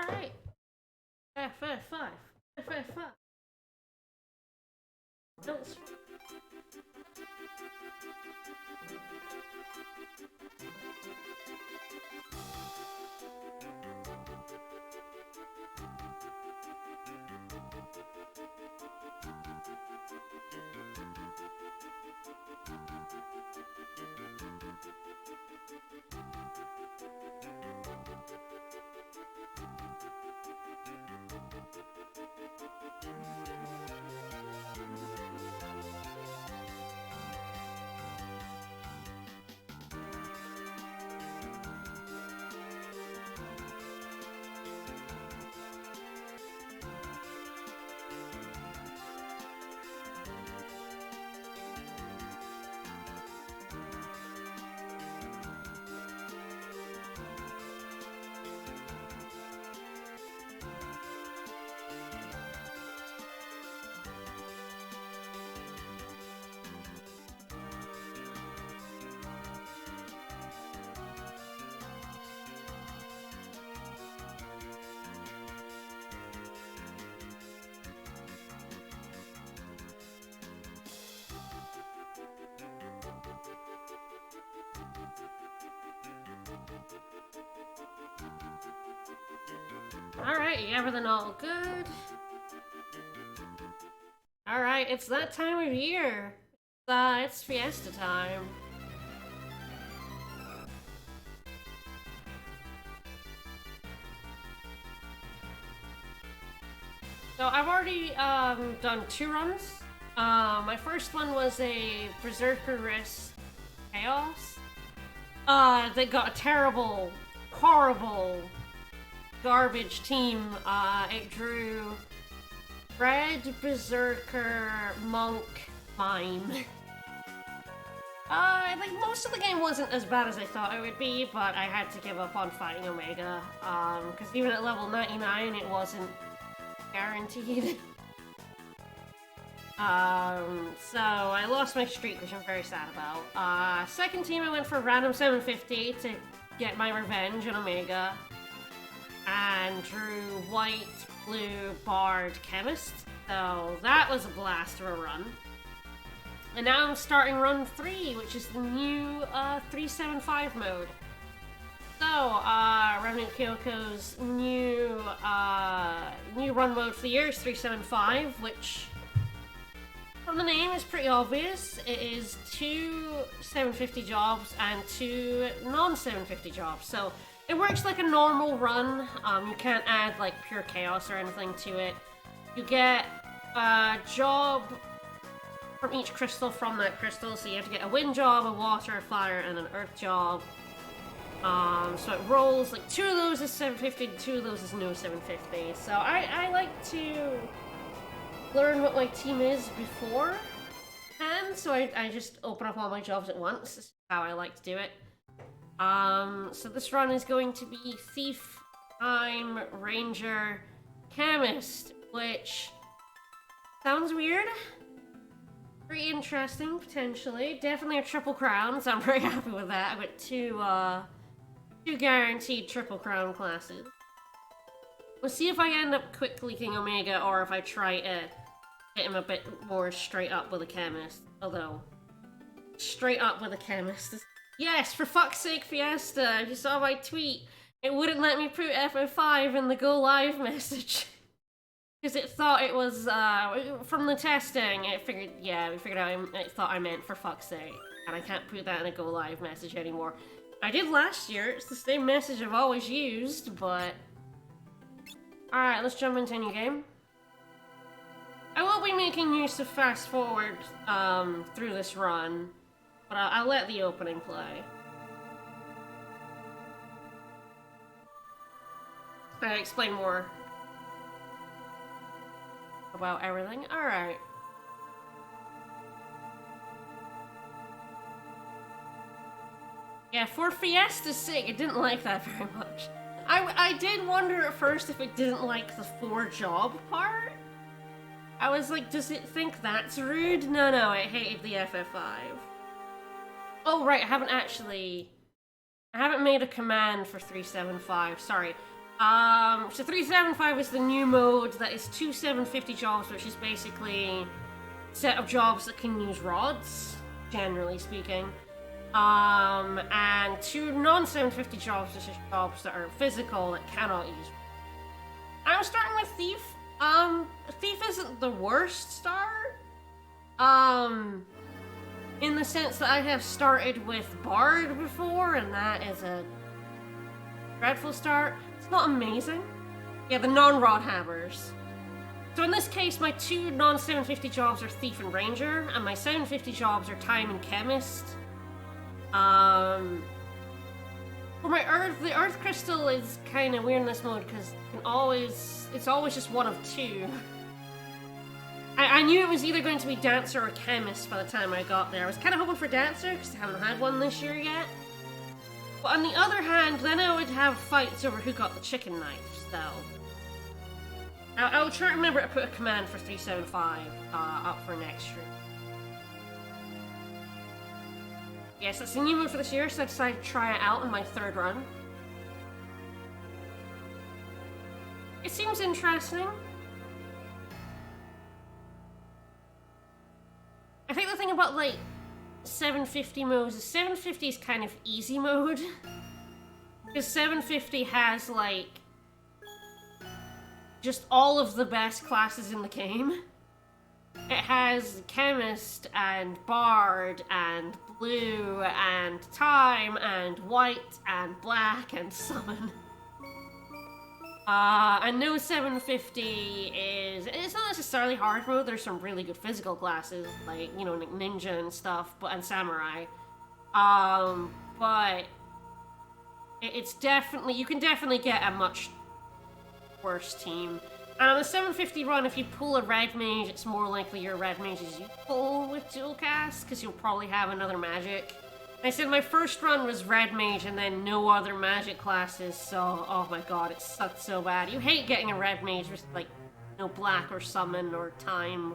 Alright. FF5 FF5. Don't. Alright, everything all good? Alright, it's that time of year. It's Fiesta time. So I've already done 2 runs. My first one was a Berserker Wrist Chaos. They got a terrible, horrible, garbage team. It drew Red, Berserker, Monk, Mime. I think most of the game wasn't as bad as I thought it would be, but I had to give up on fighting Omega, because even at level 99 it wasn't guaranteed. So I lost my streak, which I'm very sad about. Second team I went for random 750 to get my revenge on Omega, and drew White, Blue, Bard, Chemist, so that was a blast of a run. And now I'm starting run 3, which is the new 375 mode. So, Remnant Kyoko's new run mode for the year is 375, which from the name is pretty obvious. It is 2 750 jobs and 2 non-750 jobs. So it works like a normal run. You can't add like pure chaos or anything to it. You get a job from each crystal from that crystal, so you have to get a wind job, a water, a fire, and an earth job. So it rolls like 2 of those is 750 and 2 of those is no 750. So I like to learn what my team is beforehand, so I just open up all my jobs at once. This is how I like to do it. So this run is going to be Thief, Time, Ranger, Chemist, which sounds weird. Pretty interesting, potentially. Definitely a triple crown, so I'm very happy with that. I've got 2 guaranteed triple crown classes. We'll see if I end up quick leaking Omega or if I try to hit him a bit more straight up with a Chemist. Although, straight up with a Chemist is... Yes, for fuck's sake, Fiesta! If you saw my tweet, it wouldn't let me put FF5 in the go live message. Because it thought it was, from the testing, it figured, yeah, we figured out it thought I meant for fuck's sake. And I can't put that in a go live message anymore. I did last year, it's the same message I've always used, but... Alright, let's jump into a new game. I will be making use of fast forward, through this run, but I'll let the opening play. I'll explain more about everything. Alright. Yeah, for Fiesta's sake, it didn't like that very much. I did wonder at first if it didn't like the 4 job part. I was like, does it think that's rude? No, it hated the FF5. Oh right, I haven't made a command for 375, sorry. So 375 is the new mode that is 2 750 jobs, which is basically a set of jobs that can use rods, generally speaking. And 2 non-750 jobs, which is jobs that are physical that cannot use. I'm starting with Thief. Thief isn't the worst start. In the sense that I have started with Bard before, and that is a dreadful start. It's not amazing. Yeah, the non-rod hammers. So in this case, my 2 non-750 jobs are Thief and Ranger, and my 750 jobs are Time and Chemist. For my Earth, the Earth Crystal is kind of weird in this mode, because it's always just one of 2. I knew it was either going to be Dancer or Chemist by the time I got there. I was kind of hoping for Dancer, because I haven't had one this year yet. But on the other hand, then I would have fights over who got the chicken knife, so... I'll try to remember to put a command for 375 up for next year. Yes, that's a new mode for this year, so I decided to try it out in my 3rd run. It seems interesting. I think the thing about, like, 750 modes is 750 is kind of easy mode. Because 750 has, like, just all of the best classes in the game. It has Chemist, and Bard, and Blue, and Time, and White, and Black, and Summon. And no 750 is... It's not necessarily hard mode, there's some really good physical classes, like, you know, like Ninja and stuff, and Samurai. But... It's definitely... You can definitely get a much worse team. And on a 750 run, if you pull a red mage, it's more likely your red mage is useful with dual cast, because you'll probably have another magic. I said my first run was red mage and then no other magic classes, so oh my god, it sucked so bad. You hate getting a red mage with, like, no black or summon or time,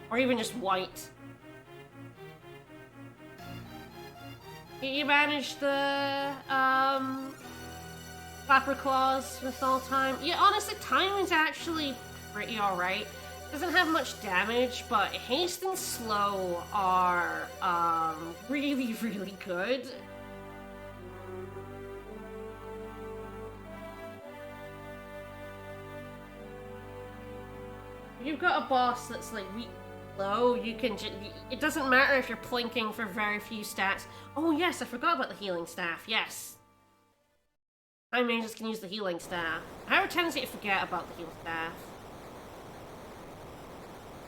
or even just white. You managed the, Clapper Claws with all time. Yeah, honestly, time is actually pretty alright. Doesn't have much damage, but haste and slow are, really, really good. If you've got a boss that's, like, weak low, you can it doesn't matter if you're plinking for very few stats. Oh yes, I forgot about the healing staff, yes. Time mages can use the healing staff. I have a tendency to forget about the healing staff.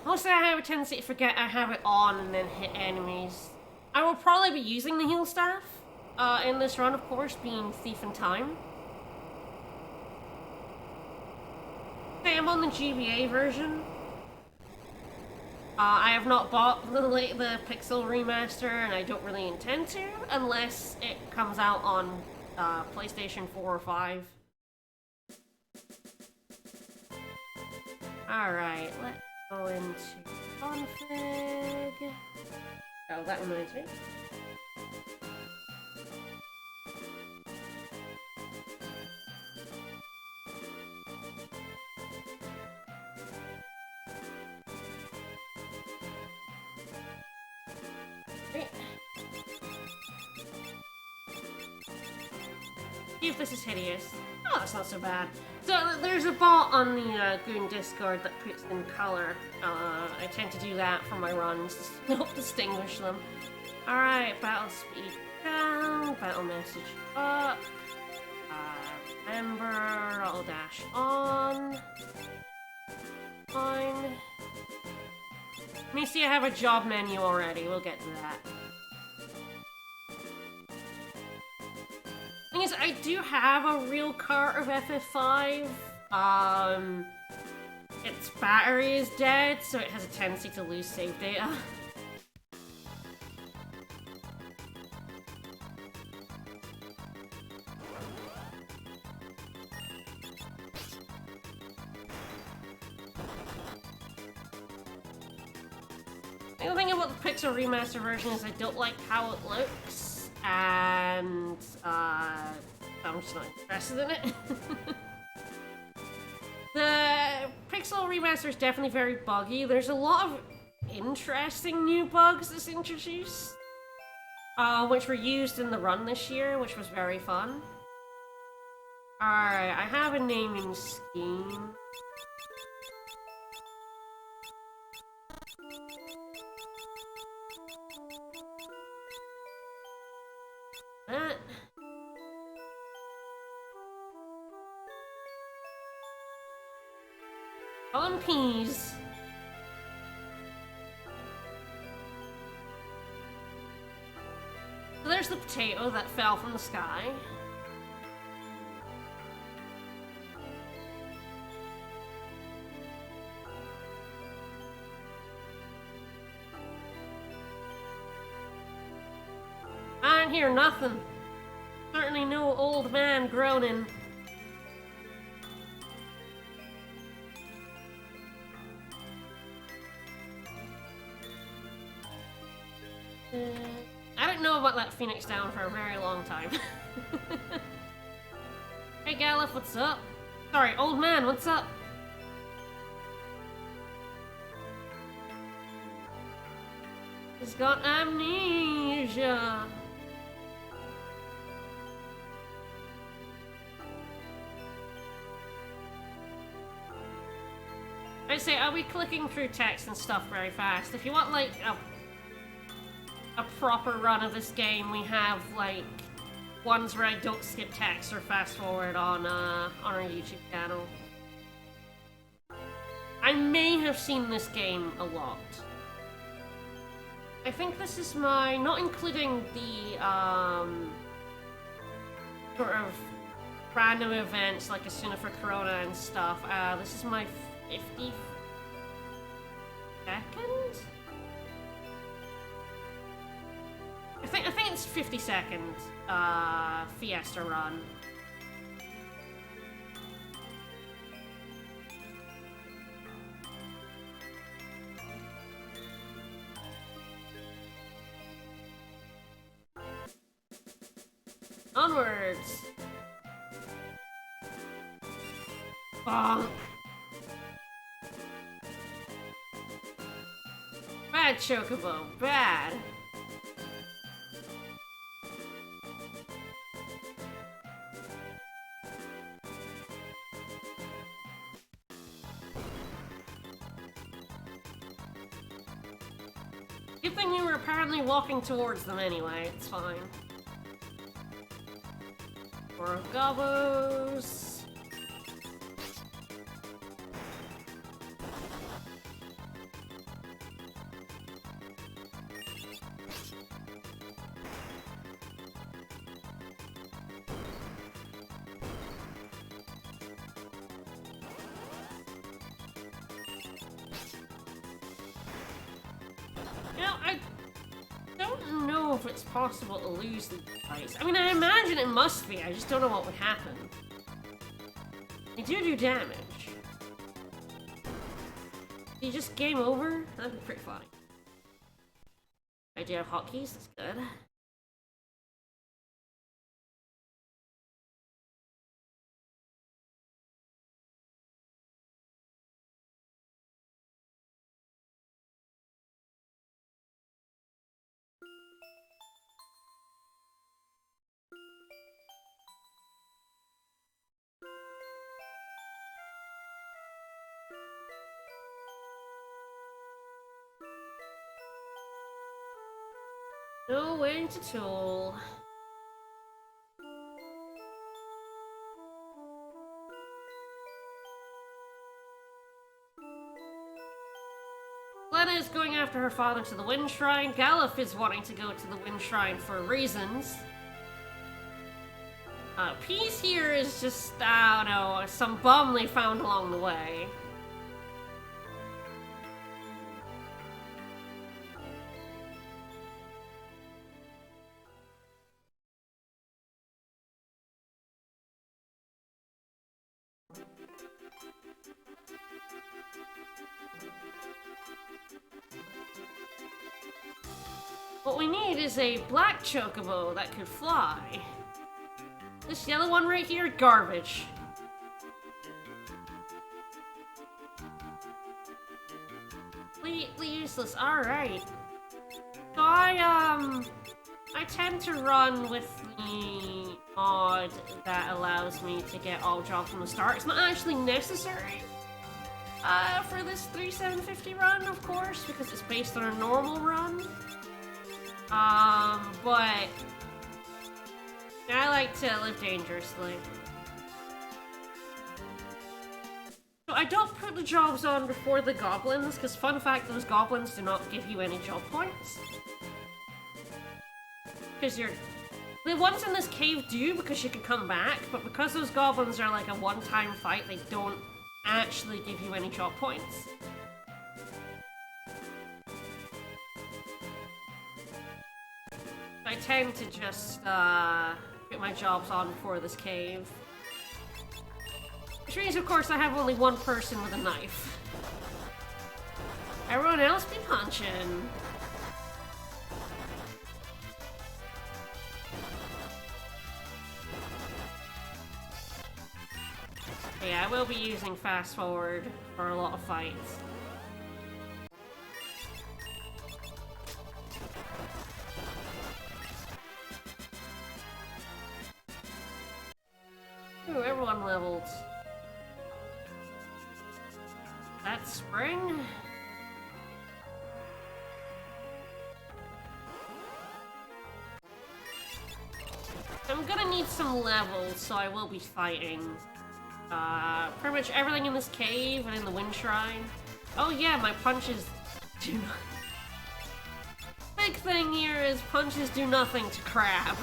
Mostly I have a tendency to forget I have it on and then hit enemies. I will probably be using the heal staff in this run, of course, being Thief and Time. Okay, I'm on the GBA version. I have not bought the Pixel remaster, and I don't really intend to, unless it comes out on PlayStation 4 or 5. Alright, let's go into config. Oh, that reminds me. See if this is hideous. Oh, that's not so bad. So there's a bot on the Goon Discord that puts in color. I tend to do that for my runs to help distinguish them. Alright, battle speed down, battle message up. Remember, I'll dash on. Fine. Let me see, I have a job menu already. We'll get to that. Thing is, I do have a real cart of FF5. Its battery is dead, so it has a tendency to lose save data. The thing about the Pixel Remaster version is I don't like how it looks, and I'm just not interested in it. Pixel Remaster is definitely very buggy. There's a lot of interesting new bugs that's introduced, which were used in the run this year, which was very fun. Alright, I have a naming scheme. That. On peas. So there's the potato that fell from the sky. I didn't hear nothing. Certainly no old man groaning. I didn't know about that Phoenix down for a very long time. Hey Galif, what's up? Sorry, old man, what's up? He's got amnesia. I say, I'll be clicking through text and stuff very fast. If you want, like, a proper run of this game, we have, like, ones where I don't skip text or fast forward on our YouTube channel. I may have seen this game a lot. I think this is my, not including the, sort of random events like Asuna for Corona and stuff, this is my 52nd? I think it's 52nd Fiesta run. Onwards. Bonk. Bad Chocobo, bad. Good thing we were apparently walking towards them anyway, it's fine. More gobos. If it's possible to lose the device. I mean, I imagine it must be, I just don't know what would happen. They do damage. You just game over? That'd be pretty funny. I do have hotkeys, that's good. No way to tool. Lena is going after her father to the Wind Shrine. Galif is wanting to go to the Wind Shrine for reasons. Peace here is just, I don't know, some bum they found along the way. What we need is a black chocobo that could fly. This yellow one right here, garbage. useless. Alright. So I tend to run with the mod that allows me to get all jobs from the start. It's not actually necessary for this 3750 run, of course, because it's based on a normal run. But I like to live dangerously. So I don't put the jobs on before the goblins, because fun fact, those goblins do not give you any job points. Because the ones in this cave do, because you can come back, but because those goblins are like a one-time fight, they don't actually give you any job points. I tend to just get my jobs on before this cave. Which means, of course, I have only one person with a knife. Everyone else be punching. Yeah, I will be using fast forward for a lot of fights. Ooh, everyone leveled. That's spring. I'm gonna need some levels, so I will be fighting. Pretty much everything in this cave and in the Wind Shrine. Oh yeah, my punches do... Big thing here is punches do nothing to Crab.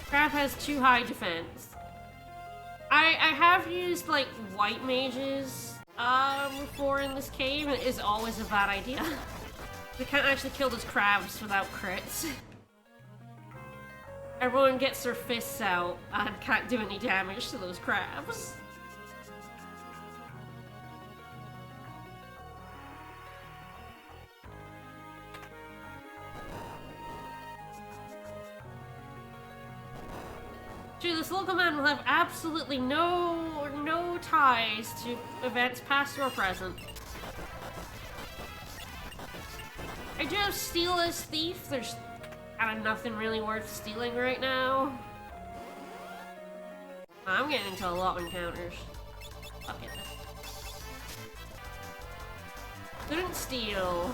Crab has too high defense. I have used, like, white mages, before in this cave, and it is always a bad idea. They can't actually kill those crabs without crits. Everyone gets their fists out and can't do any damage to those crabs. Dude, this local man will have absolutely no ties to events past or present. I do have Steal as Thief. There's kind of nothing really worth stealing right now. I'm getting into a lot of encounters. Fuck it. Couldn't steal.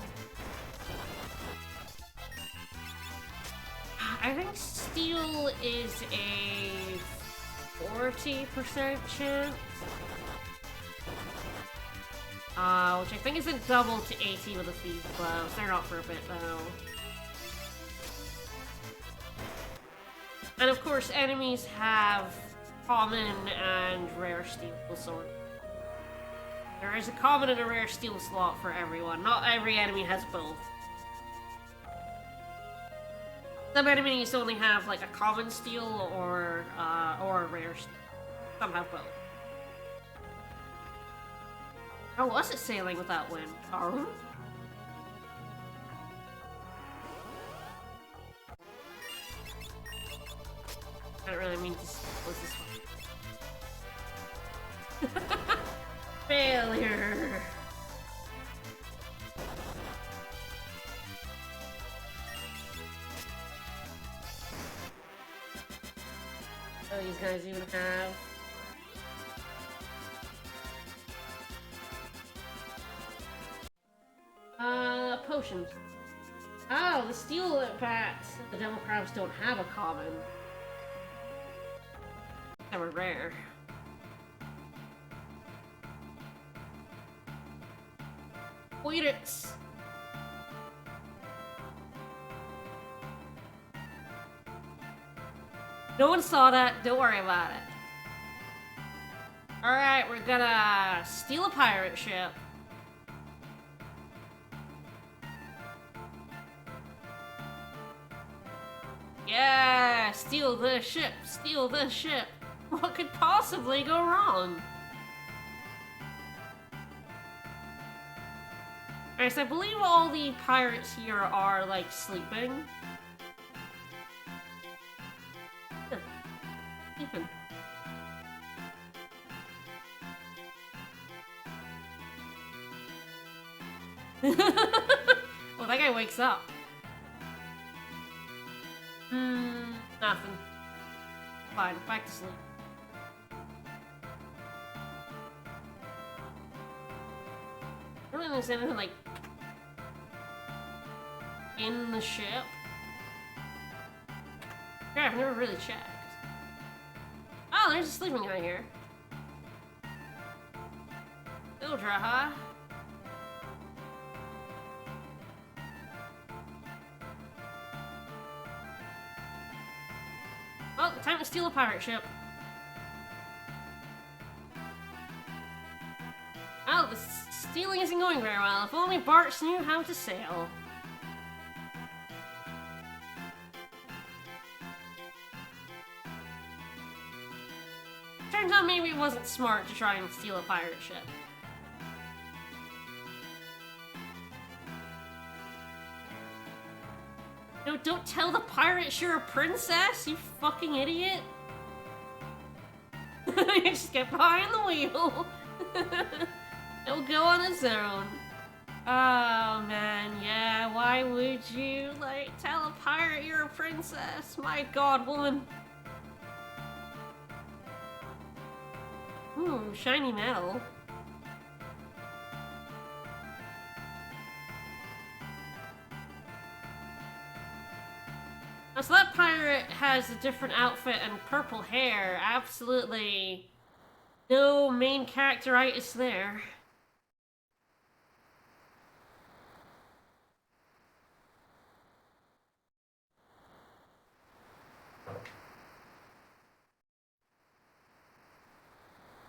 I think steal is a 40% chance. Which I think is a double to 80 with a Thieves' Gloves. They're not for a bit though. And of course, enemies have common and rare steel swords. There is a common and a rare steel slot for everyone. Not every enemy has both. Some enemies only have like a common steel or a rare steel. Some have both. How was it sailing without wind? Oh. I don't really mean to close this one. Failure. Oh, these guys even have. Potions. Oh, the steel bats, the devil crabs don't have a common. They were rare. Poirits. No one saw that, don't worry about it. Alright, we're gonna steal a pirate ship. Yeah, steal the ship, steal the ship. What could possibly go wrong? Alright, so I believe all the pirates here are, like, sleeping. Yeah, sleeping. Oh, that guy wakes up. Nothing. Fine, back to sleep. I don't understand anything, like, in the ship. Yeah, I've never really checked. Oh, there's a sleeping guy here. Ildra, huh? Well, time to steal a pirate ship. Oh, the stealing isn't going very well. If only Bart's knew how to sail. Turns out maybe it wasn't smart to try and steal a pirate ship. No, don't tell the pirates you're a princess, you fucking idiot. You just get behind the wheel. It'll go on its own. Oh man, yeah, why would you, like, tell a pirate you're a princess? My god, woman. Ooh, shiny metal. So that pirate has a different outfit and purple hair. Absolutely no main characteritis there.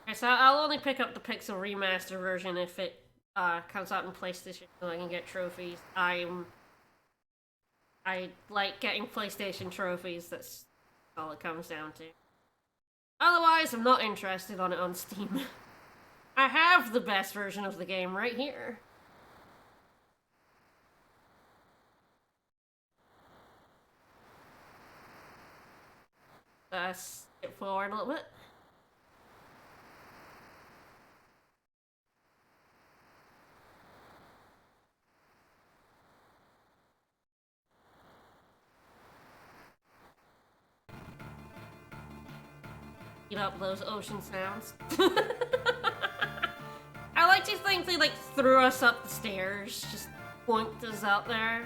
Okay, so I'll only pick up the Pixel Remaster version if it comes out in PlayStation so I can get trophies. I like getting PlayStation trophies, that's all it comes down to. Otherwise, I'm not interested on it on Steam. I have the best version of the game right here. Skip forward a little bit. Eat up those ocean sounds. I like to think they, like, threw us up the stairs, just pointed us out there.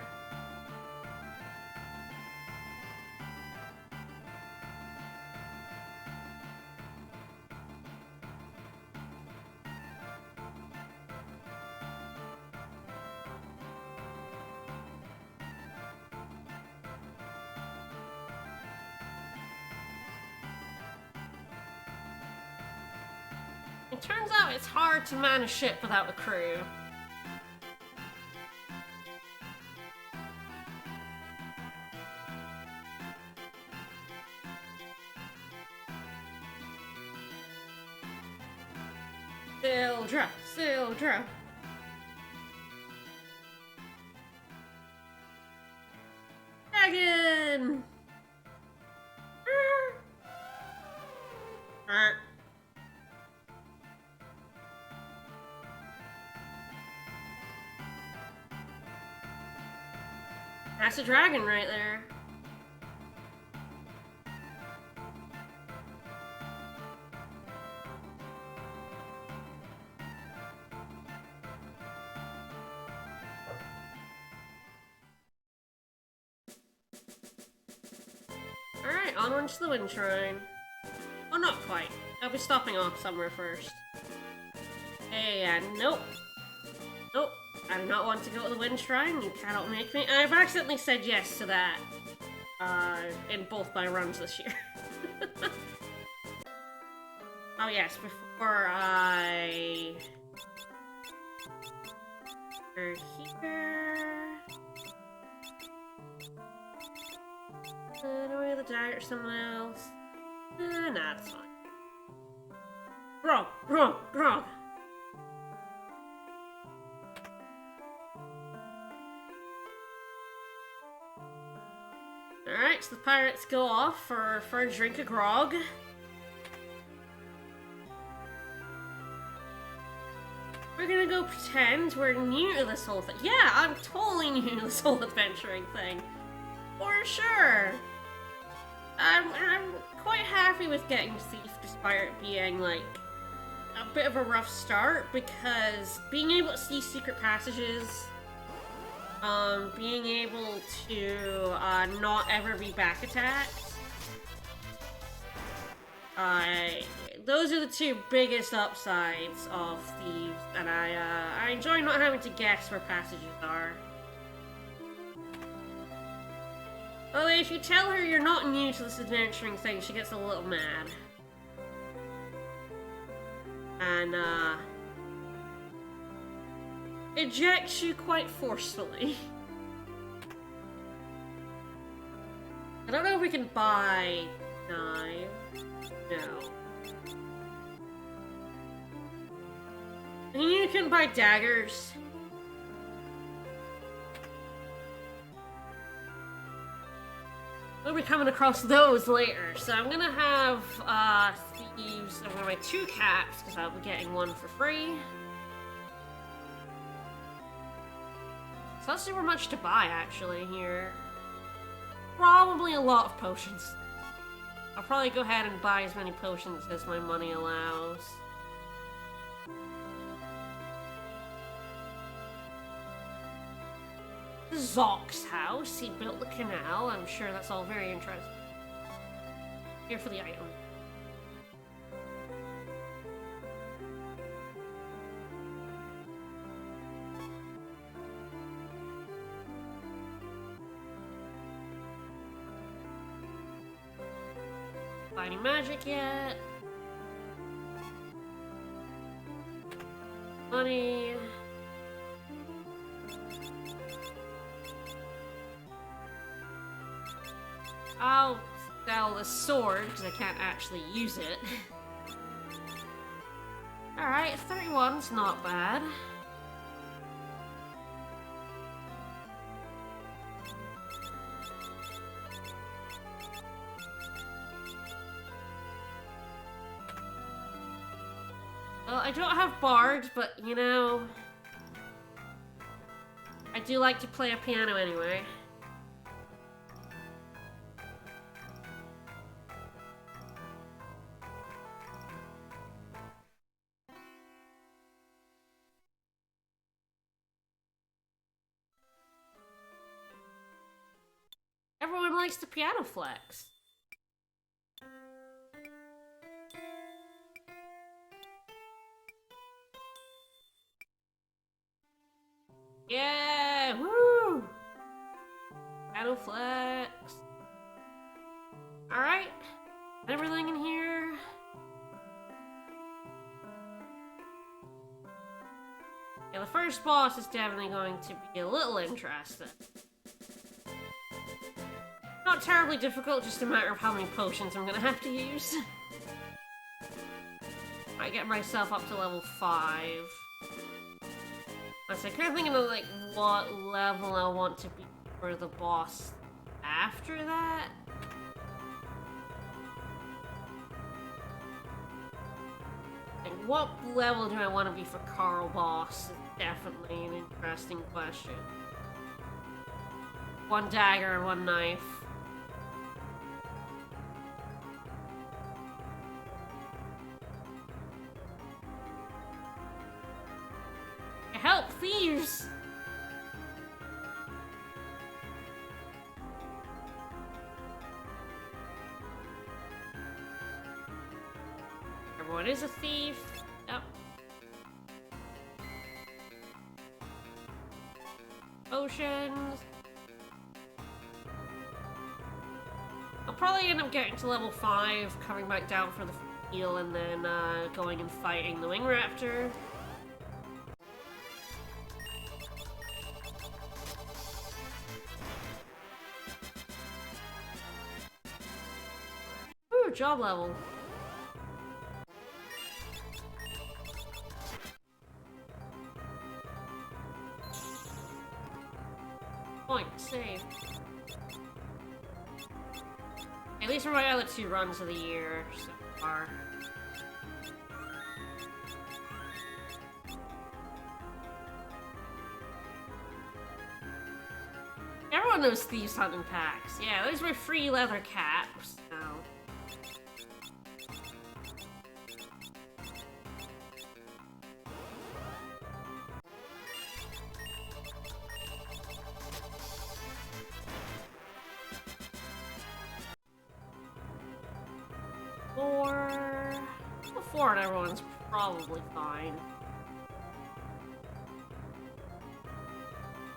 It turns out it's hard to man a ship without a crew. Sildra, Sildra. Dragon! That's a dragon right there. Alright, onward to the Wind Shrine. Oh, not quite. I'll be stopping off somewhere first. Hey, nope. Nope. I do not want to go to the Wind Shrine. You cannot make me. I've accidentally said yes to that. In both my runs this year. Oh yes, before I... Over here... Away the dagger or something else. Nah, it's fine. Grog! Grog! Grog! Alright, so the pirates go off for a drink of grog. We're gonna go pretend we're new to this whole thing. Yeah, I'm totally new to this whole adventuring thing. For sure. I'm quite happy with getting Thief despite it being, like, a bit of a rough start, because being able to see secret passages, being able to not ever be back attacked, those are the two biggest upsides of Thieves, and I enjoy not having to guess where passages are. Although if you tell her you're not new to this adventuring thing, she gets a little mad. And, ejects you quite forcefully. I don't know if we can buy knives. No. You can buy daggers. We'll be coming across those later, so I'm gonna have Thieves over my 2 caps, because I'll be getting 1 for free. So not super much to buy, actually, here. Probably a lot of potions. I'll probably go ahead and buy as many potions as my money allows. Zock's house. He built the canal. I'm sure that's all very interesting. Here for the item. Finding magic yet? Money. I'll sell the sword, because I can't actually use it. Alright, 31's not bad. Well, I don't have Bard, but, you know, I do like to play a piano anyway. Everyone likes the piano flex. Yeah, woo! Piano flex. Alright, everything in here. Yeah, the first boss is definitely going to be a little interesting. Not terribly difficult, just a matter of how many potions I'm gonna have to use. I get myself up to level 5. I was kind of thinking of like what level I want to be for the boss after that. Like what level do I want to be for Carl boss? Definitely an interesting question. 1 dagger and 1 knife. Help, thieves! Everyone is a thief. Yep. Potions. I'll probably end up getting to level 5, coming back down for the heal, and then going and fighting the Wing Raptor. Ooh, job level. Point, save. At least for my other 2 runs of the year so far. on those thieves hunting packs. Yeah, those were free leather caps. Now. Four and everyone's probably fine.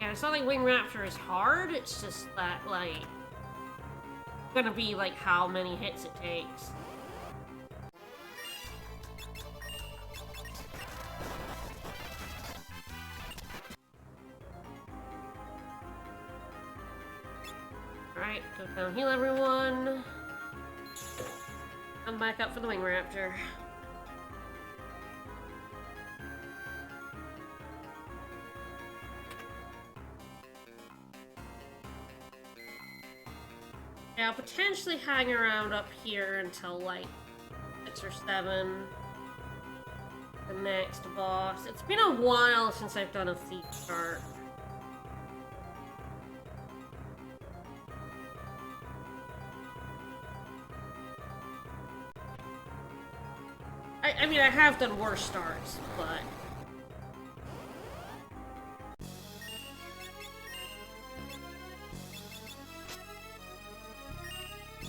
Yeah, it's not like Wing Raptor is hard, it's just that, like, gonna be, like, how many hits it takes. Alright, go down, heal everyone. I'm back up for the Wing Raptor. Yeah, I'll potentially hang around up here until like 6 or 7. The next boss. It's been a while since I've done a thief chart. I mean, I have done worse starts, but...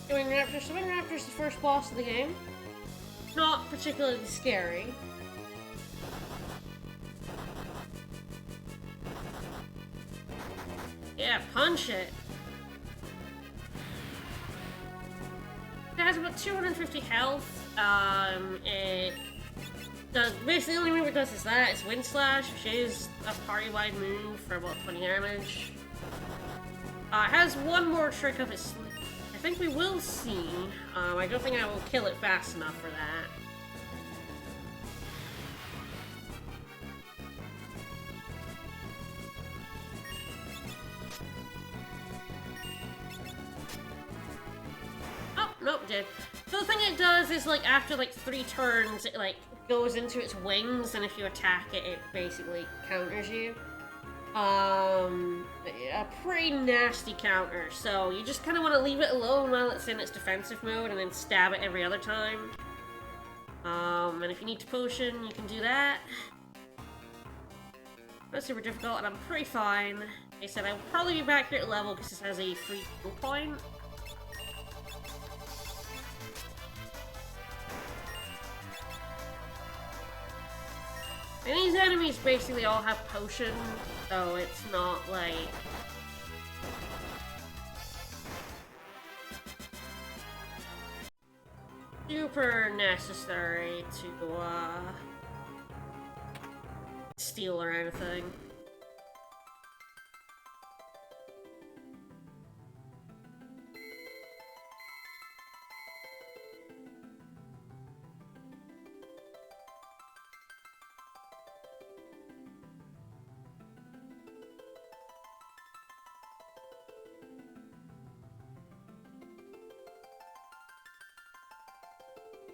Wing Raptor. So Wing Raptor's the first boss of the game. Not particularly scary. Yeah, punch it. It has about 250 health. It does basically the only move it does is that. It's Wind Slash, which is a party-wide move for about 20 damage. It has one more trick up its sleeve. I think we will see. I don't think I will kill it fast enough for that. Oh, nope, did. So the thing it does is, like, after, like, 3 turns, it, like, goes into its wings, and if you attack it, it basically counters you. A pretty nasty counter, so you just kind of want to leave it alone while it's in its defensive mode, and then stab it every other time. And if you need to potion, you can do that. Not super difficult, and I'm pretty fine. Like I said, I will probably be back here at level, because this has a free skill point. And these enemies basically all have potions, so it's not like... super necessary to, steal or anything.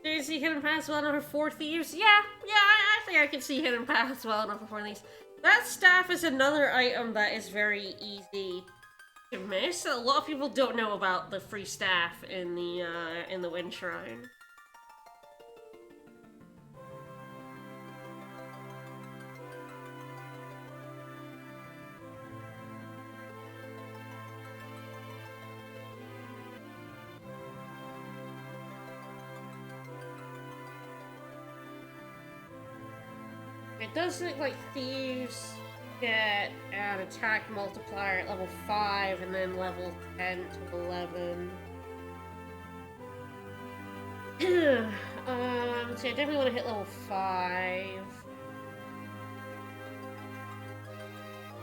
Do you see hidden paths well enough for 4 thieves? Yeah, I think I can see hidden paths well enough for 4 thieves. That staff is another item that is very easy to miss. A lot of people don't know about the free staff in the Wind Shrine. It does look like thieves get an attack multiplier at level 5 and then level 10 to 11. So I definitely want to hit level 5.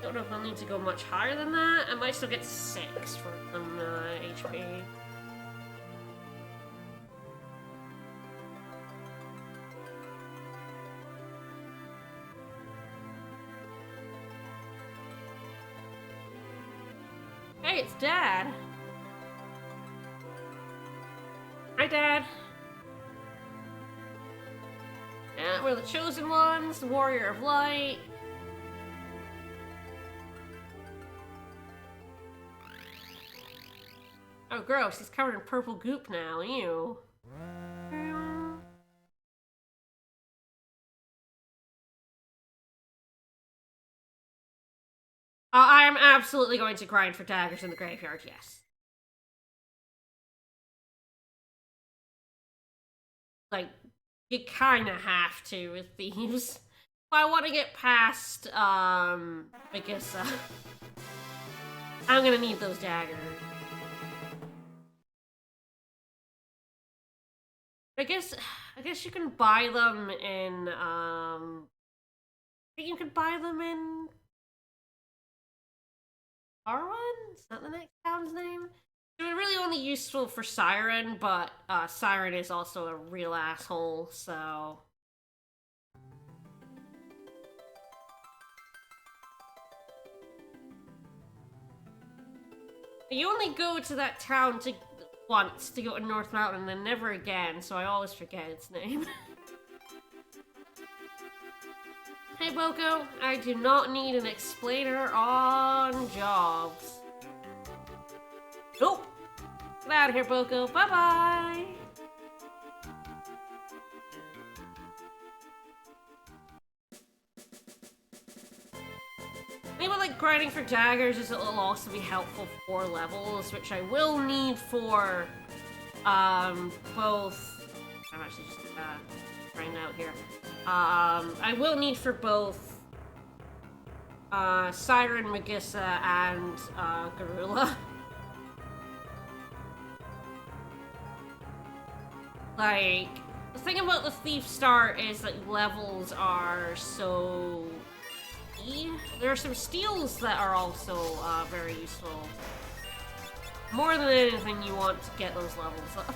Don't know if I'll need to go much higher than that. I might still get 6 for some HP. Hey, it's Dad. Hi, Dad. Yeah, we're the Chosen Ones, the Warrior of Light. Oh, gross. He's covered in purple goop now. Ew. I am absolutely going to grind for daggers in the graveyard, yes. Like, you kinda have to with thieves. If I want to get past, I guess, I'm gonna need those daggers. I guess you can buy them in, I think you could buy them in Arwen? Is that the next town's name? They were really only useful for Siren, but Siren is also a real asshole, so... You only go to that town once to go to North Mountain and then never again, so I always forget its name. Hey Boko, I do not need an explainer on jobs. Nope! Get out of here, Boko. Bye-bye! Maybe like grinding for daggers is it'll also be helpful for levels, which I will need for both. I'm actually just grinding out here. I will need for both Siren, Magissa, and Garula. Like, the thing about the Thief Start is that levels are so... There are some steals that are also very useful. More than anything, you want to get those levels up.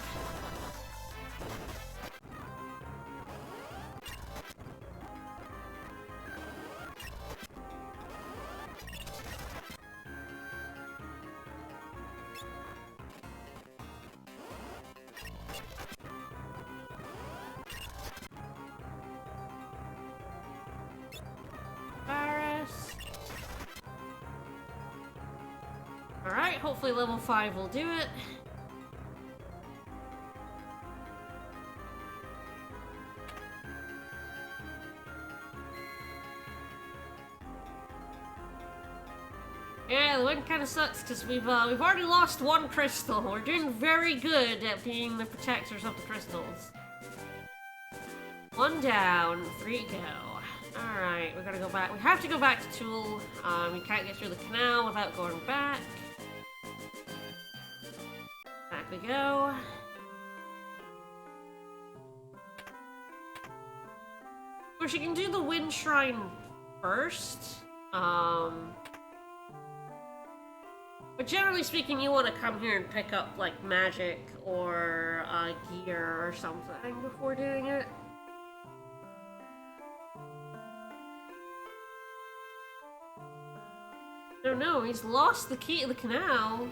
Alright, hopefully level 5 will do it. Yeah, the wind kind of sucks because we've already lost one crystal. We're doing very good at being the protectors of the crystals. One down, 3 to go. Alright, we're gonna go back. We have to go back to Tool. We can't get through the canal without going back. Back we go. Of course, you can do the Wind Shrine first. But generally speaking, you want to come here and pick up, like, magic or gear or something before doing it. Oh no, he's lost the key to the canal.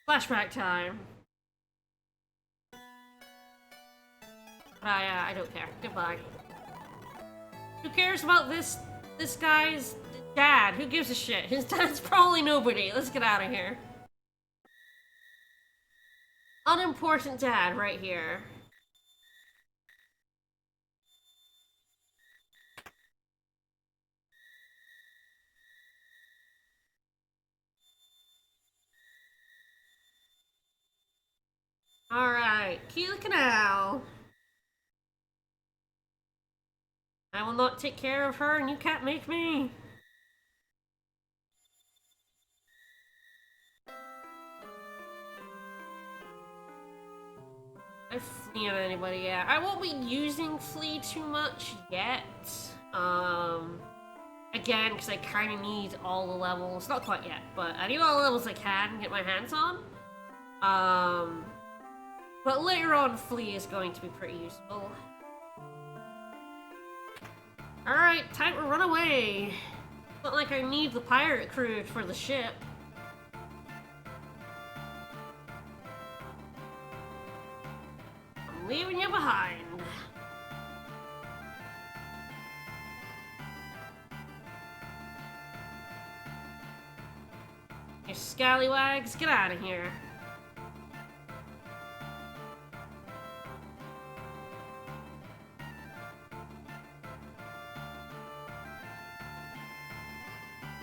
Flashback time. I don't care. Goodbye. Who cares about this guy's dad? Who gives a shit? His dad's probably nobody. Let's get out of here. Unimportant dad right here. Alright, key the canal. I will not take care of her and you can't make me. I flee on anybody yet. I won't be using flee too much yet. Again, because I kind of need all the levels. Not quite yet, but I need all the levels I can get my hands on. But later on, Flea is going to be pretty useful. Alright, time to run away. It's not like I need the pirate crew for the ship. I'm leaving you behind. You scallywags, get out of here.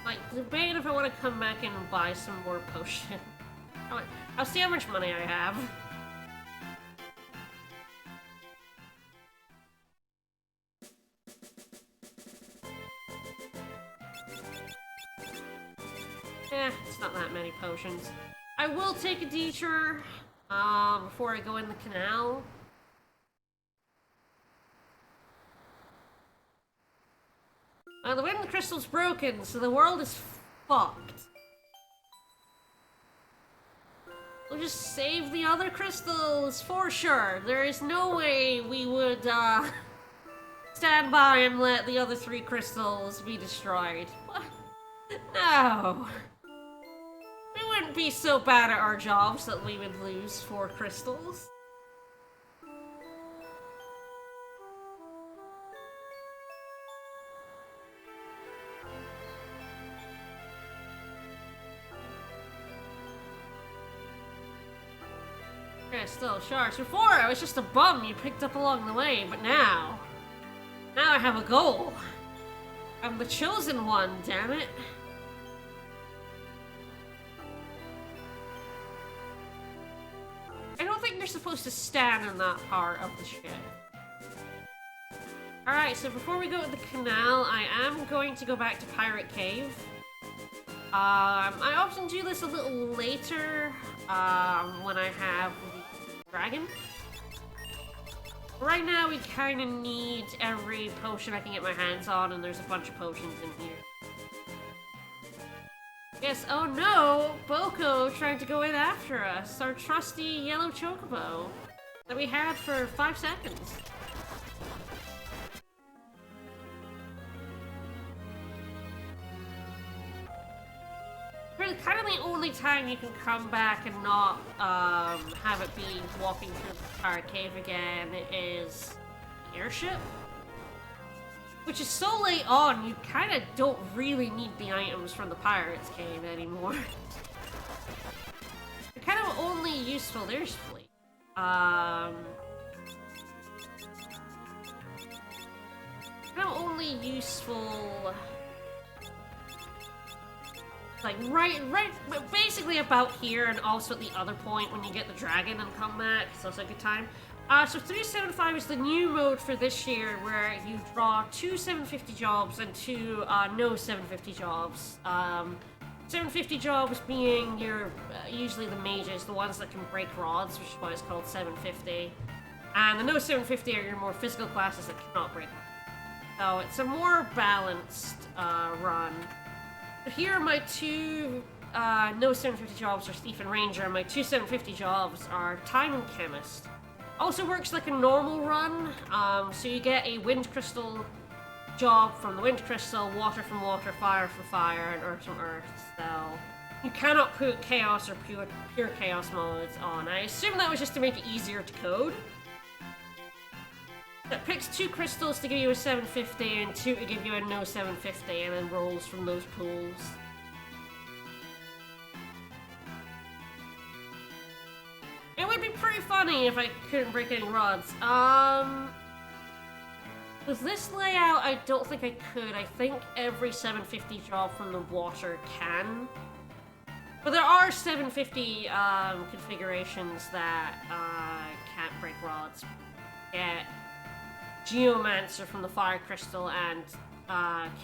Like, debate if I want to come back in and buy some more potion. I'll see how much money I have. It's not that many potions. I will take a detour before I go in the canal. The wind crystal's broken, so the world is fucked. We'll just save the other crystals, for sure. There is no way we would, stand by and let the other 3 crystals be destroyed. What? No. We wouldn't be so bad at our jobs that we would lose 4 crystals. Still shards. Before, I was just a bum you picked up along the way, but now I have a goal. I'm the chosen one, damn it. I don't think they're supposed to stand in that part of the ship. Alright, so before we go to the canal, I am going to go back to Pirate Cave. I often do this a little later, when I have the dragon. Right now, we kind of need every potion I can get my hands on, and there's a bunch of potions in here. Yes, oh no! Boko trying to go in after us, our trusty yellow chocobo that we had for 5 seconds. Really, kind of the only time you can come back and not have it be walking through the pirate cave again is the airship. Which is so late on, you kind of don't really need the items from the pirate's cave anymore. They're kind of only useful. There's Fleet. Kind of only useful. Like basically about here, and also at the other point when you get the dragon and come back. It's also a good time. So 375 is the new mode for this year, where you draw 2 750 jobs and 2 no 750 jobs. 750 jobs being your usually the mages, the ones that can break rods, which is why it's called 750. And the no 750 are your more physical classes that cannot break rods. So it's a more balanced run. So here are my 2 no 750 jobs are Thief and Ranger, and my 2 750 jobs are Time and Chemist. Also works like a normal run, so you get a Wind Crystal job from the Wind Crystal, Water from Water, Fire from Fire, and Earth from Earth, so you cannot put Chaos or pure Chaos modes on. I assume that was just to make it easier to code. It picks 2 crystals to give you a 750 and 2 to give you a no 750, and then rolls from those pools. It would be pretty funny if I couldn't break any rods. With this layout, I don't think I could. I think every 750 job from the water can. But there are 750 configurations that can't break rods. Get Geomancer from the Fire Crystal, and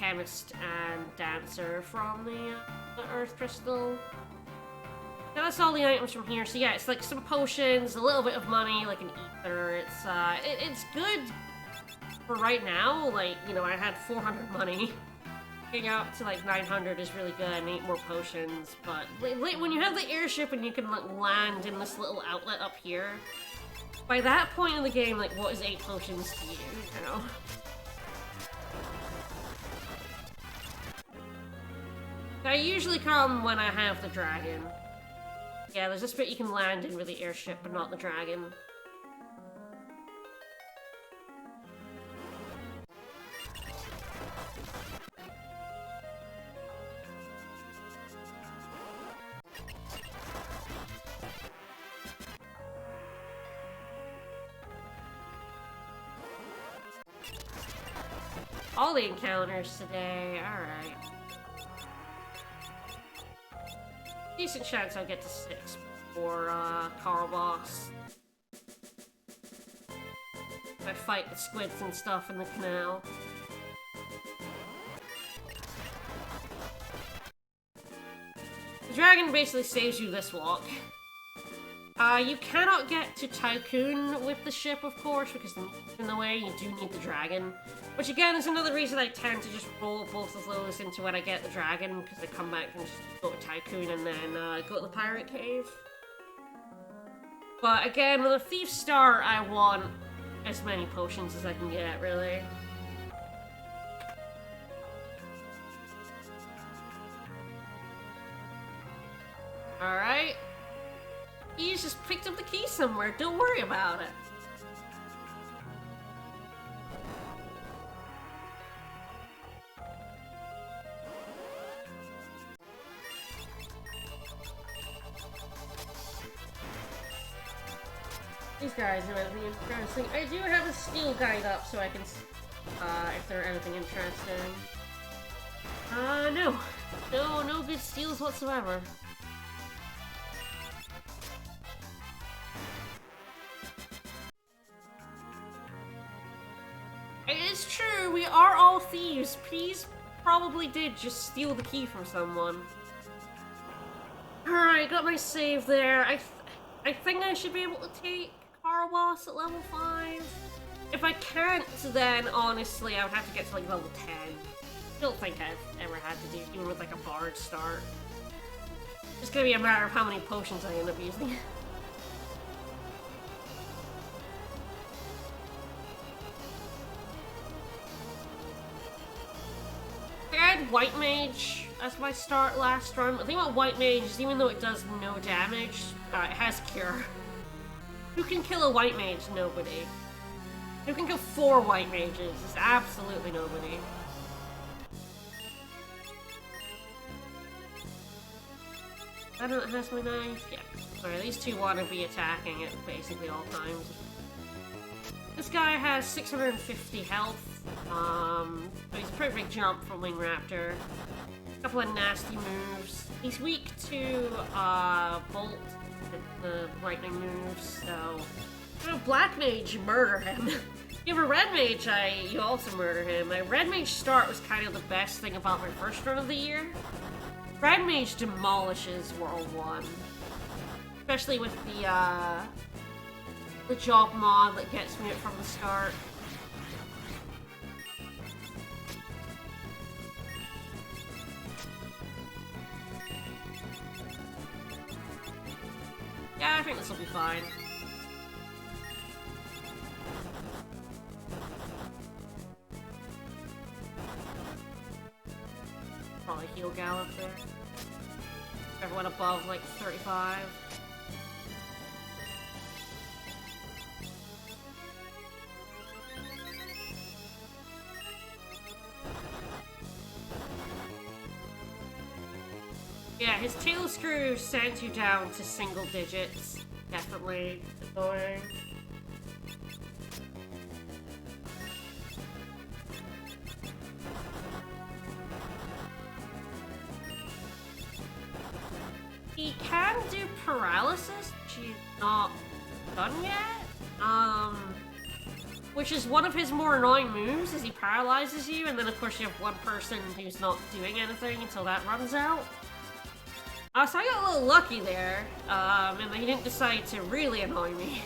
Chemist and Dancer from the Earth Crystal. Now that's all the items from here. So yeah, it's like some potions, a little bit of money, like an ether. It's good for right now. Like, you know, I had 400 money. getting up to like 900 is really good. I need more potions, but when you have the airship and you can like land in this little outlet up here, by that point in the game, like, what is 8 potions to you, you know? I usually come when I have the dragon. Yeah, there's this bit you can land in with the airship, but not the dragon. All the encounters today, alright. Decent chance I'll get to 6 before Carl Boss. I fight the squids and stuff in the canal. The dragon basically saves you this walk. You cannot get to Tycoon with the ship, of course, because in the way you do need the dragon. Which again is another reason I tend to just roll both of those into when I get the dragon, because I come back and just go to Tycoon and then go to the pirate cave. But again, with a thief star, I want as many potions as I can get, really. Alright. He's just picked up the key somewhere, don't worry about it. These guys are anything interesting. I do have a steel guide up so I can, if they're anything interesting. No. No good steals whatsoever. It is true, we are all thieves. Peas probably did just steal the key from someone. Alright, got my save there. I think I should be able to take Carwas at level 5. If I can't, then honestly I would have to get to like level 10. Don't think I've ever had to do even with like a bard start. It's gonna be a matter of how many potions I end up using. I had White Mage as my start last run. The thing about White Mage is even though it does no damage, it has Cure. Who can kill a White Mage? Nobody. Who can kill 4 White Mages? It's absolutely nobody. I don't know, has my knife? Yeah. Alright, these two want to be attacking at basically all times. This guy has 650 health. He's a pretty big jump from Wing Raptor. A couple of nasty moves. He's weak to Bolt, the lightning moves, so... You know, Black Mage, you murder him. You have a Red Mage, you also murder him. My Red Mage start was kind of the best thing about my first run of the year. Red Mage demolishes World 1. Especially with the job mod that gets me it from the start. Yeah, I think this will be fine. Probably heal Gallop there. Everyone above like 35. Yeah, his tail screw sends you down to single digits. Definitely annoying. He can do paralysis, which he's not done yet. Which is one of his more annoying moves, is he paralyzes you, and then of course you have one person who's not doing anything until that runs out. So I got a little lucky there, and he didn't decide to really annoy me.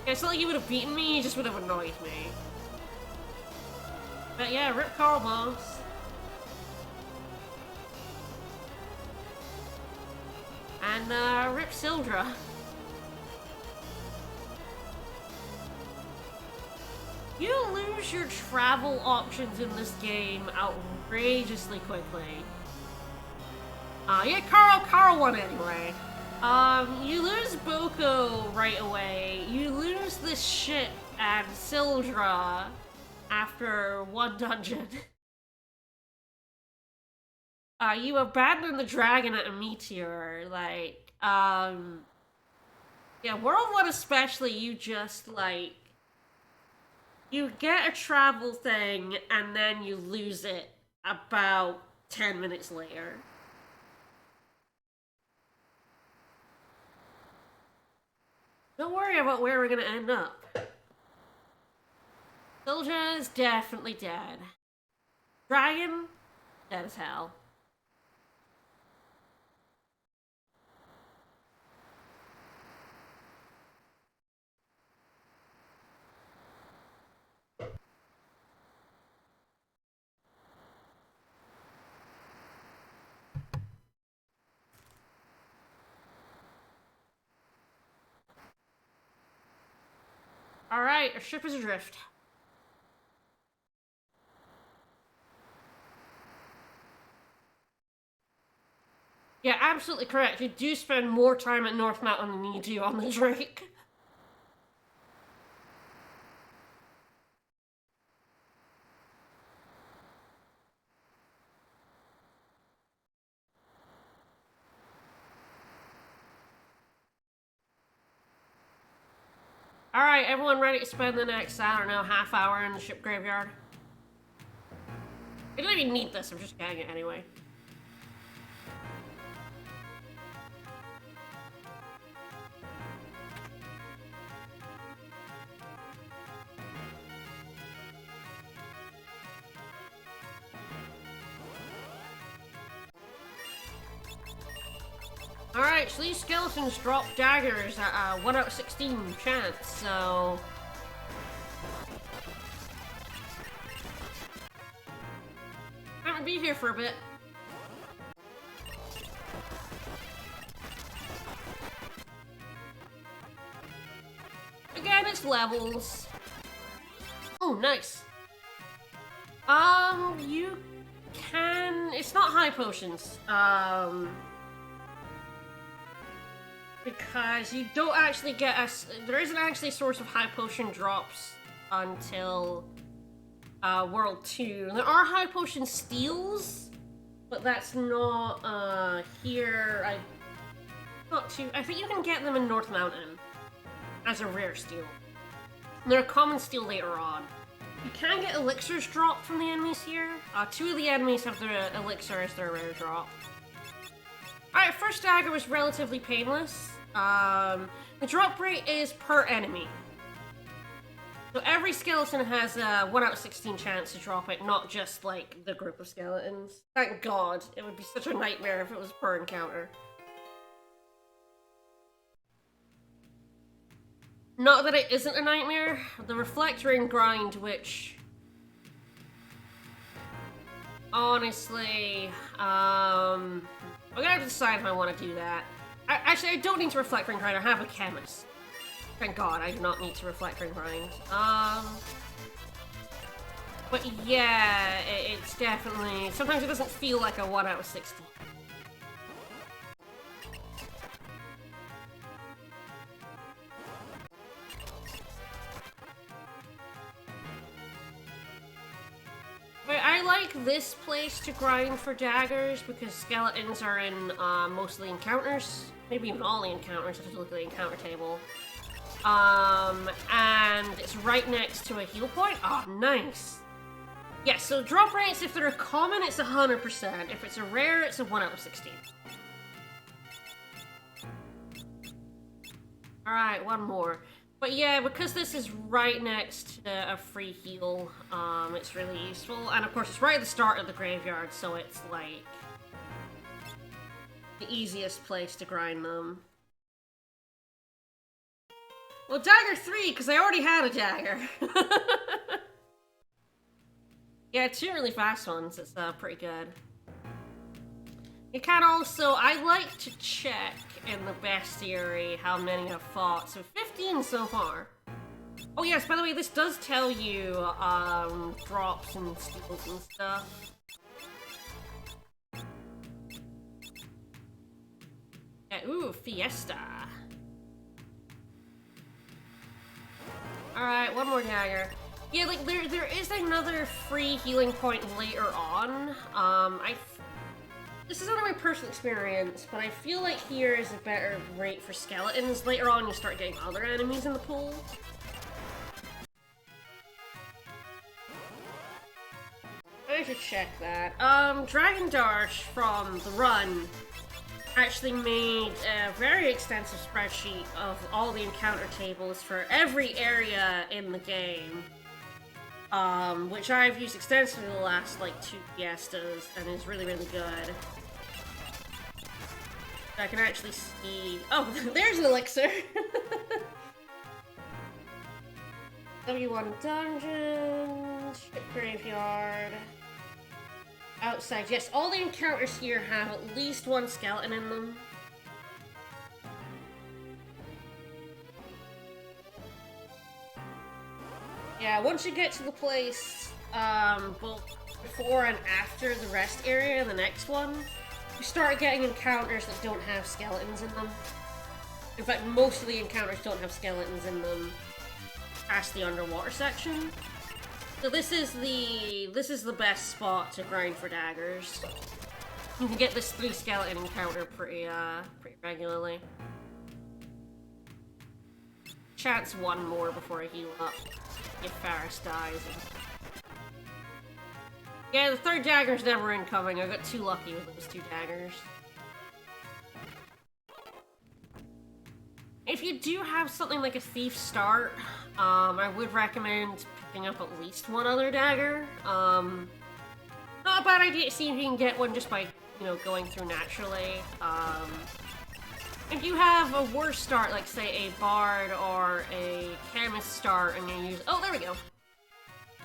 Yeah, it's not like he would have beaten me, he just would have annoyed me. But yeah, rip Carl bombs. And rip Sildra. You lose your travel options in this game outrageously quickly. Yeah, Carl won anyway. You lose Boko right away. You lose this shit and Sildra after one dungeon. You abandon the dragon at a meteor, like, yeah, World 1 especially, you just, like, you get a travel thing, and then you lose it about 10 minutes later. Don't worry about where we're gonna end up. Sildra is definitely dead. Dragon, dead as hell. Alright, our ship is adrift. Yeah, absolutely correct. You do spend more time at North Mountain than you do on the Drake. Alright, everyone ready to spend the next, I don't know, half hour in the ship graveyard? I don't even need this, I'm just getting it anyway. Alright, so these skeletons drop daggers at a 1 out of 16 chance, so... I'm gonna be here for a bit. Again, it's levels. Oh, nice. You can... It's not high potions. Because you don't actually get a... There isn't actually a source of high potion drops until World 2. There are high potion steals, but that's not here. I think you can get them in North Mountain as a rare steal. They're a common steal later on. You can get elixirs dropped from the enemies here. 2 of the enemies have their elixir as their rare drop. Alright, first dagger was relatively painless. The drop rate is per enemy. So every skeleton has a 1 out of 16 chance to drop it, not just like the group of skeletons. Thank God, it would be such a nightmare if it was per encounter. Not that it isn't a nightmare. The reflector and grind, which... Honestly, I'm gonna have to decide if I want to do that. Actually, I don't need to reflect ring grind. I have a chemist. Thank God, I do not need to reflect ring grind. But yeah, it's definitely... Sometimes it doesn't feel like a 1 out of 60. But I like this place to grind for daggers because skeletons are in mostly encounters. Maybe even all the encounters if you look at the encounter table. And it's right next to a heal point. Oh, nice. Yeah, so drop rates, if they're a common, it's 100%. If it's a rare, it's a 1 out of 16. Alright, one more. But yeah, because this is right next to a free heal, it's really useful. And of course, it's right at the start of the graveyard, so it's like... the easiest place to grind them. Well, dagger 3, because I already had a dagger. Yeah, two really fast ones. It's pretty good. You can also, I like to check in the bestiary how many I've fought. So 15 so far. Oh yes, by the way, this does tell you drops and steals and stuff. Yeah, ooh, Fiesta. Alright, one more dagger. Yeah, like, there is another free healing point later on. This is only my personal experience, but I feel like here is a better rate for skeletons. Later on, you start getting other enemies in the pool. I should check that. Dragon Darsh from the run actually made a very extensive spreadsheet of all the encounter tables for every area in the game. Which I've used extensively the last, like, 2 Fiestas, and is really, really good. I can actually see... Oh, there's an elixir! W1 dungeon, ship graveyard, outside. Yes, all the encounters here have at least one skeleton in them. Yeah, once you get to the place, both before and after the rest area, the next one, you start getting encounters that don't have skeletons in them. In fact, most of the encounters don't have skeletons in them past the underwater section. So this is the best spot to grind for daggers. You can get this 3 skeleton encounter pretty regularly. Chance 1 more before I heal up. If Faris dies. Yeah, the 3rd dagger's never incoming. I got too lucky with those 2 daggers. If you do have something like a thief start, I would recommend picking up at least 1 other dagger. Not a bad idea to see if you can get one just by, you know, going through naturally. If you have a worse start, like say a bard or a chemist start, and you use— oh, there we go.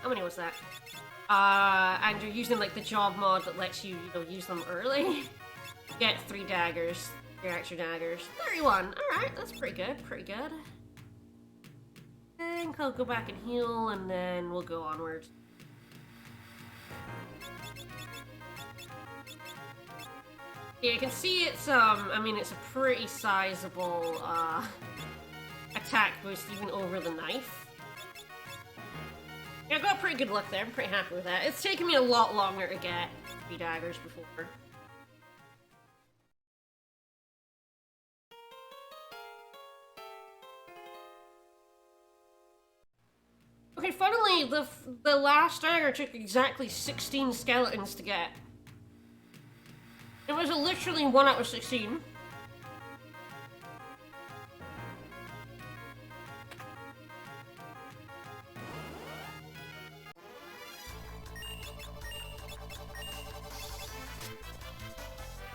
How many was that? And you're using like the job mod that lets you, you know, use them early. Get 3 daggers, 3 extra daggers. 31. All right, that's pretty good. Pretty good. I think I'll go back and heal, and then we'll go onwards. Yeah, you can see it's, I mean, it's a pretty sizable, attack boost even over the knife. Yeah, I got pretty good luck there. I'm pretty happy with that. It's taken me a lot longer to get 3 daggers before. Okay, funnily, the last dagger took exactly 16 skeletons to get. It was literally 1 out of 16.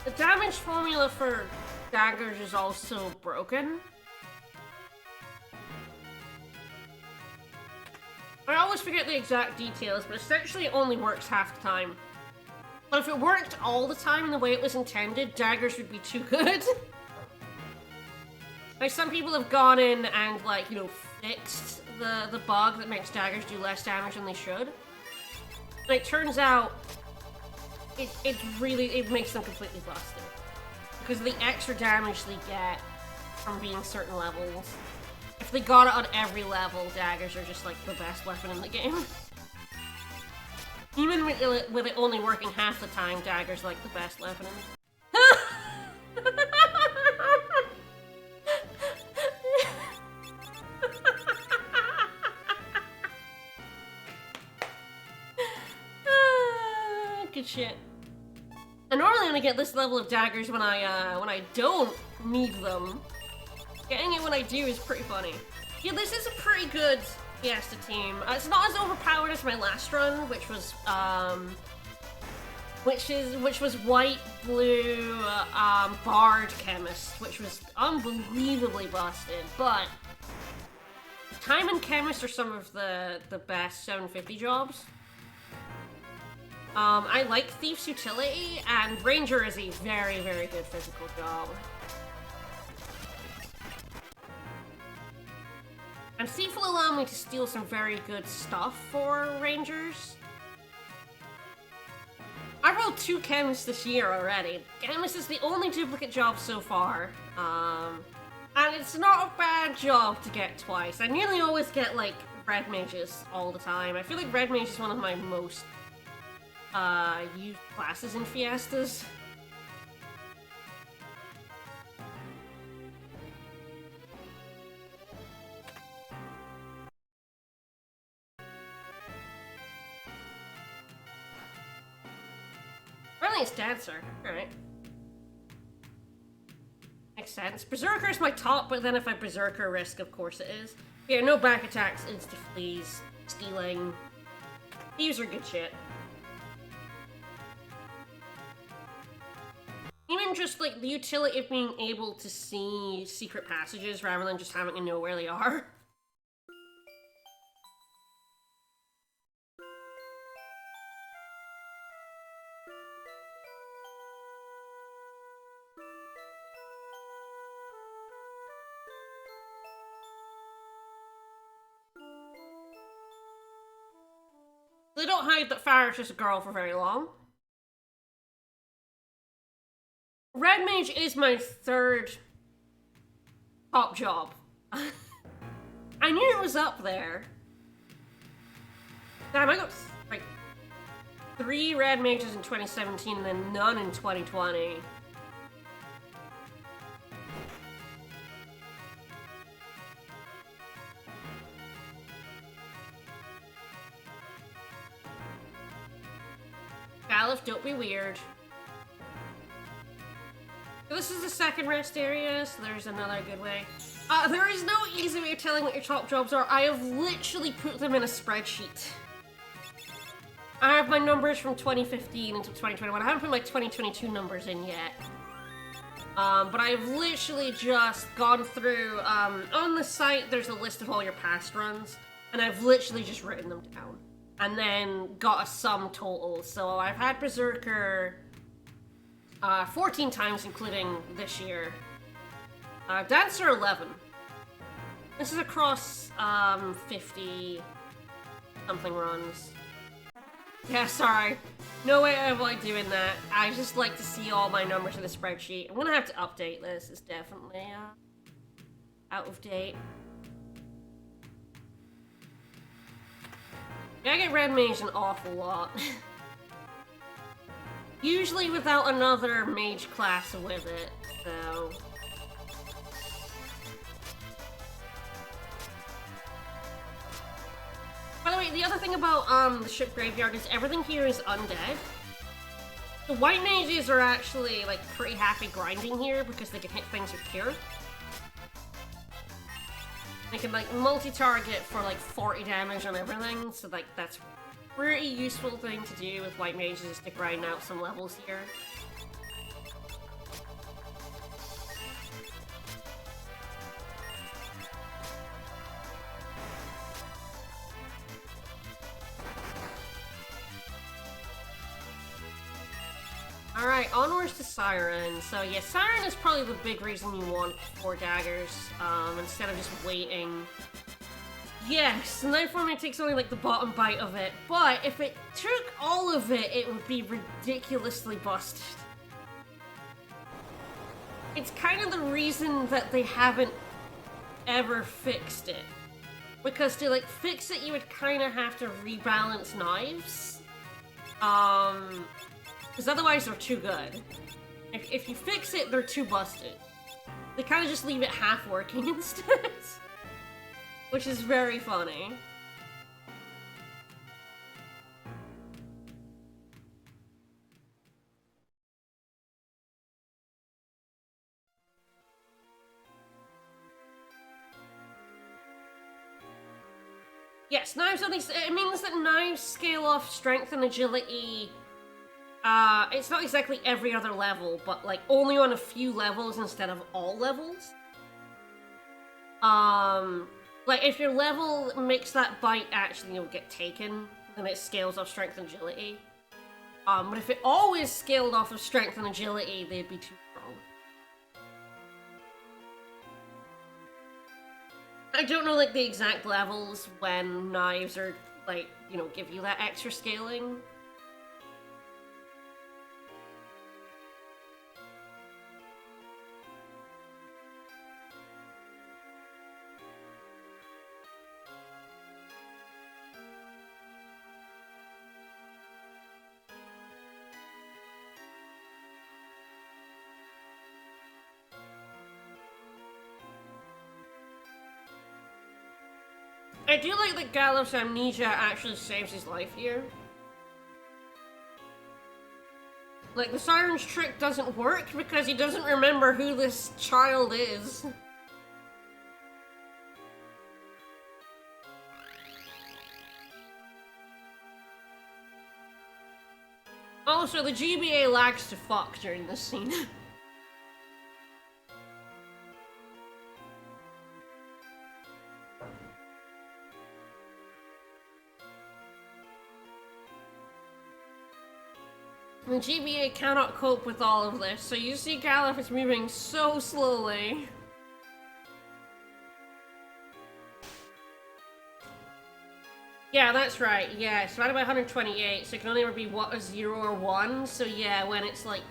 The damage formula for daggers is also broken. I always forget the exact details, but essentially it only works half the time. But if it worked all the time the way it was intended, daggers would be too good. Like, some people have gone in and, like, you know, fixed the bug that makes daggers do less damage than they should. And it turns out, it makes them completely busted. Because of the extra damage they get from being certain levels. If they got it on every level, daggers are just, like, the best weapon in the game. Even with it only working half the time, daggers like the best weapon. Good shit. I normally only get this level of daggers when I don't need them. Getting it when I do is pretty funny. Yeah, this is a pretty good Fiesta team. It's not as overpowered as my last run, which was white, blue, bard chemist, which was unbelievably busted. But time and chemist are some of the best 750 jobs. I like Thief's utility, and Ranger is a very, very good physical job. And Thief will allow me to steal some very good stuff for Rangers. I rolled 2 chems this year already. Chemist is the only duplicate job so far. And it's not a bad job to get twice. I nearly always get, like, red mages all the time. I feel like red mage is one of my most used classes in Fiestas. Really, it's Dancer. Alright. Makes sense. Berserker is my top, but then if I Berserker risk, of course it is. Yeah, no back attacks, insta-fleas, stealing. Thieves are good shit. Even just, like, the utility of being able to see secret passages rather than just having to know where they are. They don't hide that Farah's just a girl for very long. Red Mage is my 3rd top job. I knew it was up there. Damn, I got like 3 Red Mages in 2017 and then none in 2020. Caliph, don't be weird. So this is the second rest area, so there's another good way. There is no easy way of telling what your top jobs are. I have literally put them in a spreadsheet. I have my numbers from 2015 into 2021. I haven't put my 2022 numbers in yet. But I've literally just gone through, on the site there's a list of all your past runs, and I've literally just written them down. And then got a sum total. So I've had Berserker 14 times, including this year. Dancer 11. This is across 50 something runs. Yeah, sorry. No way I avoid doing that. I just like to see all my numbers in the spreadsheet. I'm gonna have to update this. It's definitely out of date. Yeah, I get Red Mage an awful lot. Usually without another mage class with it, so... By the way, the other thing about the ship graveyard is everything here is undead. The white mages are actually, like, pretty happy grinding here because they can hit things with cure. They can, like, multi-target for, like, 40 damage on everything, so, like, that's a pretty useful thing to do with white mages is to grind out some levels here. Alright, onwards to Siren. So yeah, Siren is probably the big reason you want 4 daggers, instead of just waiting. Yes, Knife Forming takes only like the bottom bite of it, but if it took all of it, it would be ridiculously busted. It's kind of the reason that they haven't ever fixed it. Because to like fix it, you would kind of have to rebalance knives. Because otherwise they're too good. If you fix it, they're too busted. They kind of just leave it half working instead. Which is very funny. Yes, knives only... It means that knives scale off strength and agility... it's not exactly every other level, but, like, only on a few levels instead of all levels. Like, if your level makes that bite actually, get taken, then it scales off strength and agility. But if it always scaled off of strength and agility, they'd be too strong. I don't know, like, the exact levels when knives are, like, you know, give you that extra scaling. I do like that Gallup's amnesia actually saves his life here. Like, the Siren's trick doesn't work because he doesn't remember who this child is. Also, the GBA lags to fuck during this scene. The GBA cannot cope with all of this, so you see Gallup is moving so slowly. Yeah, that's right, yeah, it's divided by 128, so it can only ever be what, a 0 or 1, so yeah, when it's like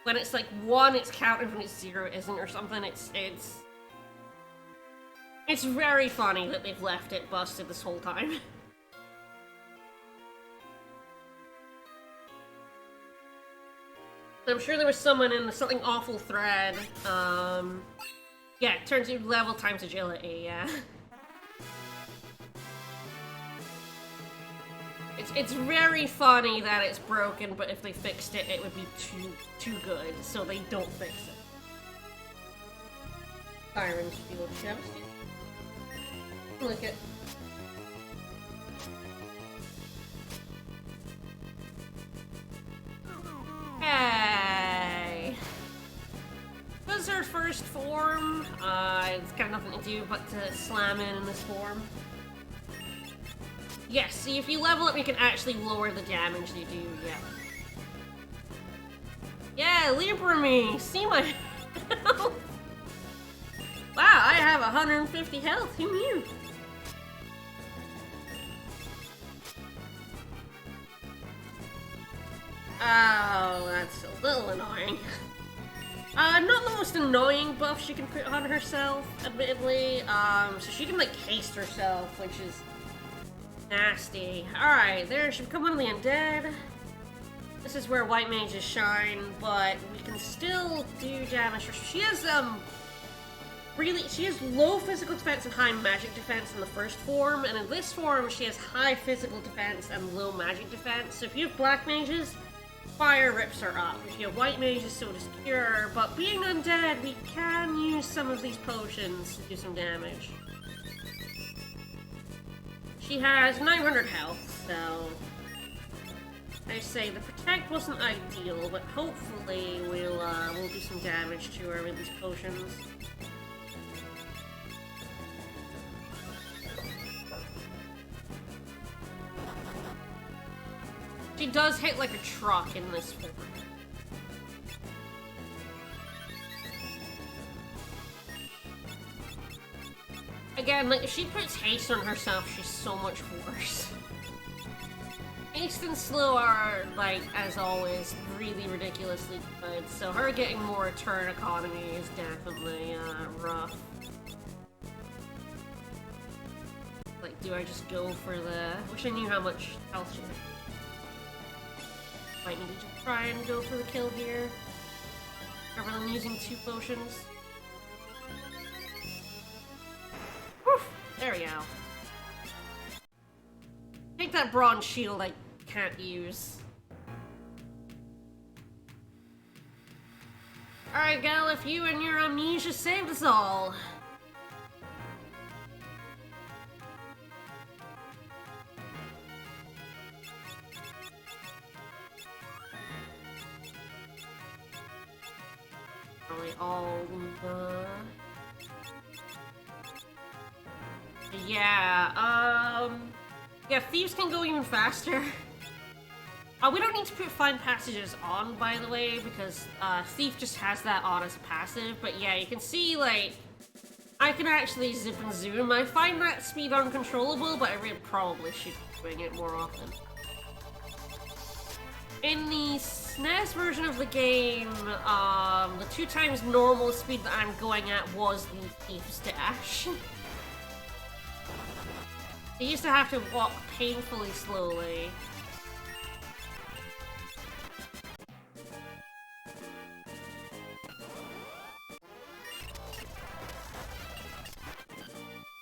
1, it's counted, when it's 0, it isn't, or something. It's very funny that they've left it busted this whole time. I'm sure there was someone in the something awful thread. Yeah, it turns into level times agility, yeah. It's very funny that it's broken, but if they fixed it, it would be too good, so they don't fix it. Siren's field ships. Look at. Hey! This is her first form. It's got nothing to do but to slam in this form. Yes, see, if you level up, you can actually lower the damage you do, yeah. Yeah, Libra me! See my health! Wow, I have 150 health, who knew? Oh, that's a little annoying. Not the most annoying buff she can put on herself, admittedly. So she can, like, haste herself, which is nasty. Alright, there should become one of the undead. This is where white mages shine, but we can still do damage. She has, she has low physical defense and high magic defense in the first form, and in this form she has high physical defense and low magic defense. So if you have black mages, fire rips her up. If you have white mages, so does cure, but being undead, we can use some of these potions to do some damage. She has 900 health, so I say the protect wasn't ideal, but hopefully we'll do some damage to her with these potions. She does hit like a truck in this form. Again, like, if she puts haste on herself, she's so much worse. Haste and slow are, like, as always, really ridiculously good, so her getting more turn economy is definitely, rough. Like, do I just go for the... Wish I knew how much health she had. Might need to try and go for the kill here. Remember, I'm using 2 potions. Whew, there we go. Take that bronze shield I can't use. Alright, Galuf, you and your amnesia saved us all. Yeah, yeah, thieves can go even faster. We don't need to put Find Passages on, by the way, because Thief just has that on as a passive. But yeah, you can see, like, I can actually zip and zoom. I find that speed uncontrollable, but I really probably should be doing it more often. In the SNES version of the game, the 2 times normal speed that I'm going at was the Thief's dash. I used to have to walk painfully slowly.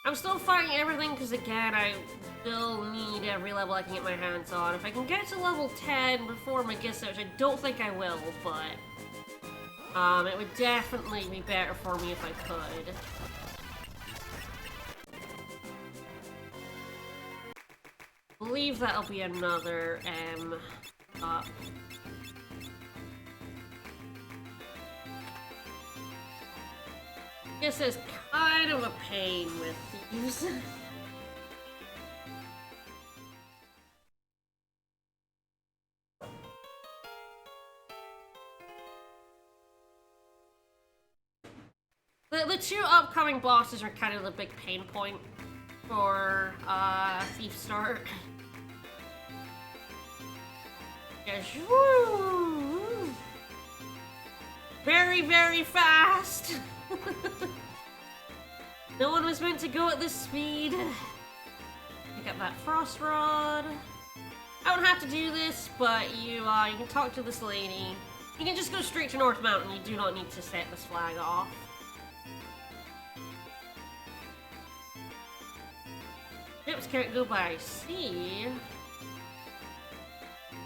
I'm still fighting everything because, again, I still need every level I can get my hands on. If I can get to level 10 before Magissa, which I don't think I will, but it would definitely be better for me if I could. I believe that'll be another M up. This is kind of a pain with these. The 2 upcoming bosses are kind of the big pain point for Thief Start. Yes, woo! Very, very fast! No one was meant to go at this speed. Pick up that Frost Rod. I don't have to do this, but you can talk to this lady. You can just go straight to North Mountain. You do not need to set this flag off. Ships can't go by sea.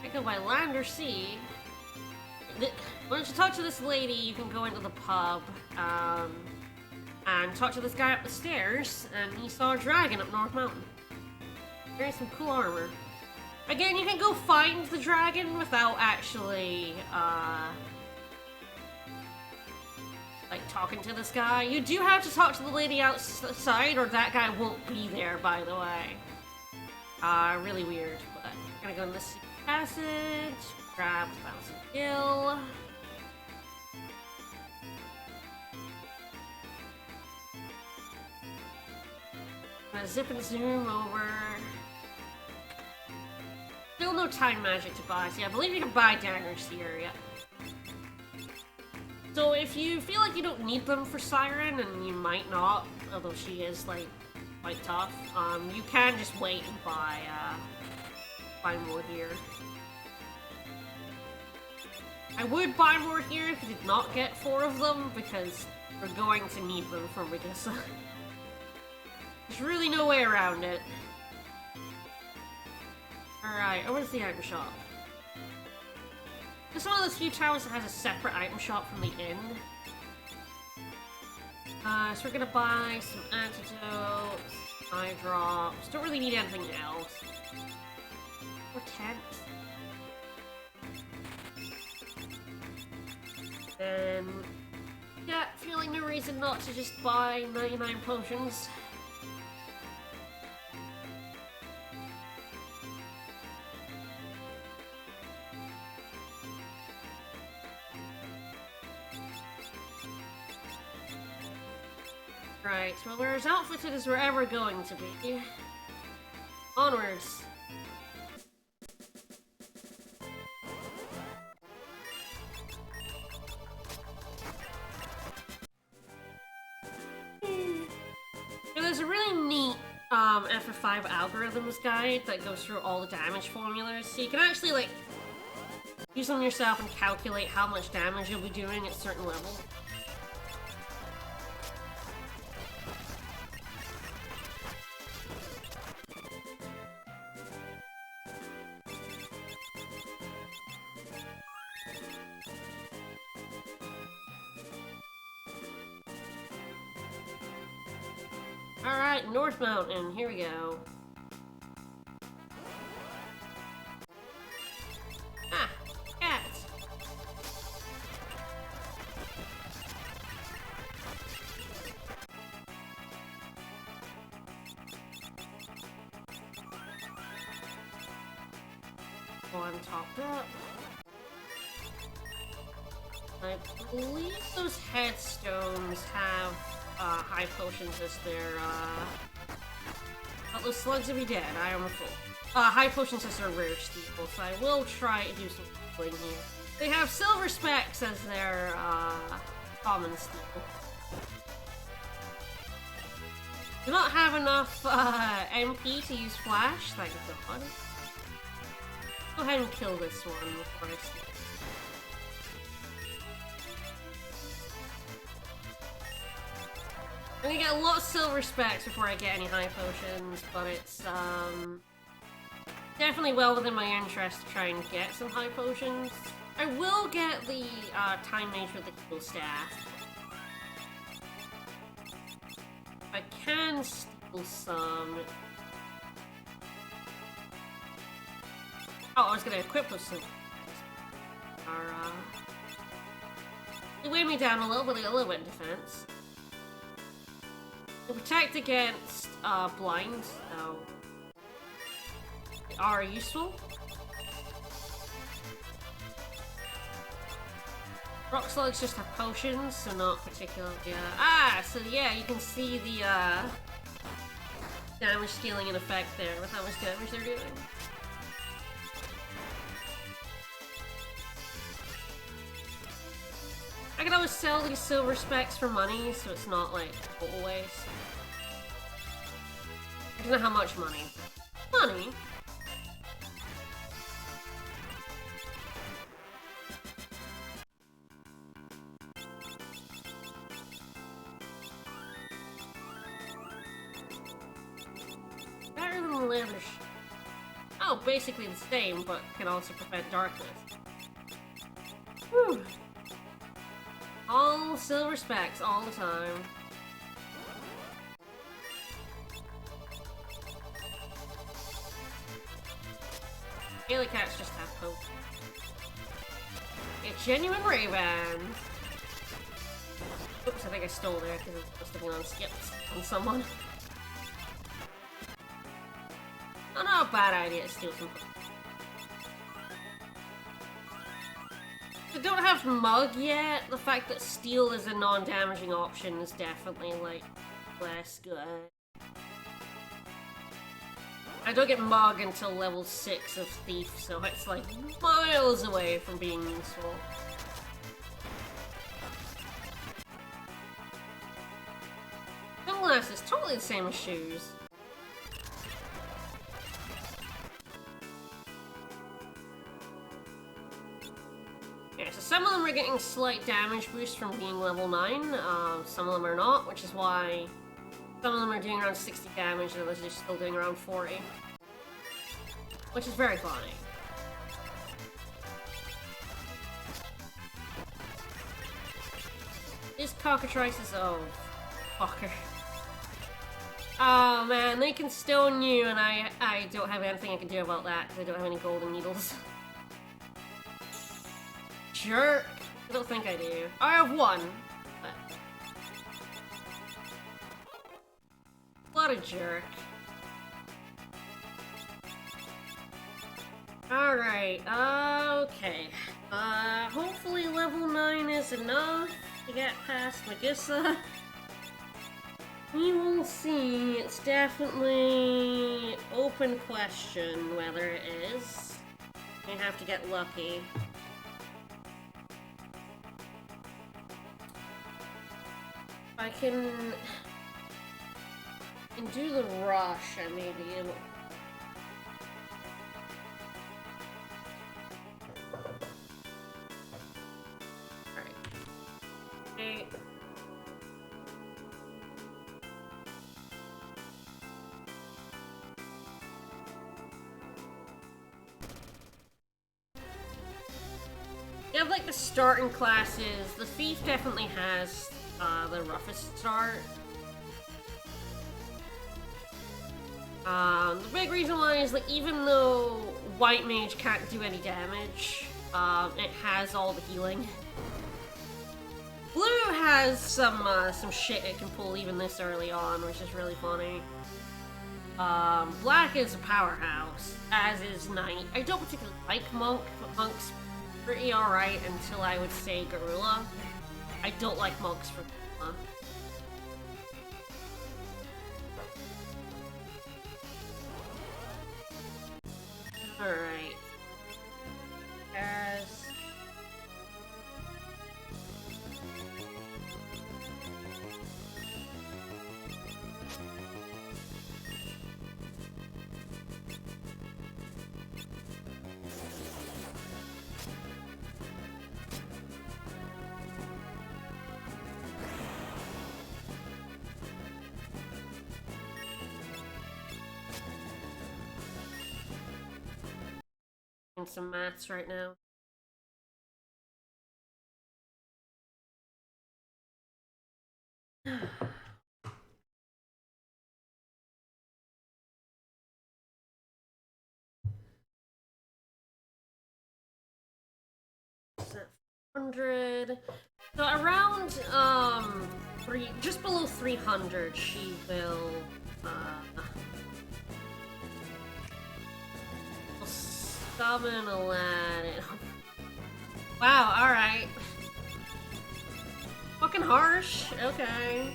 Can't go by land or sea. Once you talk to this lady, you can go into the pub, and talk to this guy up the stairs, and he saw a dragon up North Mountain. Wearing some cool armor. Again, you can go find the dragon without actually, like, talking to this guy. You do have to talk to the lady outside, or that guy won't be there, by the way. Really weird, but I'm gonna go in this passage, grab the Bouncing Gill. I'm gonna zip and zoom over. Still no time magic to buy, so yeah, I believe you can buy daggers here, yeah. So if you feel like you don't need them for Siren, and you might not, although she is, like, quite tough, you can just wait and buy more here. I would buy more here if you did not get 4 of them, because we're going to need them for Magissa. There's really no way around it. Alright, where's the item shop? This is one of those few towns that has a separate item shop from the inn. So we're gonna buy some antidotes, eye drops. Don't really need anything else. More tents. And yeah, feeling no reason not to just buy 99 potions. Right, well, we're as outfitted as we're ever going to be. Onwards. There's a really neat FF5 algorithms guide that goes through all the damage formulas, so you can actually, like, use them yourself and calculate how much damage you'll be doing at certain levels. Alright, North Mountain, here we go. Ah, cats. one topped up. I believe those headstones have high potions as their oh, those slugs will be dead. I am a fool. High potions as their rare steeple, so I will try to do some healing here. They have silver specks as their common steeple. Do not have enough MP to use flash, thank God. Go ahead and kill this one before I sleep. I'm gonna get a lot of silver specs before I get any high potions, but it's definitely well within my interest to try and get some high potions. I will get the time mage with the cool staff. I can steal some. Oh, I was gonna equip those soon. They weigh me down a little bit in defense. They protect against blind, so they are useful. Rock slugs just have potions, so not particularly. So yeah, you can see the damage scaling in effect there with how much damage they're doing. I can always sell these silver specs for money, so it's not like total waste. I don't know how much money. Money? Better than the leather oh, basically the same, but can also prevent darkness. Whew. All silver specs all the time. Haley cats just have hope. A genuine Ray-Ban. Oops, I think I stole there because it must have been on skips on someone. Oh, not a bad idea to steal some. I don't have Mug yet. The fact that Steel is a non-damaging option is definitely, like, less good. I don't get Mug until level 6 of Thief, so it's, like, miles away from being useful. Sunglasses, totally the same as shoes. Yeah, so some of them are getting slight damage boost from being level 9, some of them are not, which is why some of them are doing around 60 damage and others are still doing around 40. Which is very funny. These cockatrices, oh, fucker. Oh man, they can stone you and I don't have anything I can do about that because I don't have any golden needles. Jerk! I don't think I do. I have one, but... What a jerk. Alright, okay. Hopefully level 9 is enough to get past Magissa. We will see. It's definitely open question whether it is. We have to get lucky. I can do the rush, I may be able. Alright. Okay. You have like the starting classes. The Thief definitely has the roughest start. The big reason why is like even though White Mage can't do any damage, it has all the healing. Blue has some shit it can pull even this early on, which is really funny. Black is a powerhouse, as is Knight. I don't particularly like Monk, but Monk's pretty alright until I would say Gorilla. I don't like Monks for Gorilla. Alright. As... some maths right now. $100. So around just below 300, she will summon Aladdin. Wow, alright. Fucking harsh. Okay.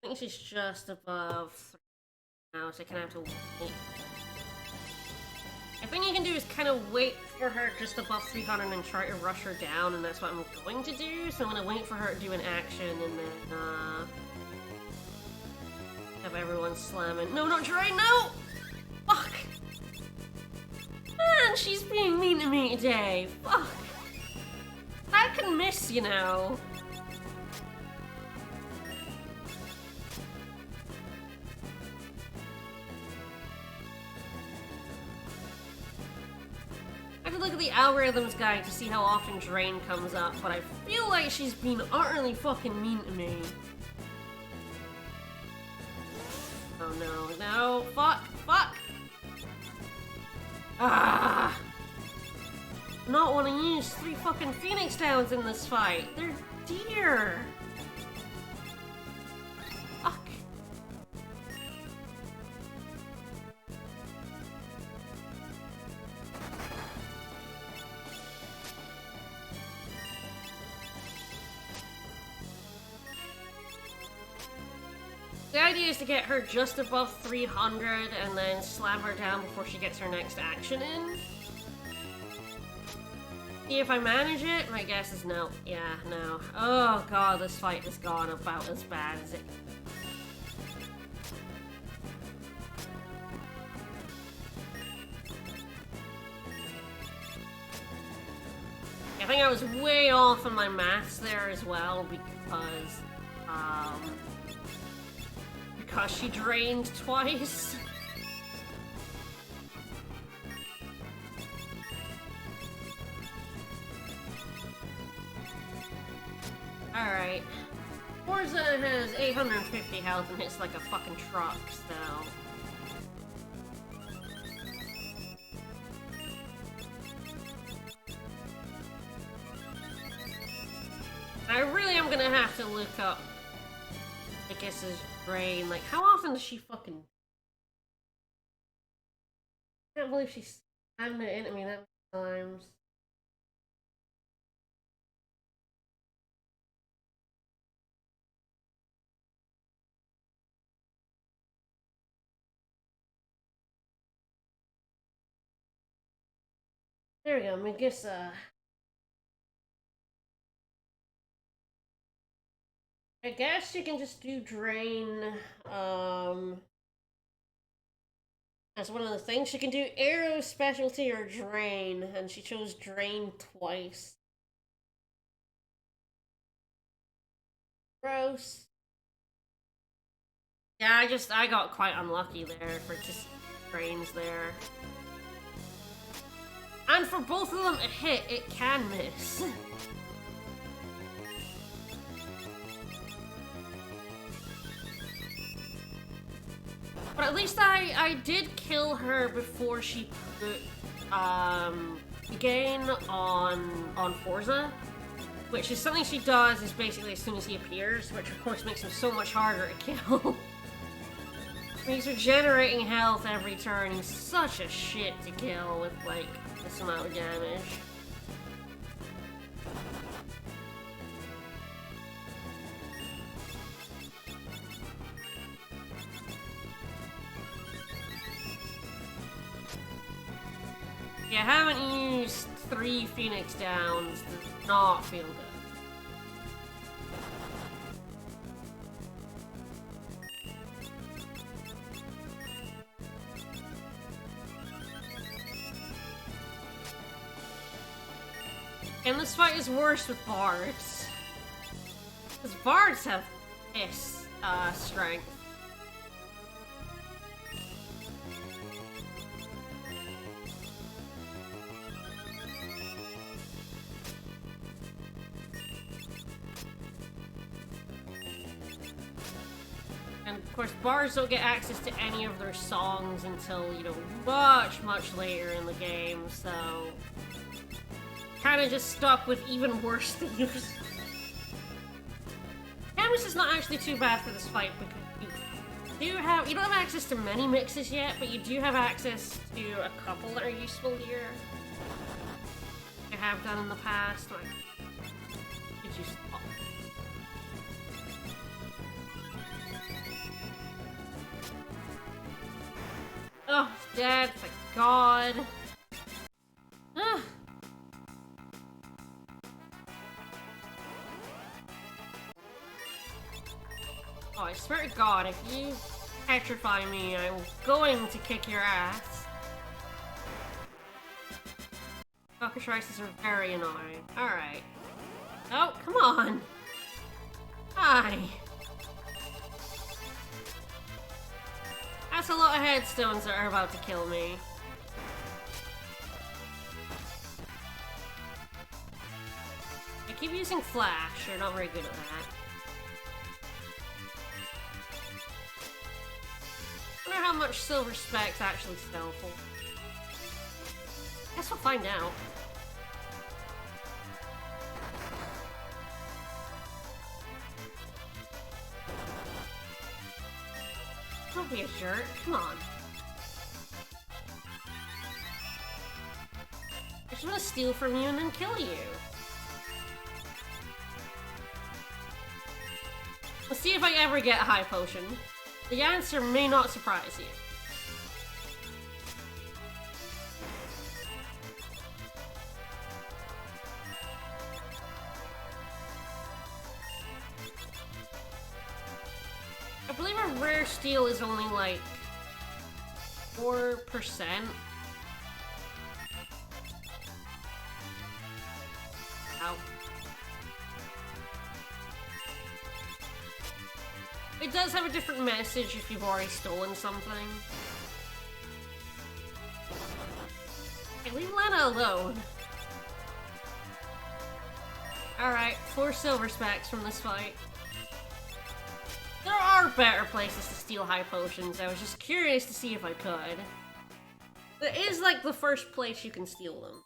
I think she's just above 3 now, so I kind of have to wait. I think you can do is kind of wait for her just above 300 and try to rush her down, and that's what I'm going to do. So I'm going to wait for her to do an action and then have everyone slamming. No, not Drain, no! Fuck! Man, she's being mean to me today. Fuck! I can miss, you know. I have to look at the algorithms guide to see how often Drain comes up, but I feel like she's been utterly fucking mean to me. Oh no, no, fuck, fuck! Ah! Not want to use 3 fucking Phoenix Downs in this fight. They're dear. Fuck. The idea is to get her just above 300 and then slam her down before she gets her next action in. See if I manage it? My guess is no. Yeah, no. Oh god, this fight has gone about as bad as it... I think I was way off on my maths there as well because she drained twice. Alright. Forza has 850 health and hits like a fucking truck, so... I really am gonna have to look up, I guess, his brain. Like, how often does she fucking... I can't believe she's stabbed it into me that many times. There we go, I guess, I guess you can just do Drain, as one of the things. She can do Arrow, Specialty, or Drain, and she chose Drain twice. Gross. Yeah, I got quite unlucky there for just Drains there. And for both of them to hit, it can miss. But at least I did kill her before she put gain on Forza, which is something she does is basically as soon as he appears, which of course makes him so much harder to kill. He's regenerating health every turn. He's such a shit to kill with like this amount of damage. Yeah, haven't used 3 Phoenix Downs, does not feel good. And this fight is worse with bards. Because bards have S strength. And of course, bards don't get access to any of their songs until, you know, much later in the game, so... Kinda just stuck with even worse thieves. Camus is not actually too bad for this fight because you don't have access to many mixes yet, but you do have access to a couple that are useful here. I have done in the past. Like, could you stop? Oh, it's dead, thank God. Ugh. Oh, I swear to God, if you petrify me, I'm going to kick your ass. Cockatrices are very annoying. Alright. Oh, come on! Hi! That's a lot of headstones that are about to kill me. I keep using flash, you're not very good at that. I wonder how much Silver Spec's actually stealthful. Guess we'll find out. Don't be a jerk, come on. I just want to steal from you and then kill you. Let's see if I ever get a high potion. The answer may not surprise you. I believe a rare steal is only like 4%. Ow. It does have a different message if you've already stolen something. Hey, leave Lena alone. Alright, 4 Silver Specs from this fight. There are better places to steal high potions. I was just curious to see if I could. It is like the first place you can steal them.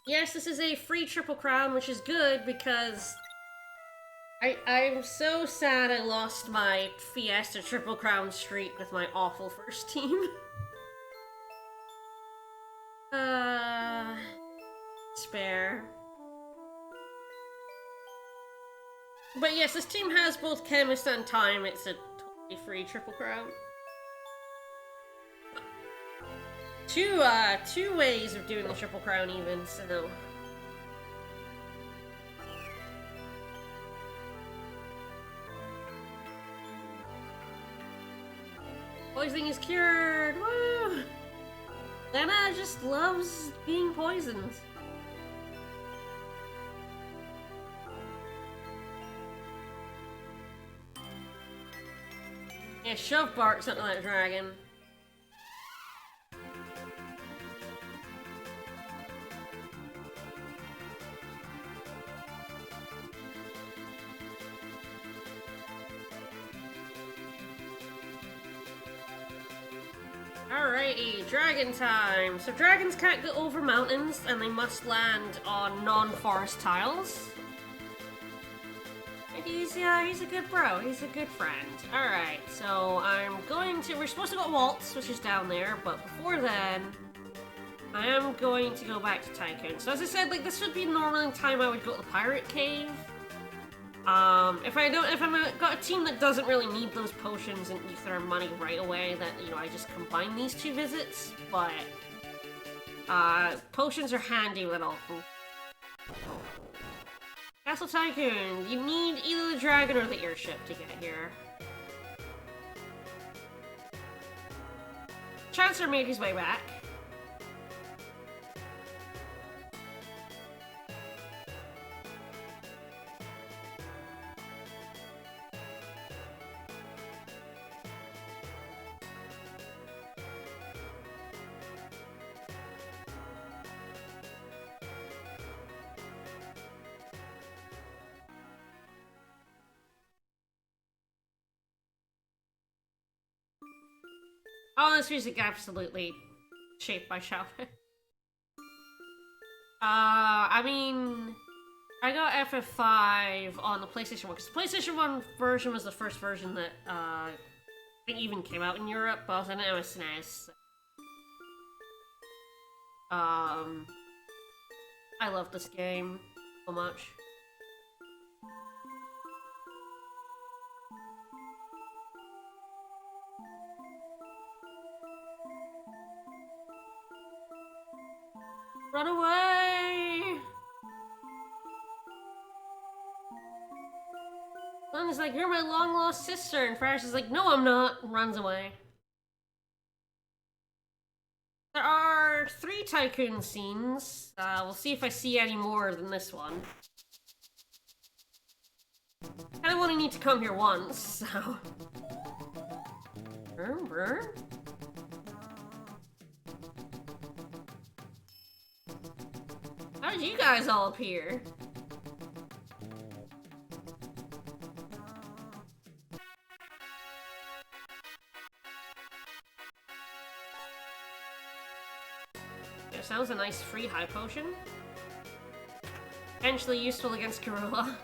Yes, this is a free Triple Crown, which is good because I'm so sad I lost my Fiesta Triple Crown streak with my awful first team. Spare. But yes, this team has both Chemist and Time. It's a totally free Triple Crown. Two ways of doing the Triple Crown even, so... Poisoning is cured! Woo! Lena just loves being poisoned. Yeah, shove bark something like a dragon. Alrighty, dragon time. So dragons can't go over mountains, and they must land on non-forest tiles. And he's a good bro. He's a good friend. Alright, so we're supposed to go to Waltz, which is down there, but before then, I am going to go back to Tycoon. So as I said, like, this would be normally the time I would go to the Pirate Cave. If I've got a team that doesn't really need those potions and ether and money right away, that, you know, I just combine these two visits, but, potions are handy with all. Castle Tycoon, you need either the dragon or the airship to get here. Chancellor made his way back. Oh, this music absolutely shaped my childhood. I mean, I got FF5 on the PlayStation 1, because the PlayStation 1 version was the first version that, I think even came out in Europe, but I was on MSNES. I love this game so much. Run away! Glenn is like, you're my long-lost sister, and Frash is like, no, I'm not, and runs away. There are 3 Tycoon scenes. We'll see if I see any more than this one. I kind of only need to come here once, so... Brr. How did you guys all appear? Yeah, sounds a nice free high potion. Potentially useful against Gorilla.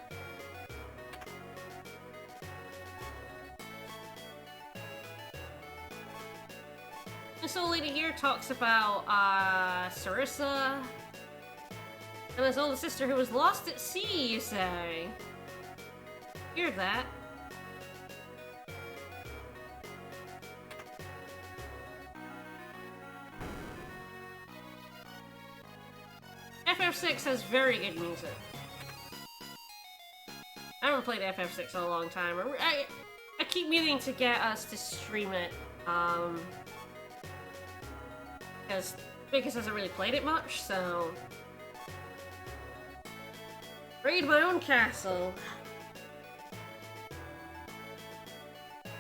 This old lady here talks about, Sarissa. And his older sister who was lost at sea, you say? Hear that? FF6 has very good music. I haven't played FF6 in a long time. I keep meaning to get us to stream it, because Lucas hasn't really played it much, so... Raid my own castle.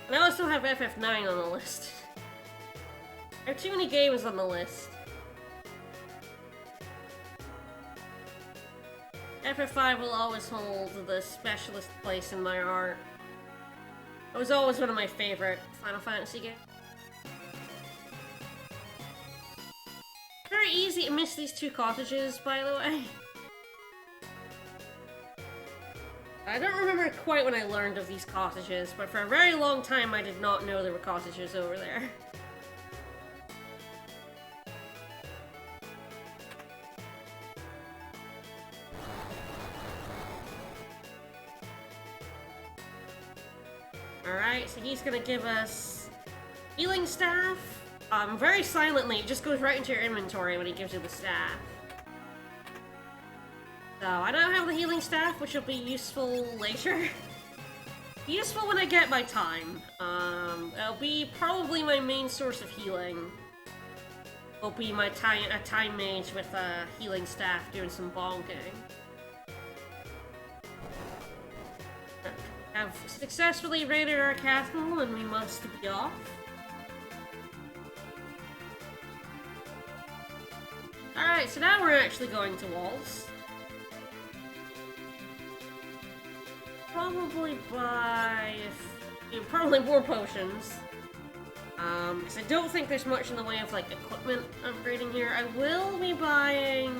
And I also have FF9 on the list. There are too many games on the list. FF5 will always hold the specialist place in my heart. It was always one of my favorite Final Fantasy games. Very easy to miss these 2 cottages, by the way. I don't remember quite when I learned of these cottages, but for a very long time I did not know there were cottages over there. Alright, so he's gonna give us healing staff. Very silently, it just goes right into your inventory when he gives you the staff. So, I don't have the healing staff, which will be useful later. Useful when I get my time. It'll be probably my main source of healing. Will be my a time mage with a healing staff doing some bonking. We have successfully raided our castle, and we must be off. Alright, so now we're actually going to Waltz. Probably buy... probably more potions. Because I don't think there's much in the way of, like, equipment upgrading here. I will be buying,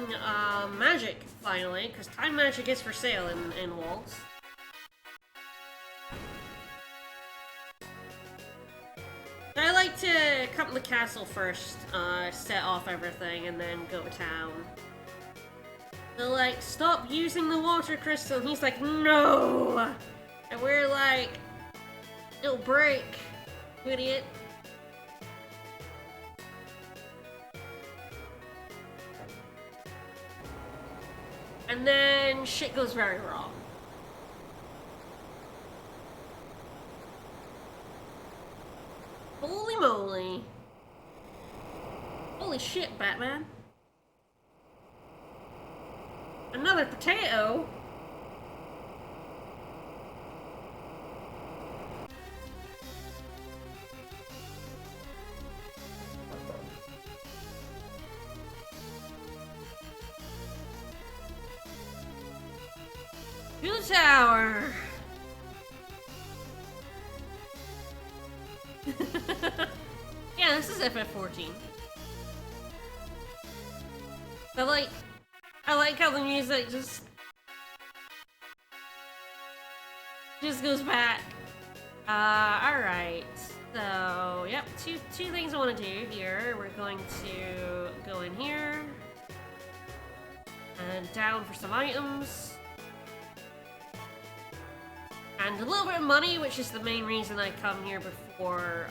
magic, finally, because time magic is for sale in Waltz. I like to come to the castle first, set off everything, and then go to town. They're like, stop using the water crystal, and he's like, no! And we're like, it'll break, you idiot. And then shit goes very wrong. Holy moly. Holy shit, Batman. Another potato? To the tower. Yeah, this is FF14. I like how the music just goes back. Alright. So, yep, two things I want to do here. We're going to go in here and down for some items. And a little bit of money, which is the main reason I come here before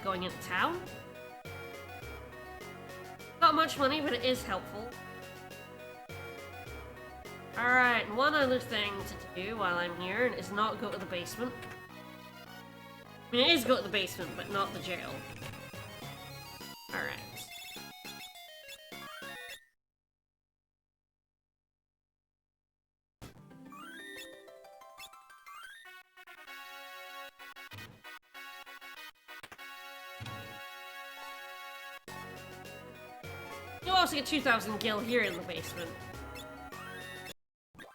going into town. Not much money, but it is helpful. Alright, one other thing to do while I'm here is not go to the basement. I mean, it is go to the basement, but not the jail. Alright. You'll also get 2,000 gil here in the basement.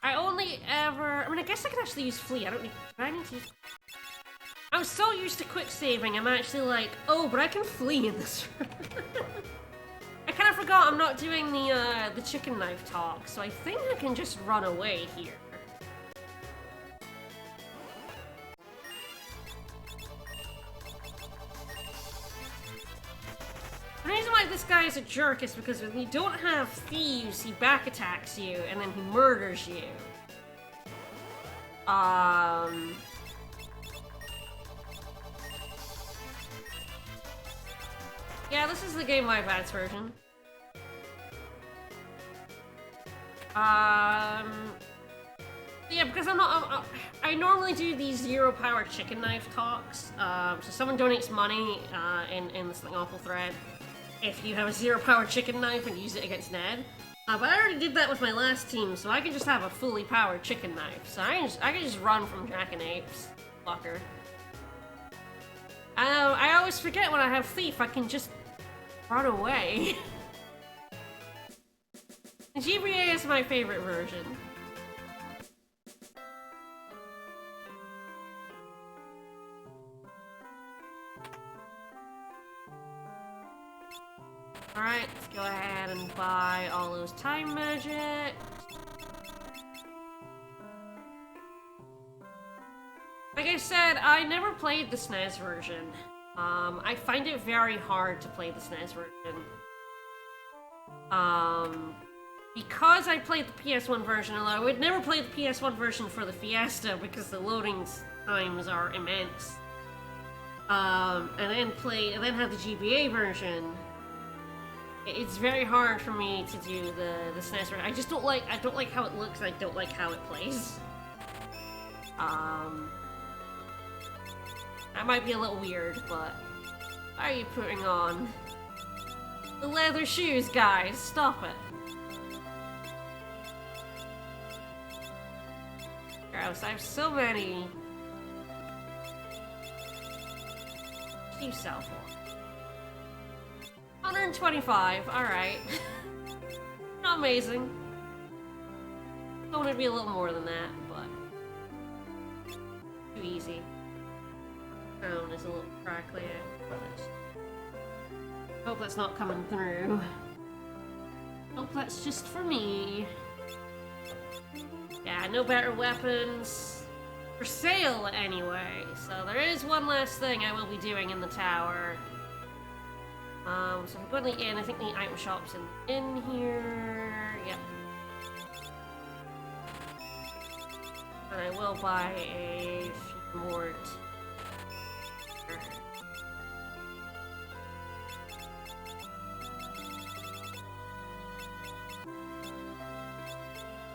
I mean, I guess I could actually use flee. Do I need to use... I'm so used to quick saving, I'm actually like, oh, but I can flee in this room. I kind of forgot I'm not doing the chicken knife talk, so I think I can just run away here. The reason why this guy is a jerk is because when you don't have thieves, he back attacks you and then he murders you. Yeah, this is the Game Boy Advance version. Yeah, because I normally do these zero-power chicken knife talks. So someone donates money in this awful thread if you have a zero-power chicken knife and use it against Ned. But I already did that with my last team, so I can just have a fully powered chicken knife. So I can just run from Jack and Apes, fucker. I always forget when I have Thief, I can just run away. GBA is my favorite version. Alright, let's go ahead and buy all those time magic. Like I said, I never played the SNES version. I find it very hard to play the SNES version. Because I played the PS1 version, although I would never play the PS1 version for the Fiesta because the loading times are immense. And then have the GBA version. It's very hard for me to do the SNES version. I just don't like how it looks, and I don't like how it plays. That might be a little weird, but why are you putting on the leather shoes, guys? Stop it. Gross, I have so many. What do you sell for? 125, alright. Not amazing. I want it to be a little more than that, but too easy. Town is a little crackly. Hope that's not coming through. Hope that's just for me. Yeah, no better weapons. For sale, anyway. So there is one last thing I will be doing in the tower. So I'm going to the inn. I think the item shop's in here. Yep. And I will buy a few more.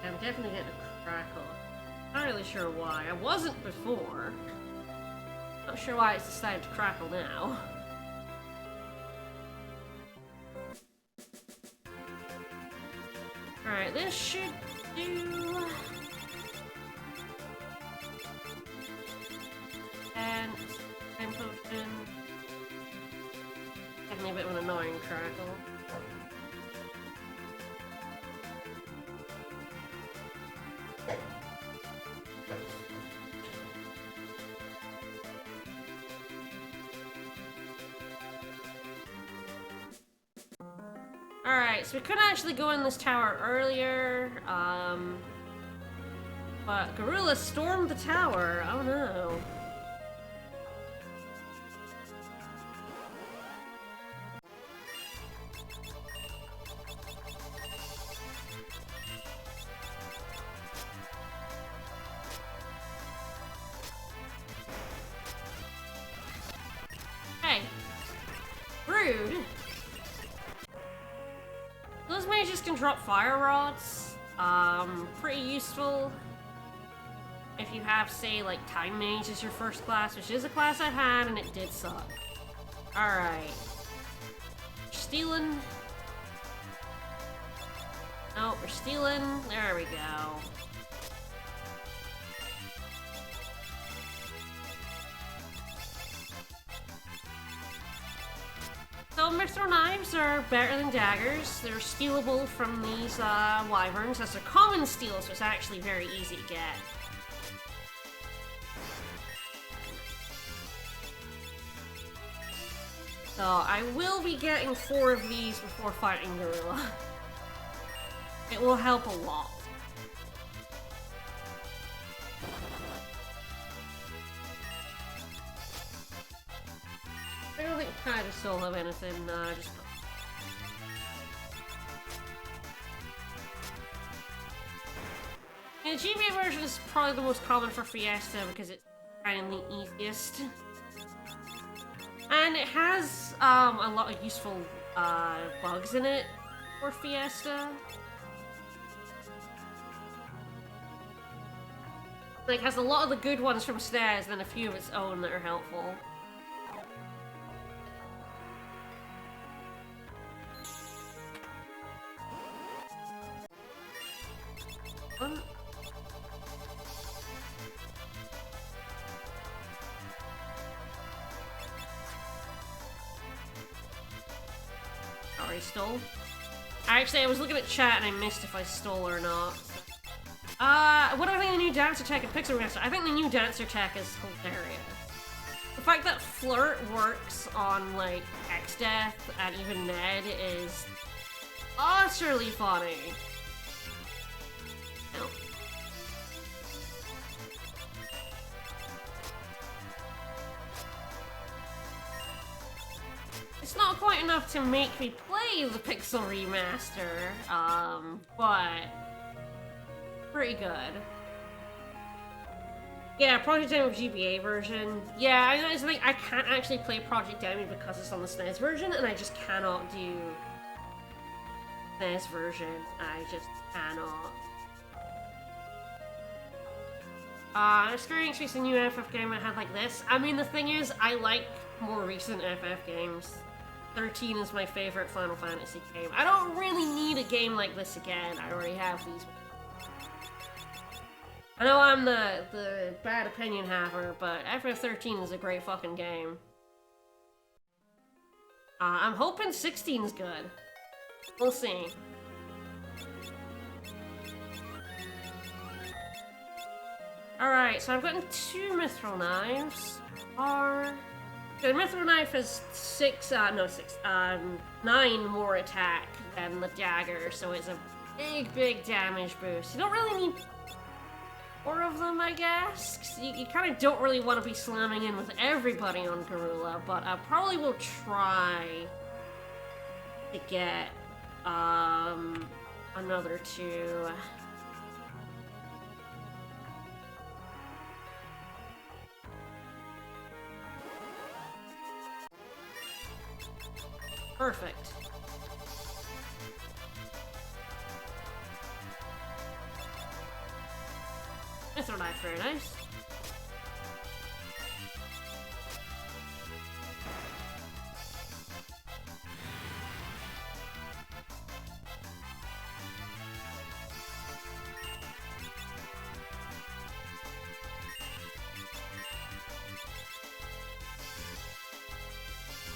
I'm definitely getting a crackle. Not really sure why. I wasn't before. Not sure why it's decided to crackle now. Alright, this should do. And potion. Definitely a bit of an annoying crackle. Alright, so we could actually go in this tower earlier, but Gorilla stormed the tower. Oh no. Hey. Rude. Those mages can drop fire rods. Pretty useful if you have, say, like, Time Mage as your first class, which is a class I had, and it did suck. Alright. Stealing. Oh, we're stealing. There we go. So mithril knives are better than daggers. They're stealable from these wyverns. That's a common steal, so it's actually very easy to get. So I will be getting 4 of these before fighting Gorilla. It will help a lot. I don't think Pedestal have anything, just... Yeah, the GBA version is probably the most common for Fiesta because it's kind of the easiest. And it has a lot of useful bugs in it for Fiesta. Like, has a lot of the good ones from SNES, and a few of its own that are helpful. Sorry, stole. Actually, I was looking at chat and I missed if I stole or not. What do I think of the new dancer tech in Pixel Remaster? I think the new dancer tech is hilarious. The fact that Flirt works on, like, X-Death and even Ned is utterly funny. No. It's not quite enough to make me play the Pixel Remaster, but pretty good. Yeah, Project Demi GBA version. Yeah, I know, I can't actually play Project Demi because it's on the SNES version, and I just cannot do SNES version. I just cannot. Square Enix released a new FF game that had like this. I mean, the thing is, I like more recent FF games. 13 is my favorite Final Fantasy game. I don't really need a game like this again. I already have these. I know I'm the bad opinion haver, but FF13 is a great fucking game. I'm hoping 16's good. We'll see. Alright, so I've gotten 2 mithril knives. The Mithril Knife has 9 more attack than the dagger, so it's a big damage boost. You don't really need 4 of them, I guess. 'Cause you kind of don't really want to be slamming in with everybody on Garula, but I probably will try to get another 2. Perfect. Mithril Knife, very nice.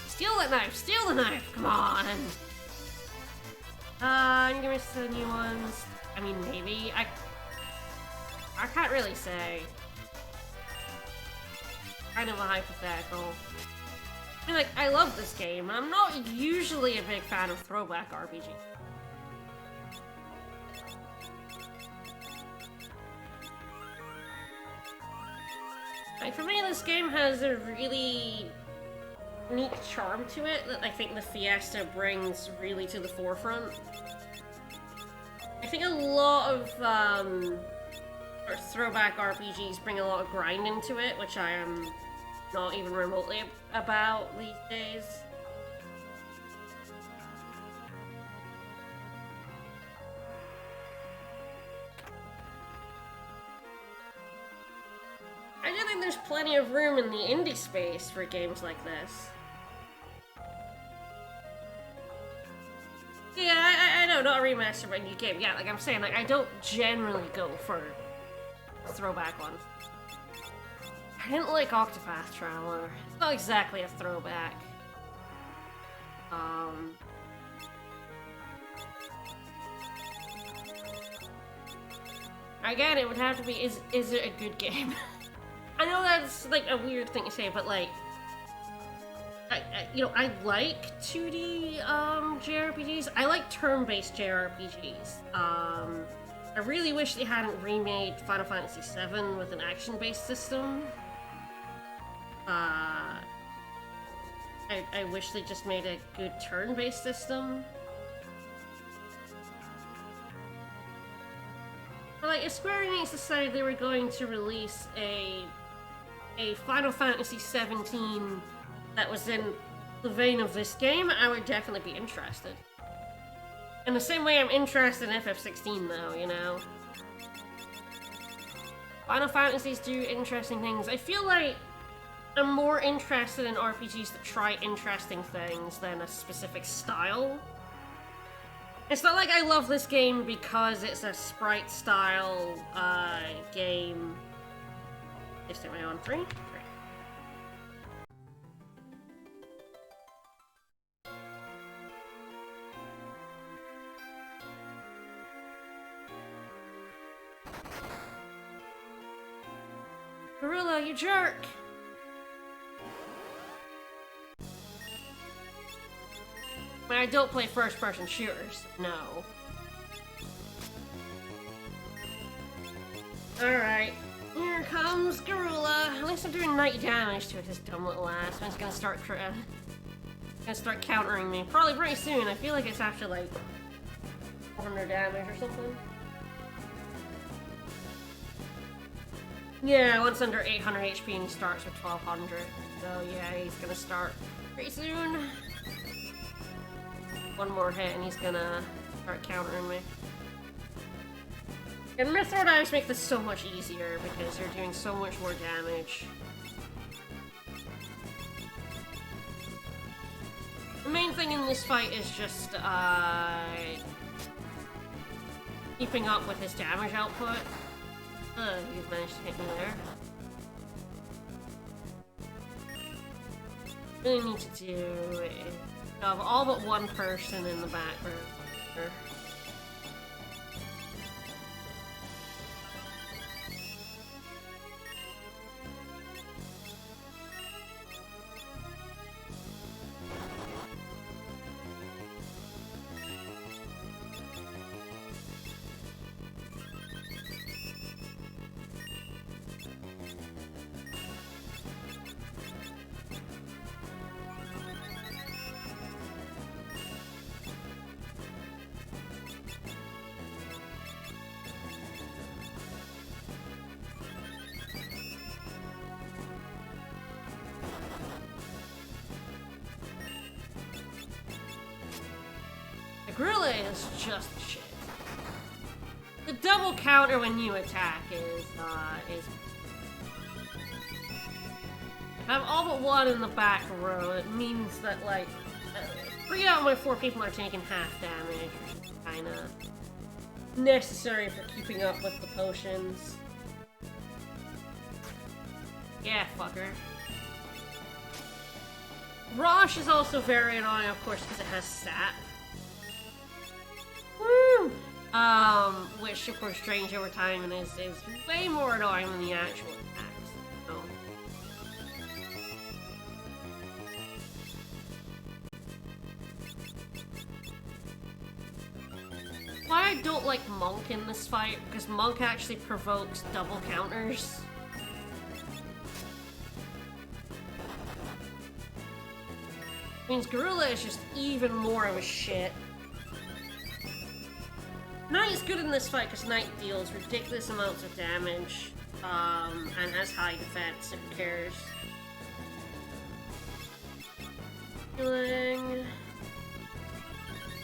Steal that knife! Steal the knife! Come on! I'm gonna miss the new ones. I mean, maybe. I can't really say. Kind of a hypothetical. I mean, like, I love this game. I'm not usually a big fan of throwback RPG. Like, for me, this game has a really unique charm to it that I think the Fiesta brings really to the forefront. I think a lot of throwback RPGs bring a lot of grind into it, which I am not even remotely about these days. I do think there's plenty of room in the indie space for games like this. Yeah, I know, not a remaster, but a new game. Yeah, like I'm saying, like I don't generally go for throwback ones. I didn't like Octopath Traveler. It's not exactly a throwback. Again, it would have to be, is it a good game? I know that's like a weird thing to say, but like, I like 2D JRPGs. I like turn-based JRPGs. I really wish they hadn't remade Final Fantasy VII with an action-based system. I wish they just made a good turn-based system. But like, if Square Enix decided they were going to release a Final Fantasy XVII that was in the vein of this game, I would definitely be interested. In the same way I'm interested in FF16 though, you know? Final Fantasies do interesting things. I feel like I'm more interested in RPGs that try interesting things than a specific style. It's not like I love this game because it's a sprite style game. Just hit my on 3. Great. Gorilla, you jerk! I mean, I don't play first-person shooters, no. Alright, here comes Gorilla. At least I'm doing night damage to his dumb little ass. He's gonna start countering me. Probably pretty soon. I feel like it's after like 400 damage or something. Yeah, once under 800 HP and he starts with 1200. So yeah, he's gonna start pretty soon. One more hit and he's gonna start countering me. And Mithril Knives make this so much easier because you're doing so much more damage. The main thing in this fight is just keeping up with his damage output. You've managed to hit me there. Really need to do is shove all but one person in the background. Gorilla is just shit. The double counter when you attack is I have all but one in the back row. It means that, like, 3 out of my 4 people are taking half damage, which is kinda necessary for keeping up with the potions. Yeah, fucker. Rosh is also very annoying, of course, because it has sap. Woo! Which, of course, drains over time and is way more annoying than the actual attacks. So. Why I don't like Monk in this fight, because Monk actually provokes double counters. Means Gorilla is just even more of a shit. Knight is good in this fight because Knight deals ridiculous amounts of damage, and has high defense if it cares. Healing.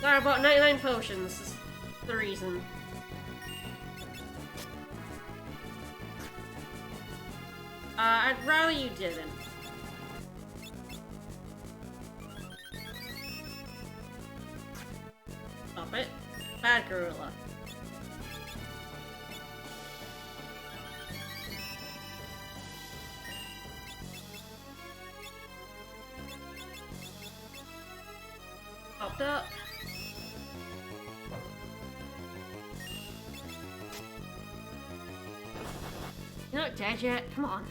Got about 99 potions, is the reason. I'd rather you didn't. Stop it. Bad Gorilla. Popped up. You're not dead yet? Come on.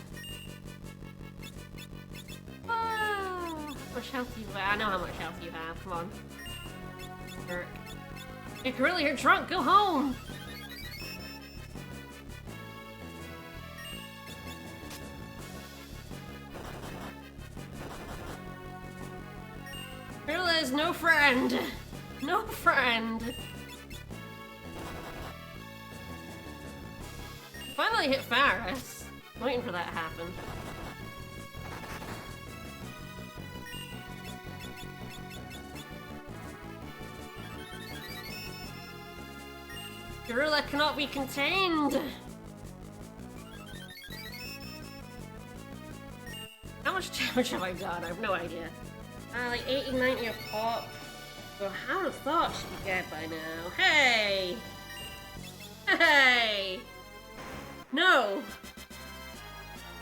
Ah, how much health do you have? I know how much health you have. Come on. Jerk. Hey, Gorilla, you're drunk. Go home. Gorilla is no friend. No friend. Finally hit Faris. Waiting for that to happen. Gorilla cannot be contained! How much damage have I done? I have no idea. Like 80, 90 a pop. Well, I would have thought she'd be dead by now. Hey! Hey! No!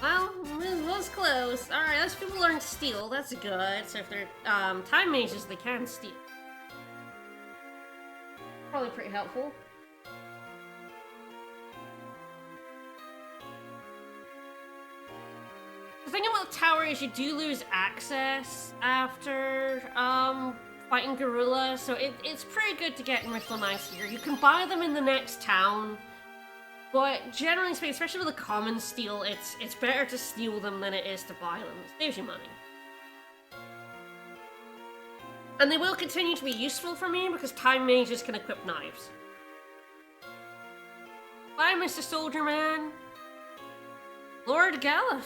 Well, it was close. Alright, those people learn steal. That's good. So if they're time mages, they can steal. Probably pretty helpful. The thing about the tower is you do lose access after fighting Gorilla, so it's pretty good to get Mithril Knights here. You can buy them in the next town, but generally speaking, especially with a common steal, it's better to steal them than it is to buy them. It saves you money. And they will continue to be useful for me because time mages can equip knives. Bye, Mr. Soldier Man. Lord Galuf.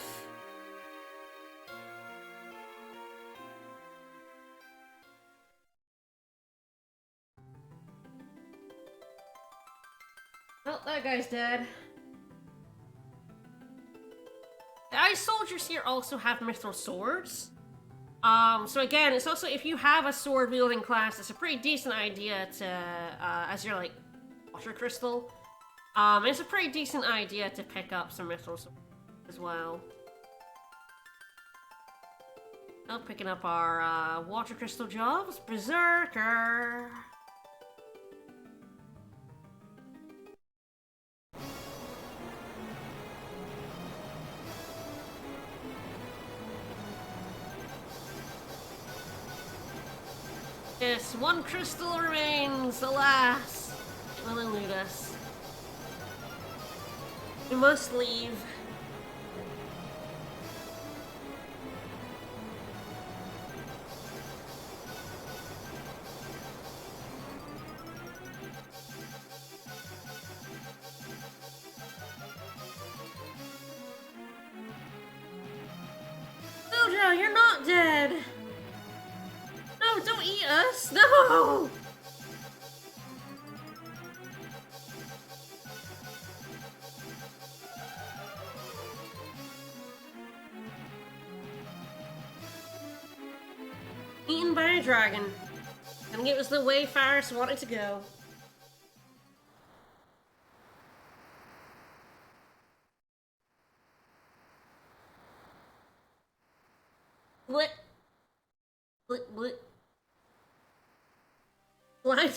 Well, that guy's dead. The ice soldiers here also have mithril swords. So again, it's also, if you have a sword-wielding class, it's a pretty decent idea to, as your, like, water crystal, it's a pretty decent idea to pick up some mithril swords as well. Now picking up our, water crystal jobs. Berserker! Yes, one crystal remains, alas! It will elude us. We must leave. Soldier, you're not dead! No, don't eat us! No! Eaten by a dragon. I think it was the way Faris wanted to go. Blit. Blit, blit.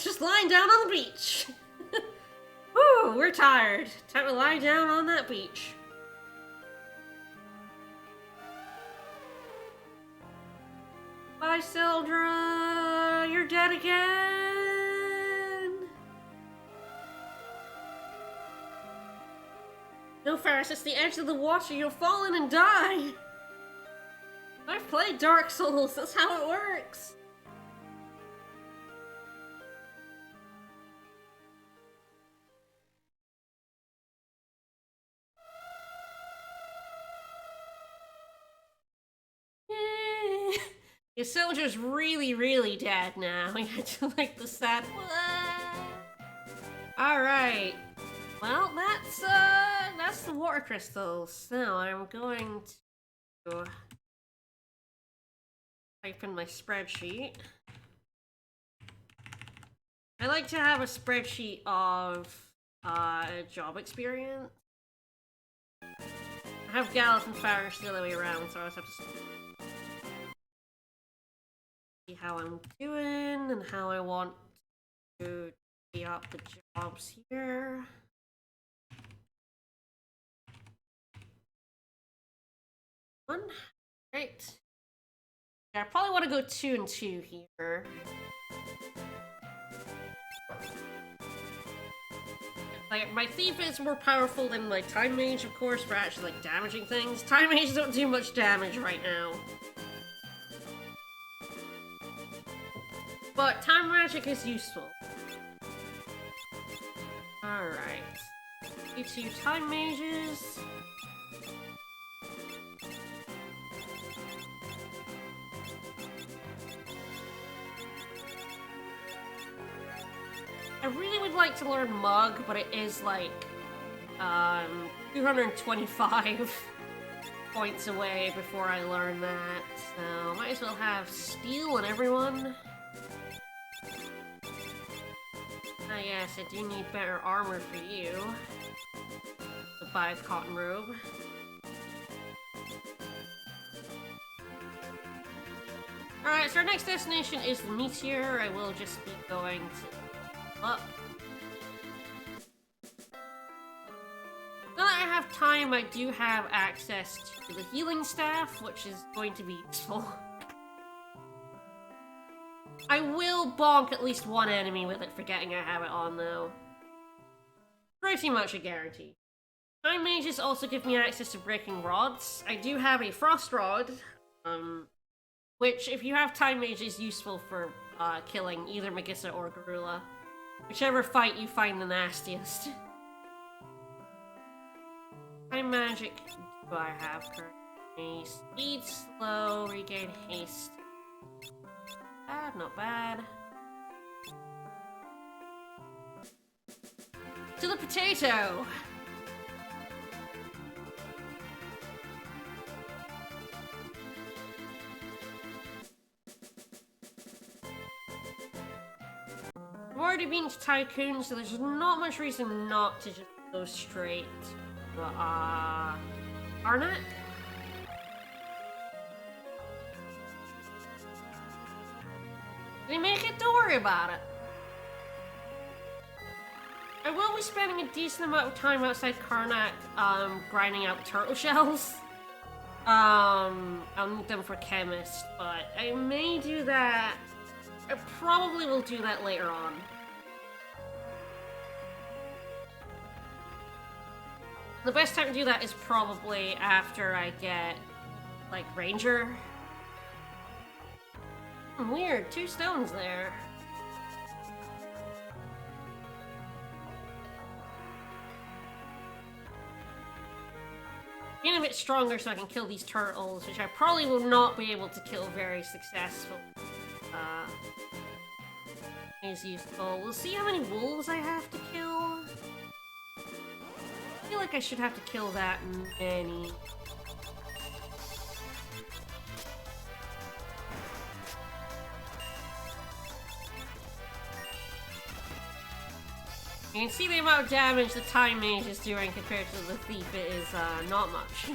Just lying down on the beach. Woo, we're tired. Time to lie down on that beach. Bye, Sildra. You're dead again. No, Faris, it's the edge of the water. You'll fall in and die. I've played Dark Souls. That's how it works. Your soldier's really, really dead now. We had to like the sad. All right. Well, that's the water crystals. Now I'm going to type in my spreadsheet. I like to have a spreadsheet of job experience. I have Gallup and Faris the other way around, so I just have to see how I'm doing and how I want to be up the jobs here. One, right. Yeah, I probably want to go 2 and 2 here. Like, my thief is more powerful than my time mage, of course, for actually like damaging things. Time mages don't do much damage right now. But time magic is useful. Alright. You 2 time mages. I really would like to learn Mug, but it is like 225 points away before I learn that, so might as well have Steel on everyone. Ah yes, I do need better armor for you. To buy a cotton robe. Alright, so our next destination is the Meteor. I will just be going to up. Now that I have time, I do have access to the healing staff, which is going to be useful. I will bonk at least one enemy with it, forgetting I have it on, though. Pretty much a guarantee. Time mages also give me access to breaking rods. I do have a frost rod, which, if you have time mage, is useful for killing either Magissa or Garula. Whichever fight you find the nastiest. Time magic do I have currently? Speed, slow, regain haste. Bad, not bad. To the potato! I've already been to Tycoon, so there's not much reason not to just go straight to, Arnett? Did he make it? Don't worry about it. I will be spending a decent amount of time outside Karnak, grinding out turtle shells. I'll need them for chemist, but I may do that. I probably will do that later on. The best time to do that is probably after I get, like, Ranger. Weird, 2 stones there. Being a bit stronger so I can kill these turtles, which I probably will not be able to kill very successfully. Is useful. We'll see how many wolves I have to kill. I feel like I should have to kill that many. You can see the amount of damage the Time Mage is doing compared to the Thief. It is not much.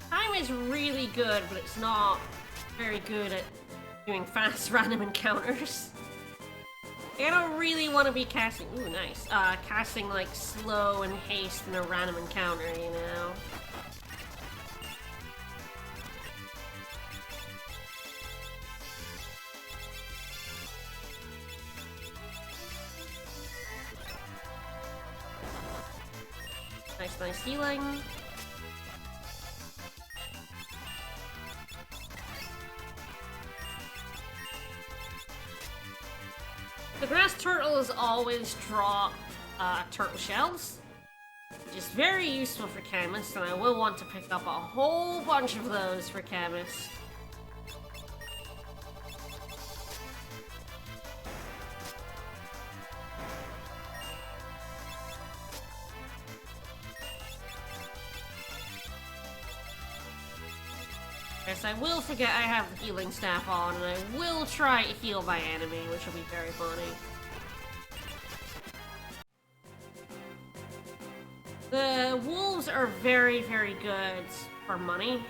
Time is really good, but it's not very good at doing fast random encounters. I don't really want to be casting, ooh nice, casting like slow and haste in a random encounter, you know? Nice healing. The grass turtles always drop turtle shells, which is very useful for chemists, and I will want to pick up a whole bunch of those for chemists. Yes, I will forget I have the healing staff on, and I will try to heal my enemy, which will be very funny. The wolves are very, very good for money.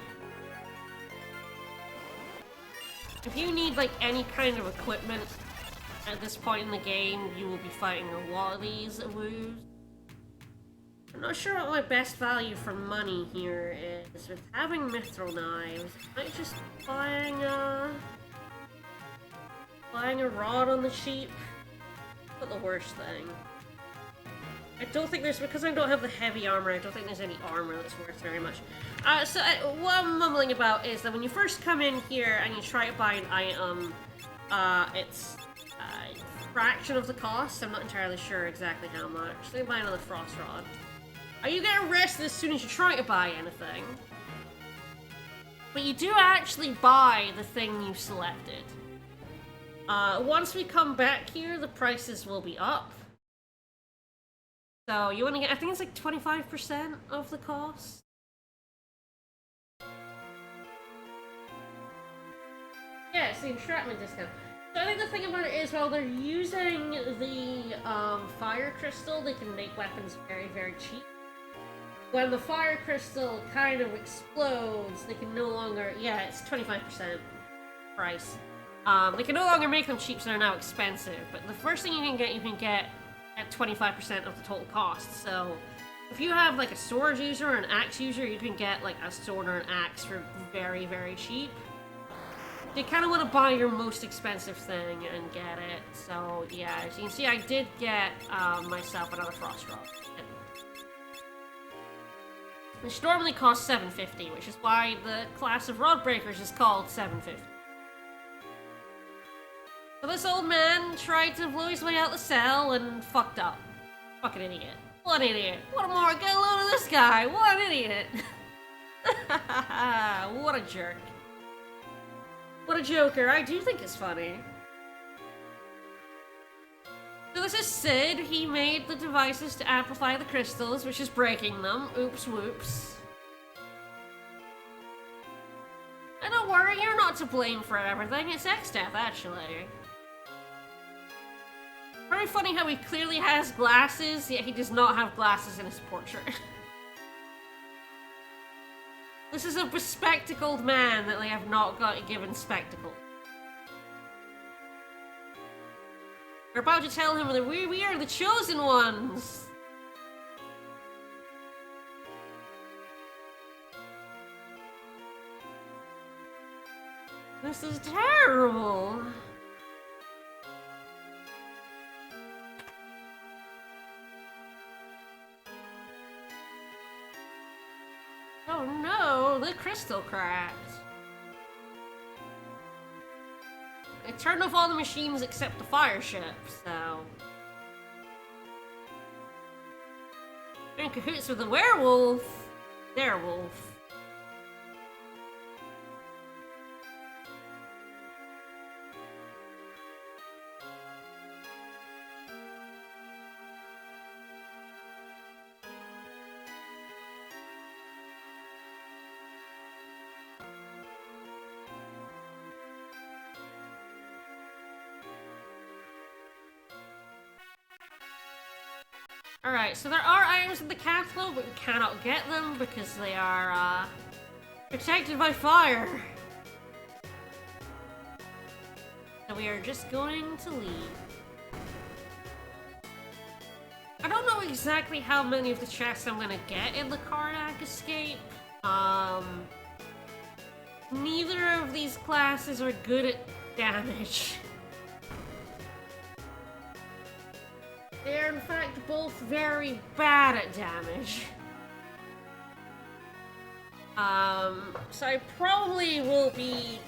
If you need, like, any kind of equipment at this point in the game, you will be fighting a lot of these wolves. I'm not sure what my best value for money here is. With having mithril knives, I might just buying a rod on the cheap. Not the worst thing. I don't think there's, because I don't have the heavy armor, I don't think there's any armor that's worth very much. What I'm mumbling about is that when you first come in here and you try to buy an item, it's a fraction of the cost. I'm not entirely sure exactly how much. So you buy another frost rod. You get arrested as soon as you try to buy anything. But you do actually buy the thing you selected. Once we come back here, the prices will be up. So you want to get, I think it's like 25% of the cost. Yeah, it's the entrapment discount. So I think the thing about it is, while they're using the fire crystal, they can make weapons very, very cheap. When the fire crystal kind of explodes, they can no longer, yeah, it's 25% price. They can no longer make them cheap, so they're now expensive. But the first thing you can get at 25% of the total cost. So if you have like a sword user or an axe user, you can get like a sword or an axe for very, very cheap. You kind of want to buy your most expensive thing and get it. So yeah, as you can see, I did get myself another frost rod. Which normally costs $7.50, which is why the class of rod breakers is called $7.50. So this old man tried to blow his way out the cell and fucked up. Fucking idiot. What an idiot. What a moron. Get a load of this guy. What an idiot. What a jerk. What a joker. I do think it's funny. So this is Sid. He made the devices to amplify the crystals, which is breaking them. Oops, whoops. And don't worry, you're not to blame for everything. It's X-Death, actually. Very funny how he clearly has glasses, yet he does not have glasses in his portrait. This is a bespectacled man that they have not got given spectacles. We're about to tell him that we are the chosen ones! This is terrible! Oh no, the crystal cracked. I turned off all the machines except the fire ship, so... We're in cahoots with the werewolf. Their wolf. Alright, so there are items in the capital, but we cannot get them because they are, protected by fire. So we are just going to leave. I don't know exactly how many of the chests I'm gonna get in the Karnak escape. Neither of these classes are good at damage. They're in fact both very bad at damage. So I probably will be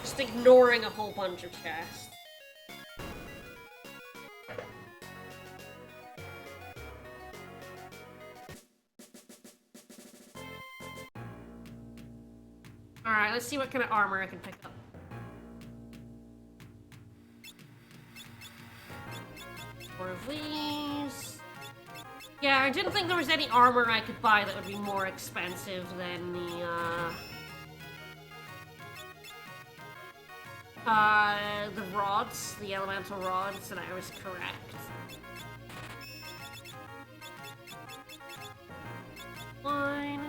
just ignoring a whole bunch of chests. Alright, let's see what kind of armor I can pick up. Four of these. Yeah, I didn't think there was any armor I could buy that would be more expensive than the rods, the elemental rods, and I was correct. Fine.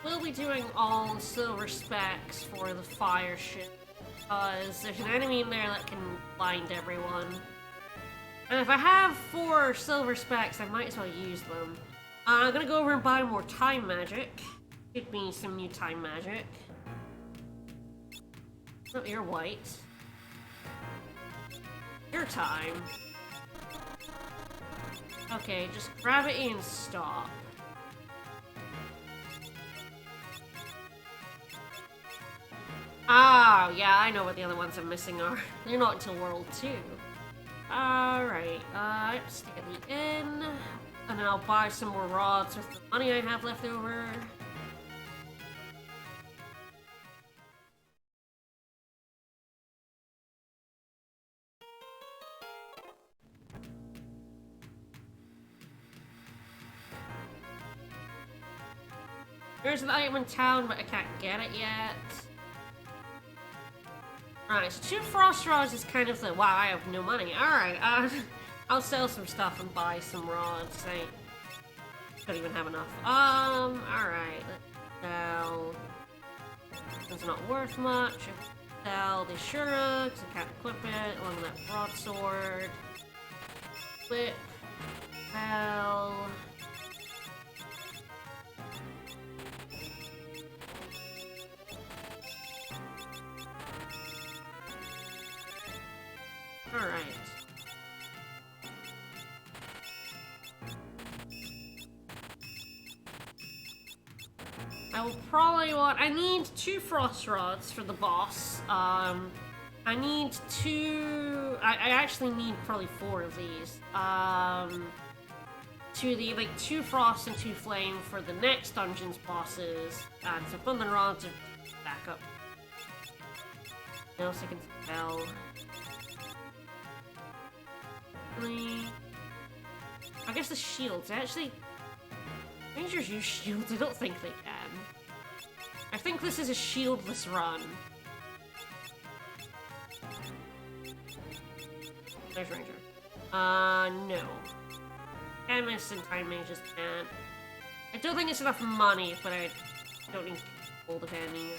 We'll be doing all silver specs for the fire ship, because there's an enemy in there that can blind everyone. And if I have 4 silver specs, I might as well use them. I'm gonna go over and buy more time magic. Give me some new time magic. Oh, you're white. Your time. Okay, just grab it and stop. Oh, yeah, I know what the other ones I'm missing are. They're not until World 2. Alright, stick at the inn. And then I'll buy some more rods with the money I have left over. There's an item in town, but I can't get it yet. Alright, so 2 frost rods is kind of the, wow, I have no money. Alright, I'll sell some stuff and buy some rods. I don't even have enough. Alright, let's sell. It's not worth much. Sell the Shura, because I can't equip it, along with that broadsword. Whip. Sell. Alright. I will probably want... I need 2 frost rods for the boss. I need 2... I actually need probably 4 of these. 2 frost and 2 flame for the next dungeon's bosses. And some thunder rods to back up. What else I can sell? I guess the shields. Actually, rangers use shields. I don't think they can. I think this is a shieldless run. There's ranger. No. Chemists and time mages can't. I don't think it's enough money, but I don't need gold of any.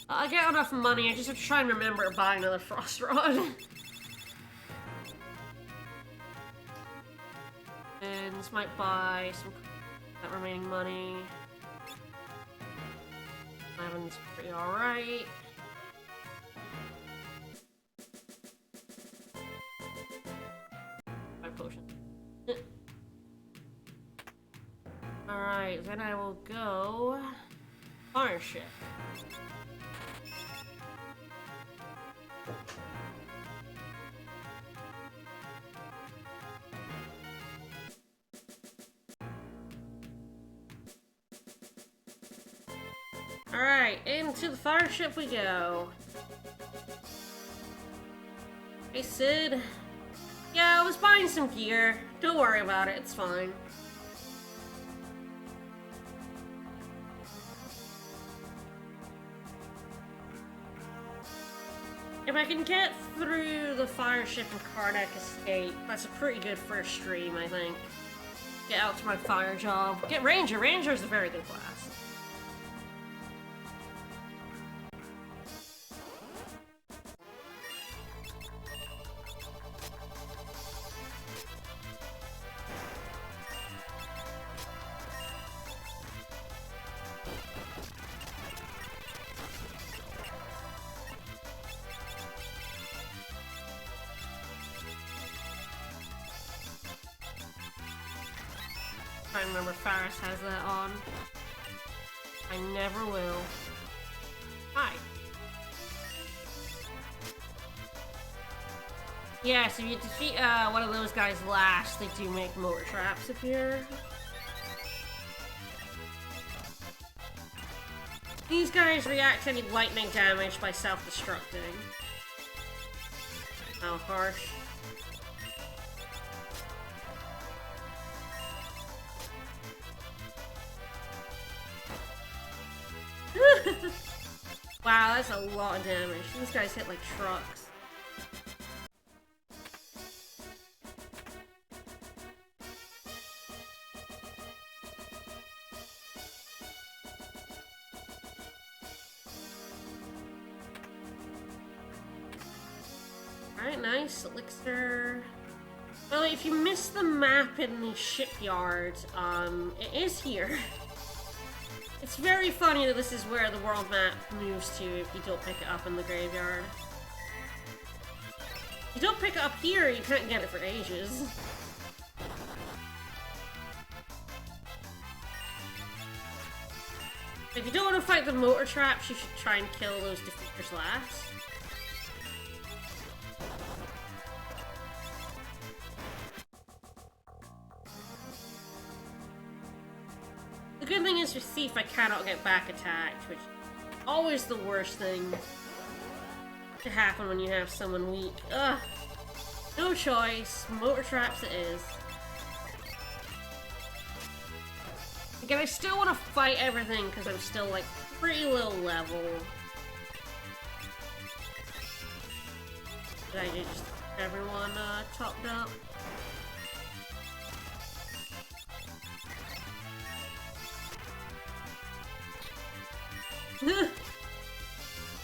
I get enough money, I just have to try and remember to buy another frost rod. And this might buy some that remaining money. 11's pretty alright. Buy potion. Alright, then I will go fire ship. Alright, into the fire ship we go. Hey Sid. Yeah, I was buying some gear. Don't worry about it, it's fine. If I can get through the fire ship and Karnak escape, that's a pretty good first stream, I think. Get out to my fire job. Get Ranger. Ranger's a very good class. I remember Faris has that on. I never will. Hi. Yeah, so if you defeat one of those guys last, they do make motor traps appear. These guys react to any lightning damage by self-destructing. How harsh. Wow, that's a lot of damage. These guys hit like trucks. Alright, nice. Elixir. Well, if you miss the map in the shipyard, it is here. It's very funny that this is where the world map moves to if you don't pick it up in the graveyard. If you don't pick it up here, you can't get it for ages. If you don't want to fight the motor traps, you should try and kill those defeaters last. The good thing is with Thief, I cannot get back attacked, which is always the worst thing to happen when you have someone weak. Ugh. No choice. Motor traps it is. Again, I still want to fight everything because I'm still, like, pretty low level. Did I just everyone topped up?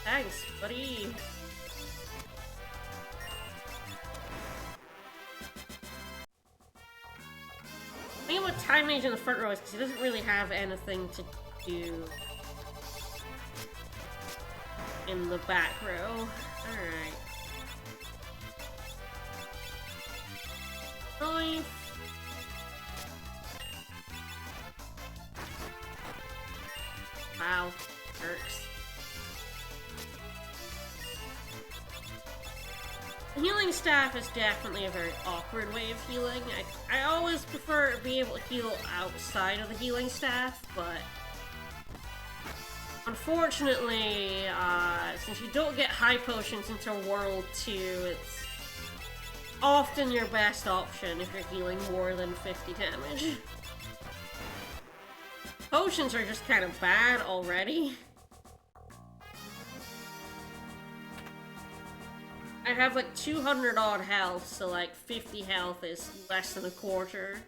Thanks, buddy. The thing about Time Mage in the front row is because he doesn't really have anything to do in the back row. Alright. Knife. Wow. Works. The healing staff is definitely a very awkward way of healing. I always prefer to be able to heal outside of the healing staff, but unfortunately, since you don't get high potions until World 2, it's often your best option if you're healing more than 50 damage. Potions are just kind of bad already. I have like 200 odd health, so like 50 health is less than a quarter.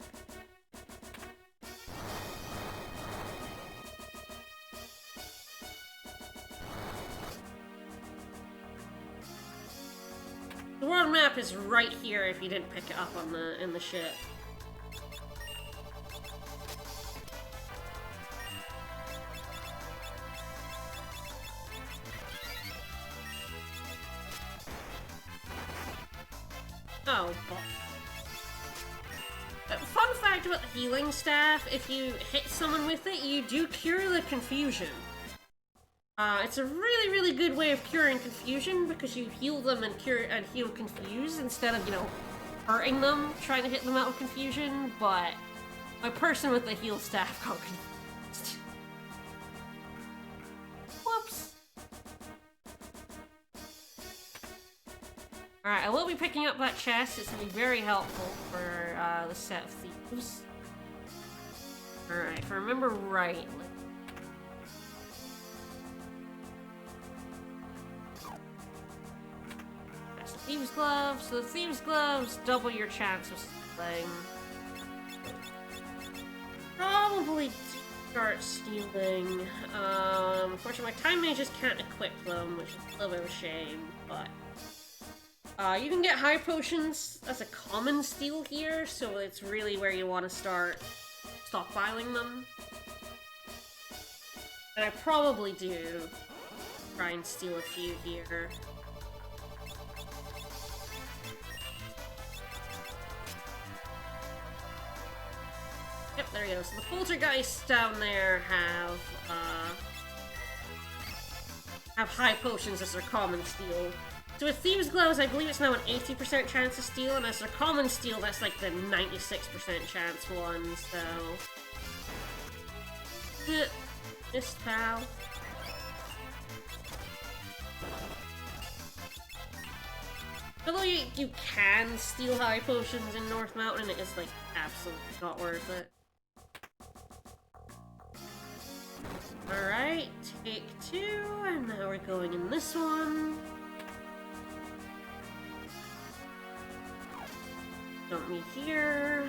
The world map is right here if you didn't pick it up on in the ship. Oh, fun fact about the healing staff, if you hit someone with it, you do cure the confusion. It's a really, really good way of curing confusion because you heal them and heal confuse instead of, you know, hurting them, trying to hit them out of confusion, but my person with the heal staff got confused. Whoops. Alright, I will be picking up that chest. It's going to be very helpful for the set of thieves. Alright, if I remember right... Thieves' Gloves. So the Thieves' Gloves double your chance of stealing. Probably start stealing. Unfortunately, my time mages can't equip them, which is a little bit of a shame, but you can get high potions as a common steal here, so it's really where you want to start stockpiling them. And I probably do try and steal a few here. Yep, there you go. So the poltergeists down there have high potions as their common steal. So with Thieves' Gloves, I believe it's now an 80% chance to steal, and as their common steal, that's like the 96% chance one, so... Missed, pal. Although you can steal high potions in North Mountain, it is like absolutely not worth it. Alright, take 2, and now we're going in this one. Dump me here.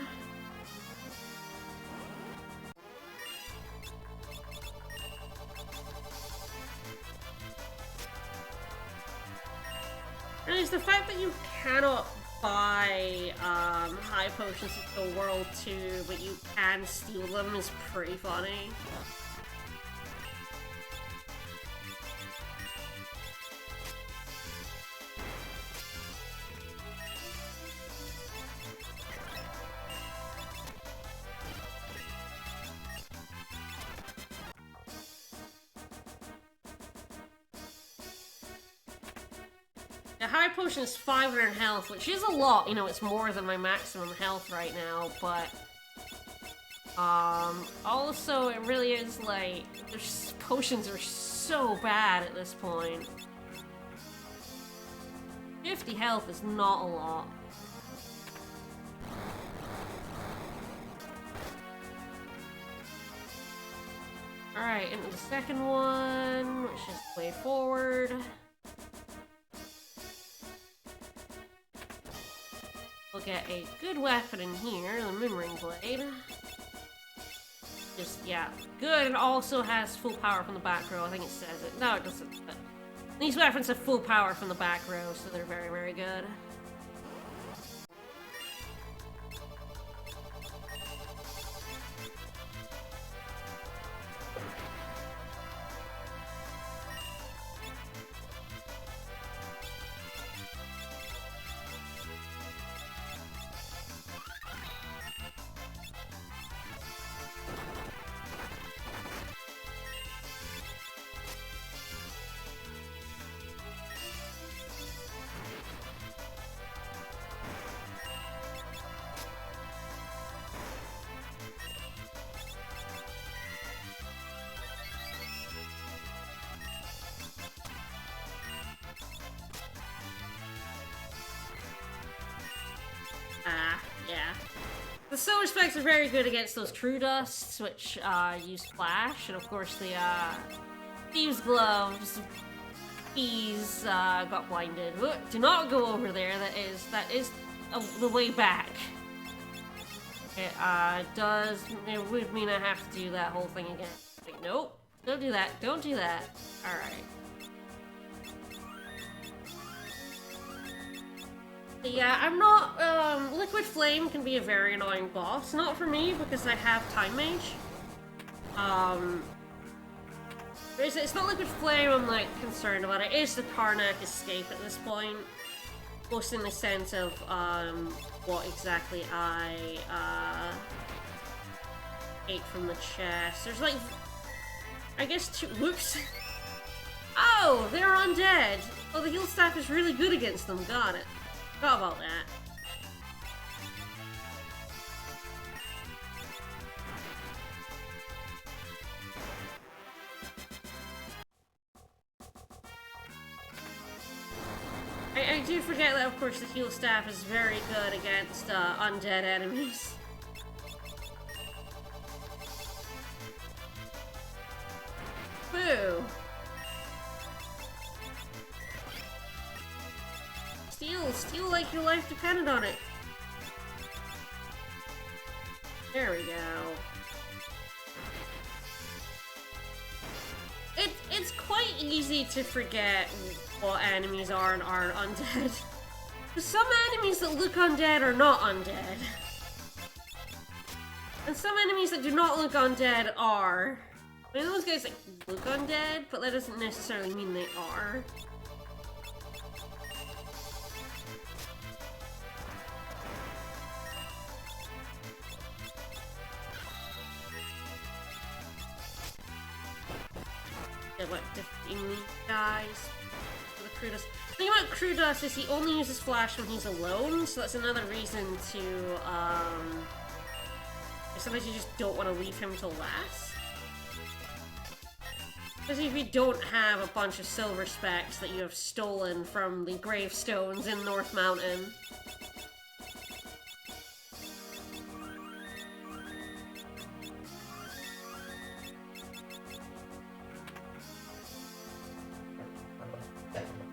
And it's the fact that you cannot buy high potions until World 2, but you can steal them is pretty funny. The high potion is 500 health, which is a lot, you know, it's more than my maximum health right now, but also it really is like, potions are so bad at this point. 50 health is not a lot. Alright, into the second one, which is way forward. We'll get a good weapon in here, the Moonring Blade. Just, yeah, good, and also has full power from the back row. I think it says it. No, it doesn't. But these weapons have full power from the back row, so they're very, very good. Yeah. The Solar Spikes are very good against those True Dusts, which use Flash, and of course the Thieves' Gloves, he's got blinded. Do not go over there, that is the way back. It would mean I have to do that whole thing again. Like, nope, don't do that, don't do that. Alright. Yeah, I'm not, Liquid Flame can be a very annoying boss. Not for me, because I have Time Mage. It's not Liquid Flame I'm, like, concerned about. It is the Karnak escape at this point. Most in the sense of, what exactly I, ate from the chest. There's, like, I guess two- whoops. Oh, they're undead! Oh, the heal staff is really good against them, got it. Forgot about that. I do forget that, of course, the heal staff is very good against undead enemies. Boo! Steal like your life depended on it. There we go. It's quite easy to forget what enemies are and aren't undead. Some enemies that look undead are not undead. And some enemies that do not look undead are. I mean, those guys that look undead, but that doesn't necessarily mean they are. Yeah, what, defeating these guys? The crew dust. The thing about crew dust is he only uses flash when he's alone, so that's another reason to, sometimes you just don't want to leave him till last. Because if you don't have a bunch of silver specks that you have stolen from the gravestones in North Mountain.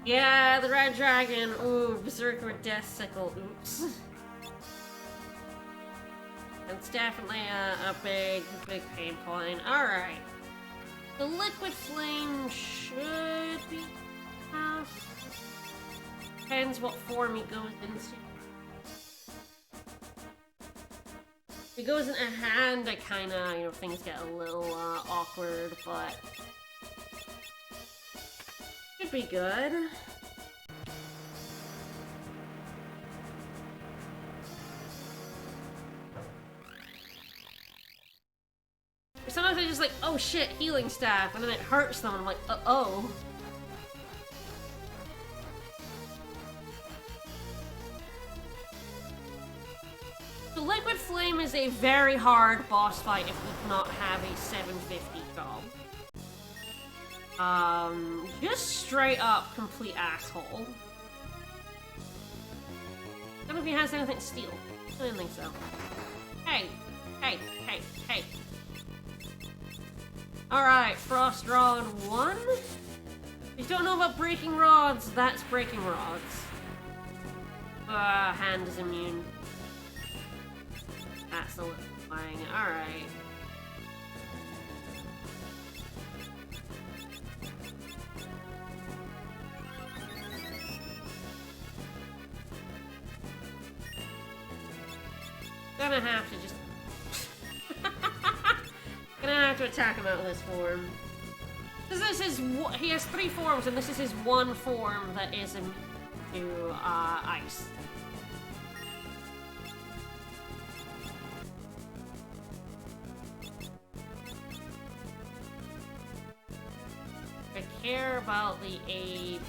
Yeah, the red dragon. Ooh, berserker death sickle. Oops. It's definitely a big pain point. Alright. The liquid flame should be enough. Depends what form he goes into. If he goes into hand, I kinda, you know, things get a little awkward, but should be good. Sometimes I just like, oh shit, healing staff, and then it hurts them, and I'm like, uh-oh. The liquid flame is a very hard boss fight if you do not have a 750 job. Just straight up complete asshole. I don't know if he has anything to steal. I didn't think so. Hey, hey, hey, hey. Alright, Frost Rod 1. If you don't know about breaking rods, that's breaking rods. Hand is immune. That's a little annoying. Alright. Gonna have to just... Gonna have to attack him out of this form. Because this is... He has 3 forms, and this is his one form that is immune to ice. I care about the aid.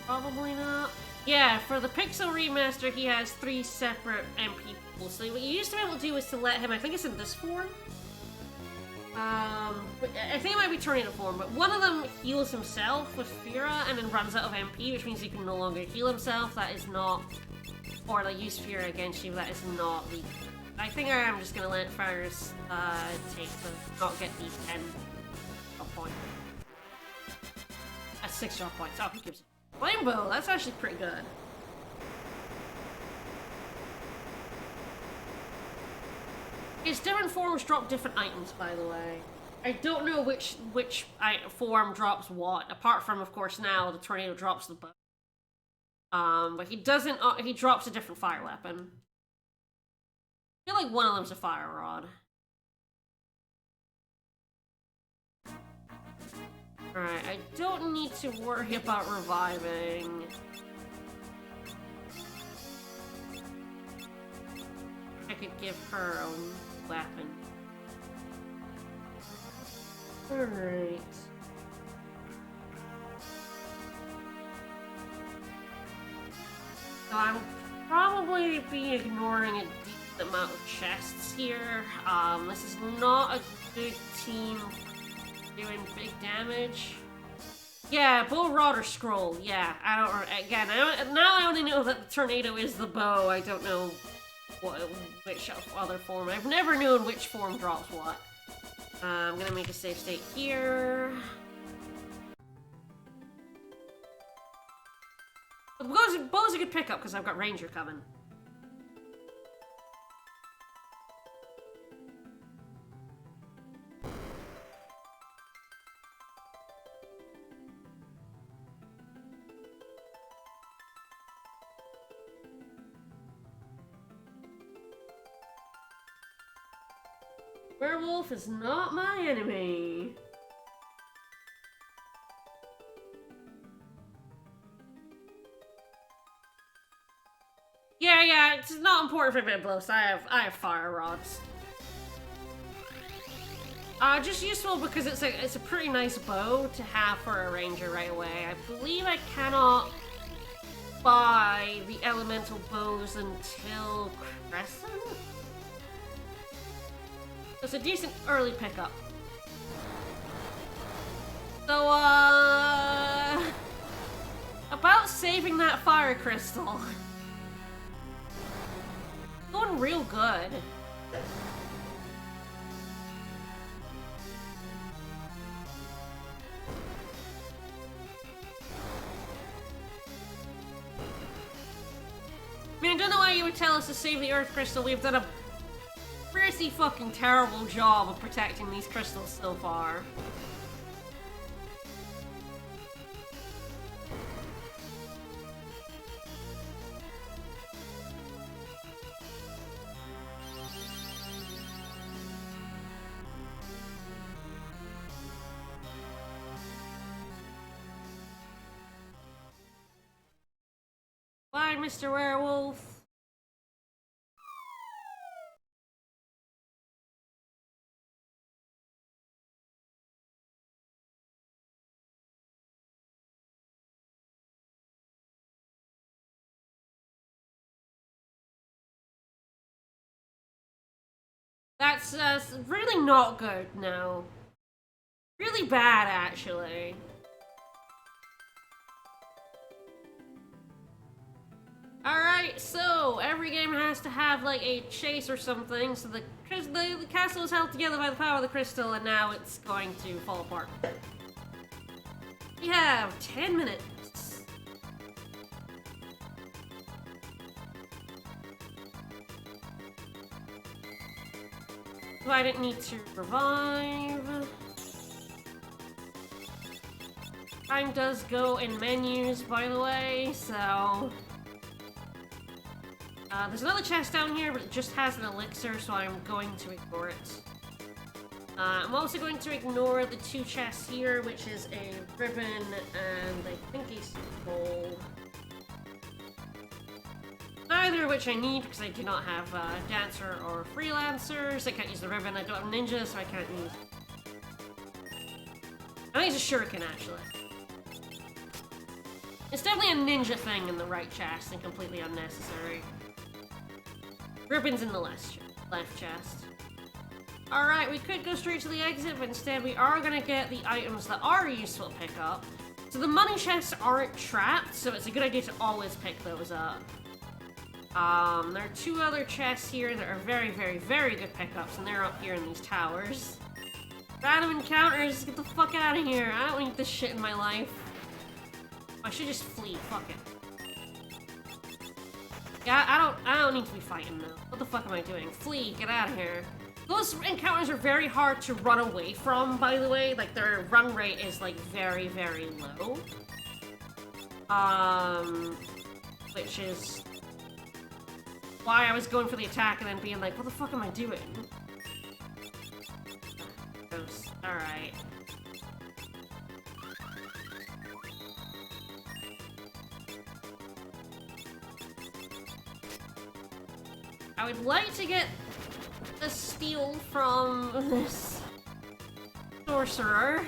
Probably not. Yeah, for the Pixel Remaster, he has 3 separate MP pools. So what you used to be able to do is to let him, I think it's in this form. I think it might be Tornado form, but one of them heals himself with Fira and then runs out of MP, which means he can no longer heal himself. That is not... Or like use Fira against you, that is not the... I think I am just gonna let Faris take to not get these 10 drop points. That's 6 drop points. Oh, he gives it. Flame bow, that's actually pretty good. His different forms drop different items, by the way. I don't know which form drops what, apart from, of course, now the tornado drops the bow. But he doesn't. He drops a different fire weapon. I feel like one of them's a fire rod. Alright, I don't need to worry about reviving. I could give her a weapon. Alright. So I'll probably be ignoring a decent amount of chests here. This is not a good team doing big damage. Yeah, bow, rod, or scroll. Yeah, I don't. Again, now I only know that the tornado is the bow. I don't know which other form. I've never known which form drops what. I'm gonna make a save state here. good pickup because I've got Ranger coming. Werewolf is not my enemy. Yeah, it's not important for a bit of blows. I have fire rods. Just useful because it's a pretty nice bow to have for a ranger right away. I believe I cannot buy the elemental bows until Crescent? It's a decent early pickup. So, about saving that fire crystal. Going real good. I mean, I don't know why you would tell us to save the earth crystal. We've done a pretty fucking terrible job of protecting these crystals so far. Bye, Mr. Werewolf. That's really not good now. Really bad, actually. Alright, so every game has to have like a chase or something, so the castle is held together by the power of the crystal, and now it's going to fall apart. We have 10 minutes. So I didn't need to revive. Time does go in menus, by the way, so... there's another chest down here, but it just has an elixir, so I'm going to ignore it. I'm also going to ignore the two chests here, which is a ribbon and I think a scroll. Neither of which I need because I do not have Dancer or Freelancers. I can't use the ribbon. I don't have Ninja, so I can't use... I think it's a Shuriken, actually. It's definitely a ninja thing in the right chest and completely unnecessary. Ribbon's in the left chest. Alright, we could go straight to the exit, but instead we are going to get the items that are useful to pick up. So the money chests aren't trapped, so it's a good idea to always pick those up. There are two other chests here that are very, very, very good pickups, and they're up here in these towers. Random encounters, get the fuck out of here. I don't need this shit in my life. I should just flee, fuck it. Yeah, I don't need to be fighting though. What the fuck am I doing? Flee, get out of here. Those encounters are very hard to run away from, by the way. Like, their run rate is, like, very, very low. Which is why I was going for the attack and then being like, what the fuck am I doing? Gross. Alright. I would like to get a steal from this sorcerer.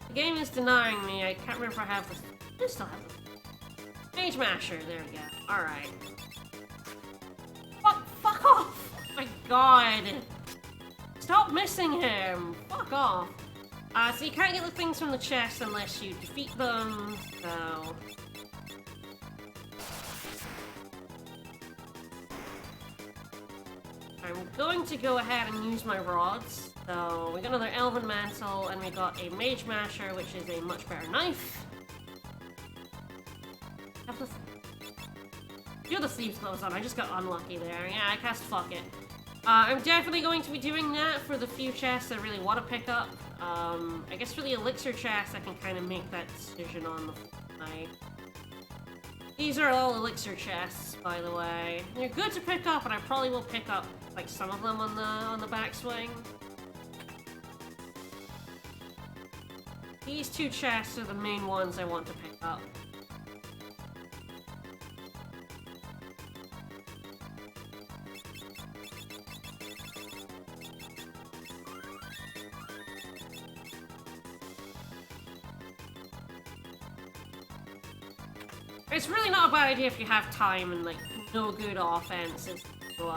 The game is denying me. I can't remember if I have this. I still have this. Mage Masher. There we go. Alright. Fuck off! Oh my god. Stop missing him. Fuck off. So you can't get the things from the chest unless you defeat them, so... I'm going to go ahead and use my rods. So we got another Elven Mantle, and we got a Mage Masher, which is a much better knife. Feel the Thieves' Gloves on. I just got unlucky there. Yeah, I cast Fuck It. I'm definitely going to be doing that for the few chests I really want to pick up. I guess for the Elixir chest, I can kind of make that decision on the fly. These are all Elixir chests, by the way. They're good to pick up, and I probably will pick up like some of them on the backswing. These two chests are the main ones I want to pick up. It's really not a bad idea if you have time and like no good offenses to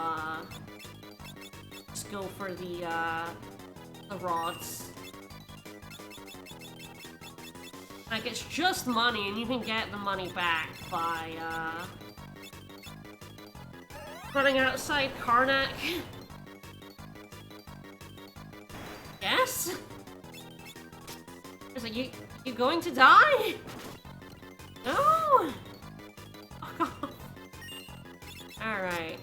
just go for the rods. Like it's just money and you can get the money back by running outside Karnak. Yes? It's like you going to die? No! Fuck off. Alright.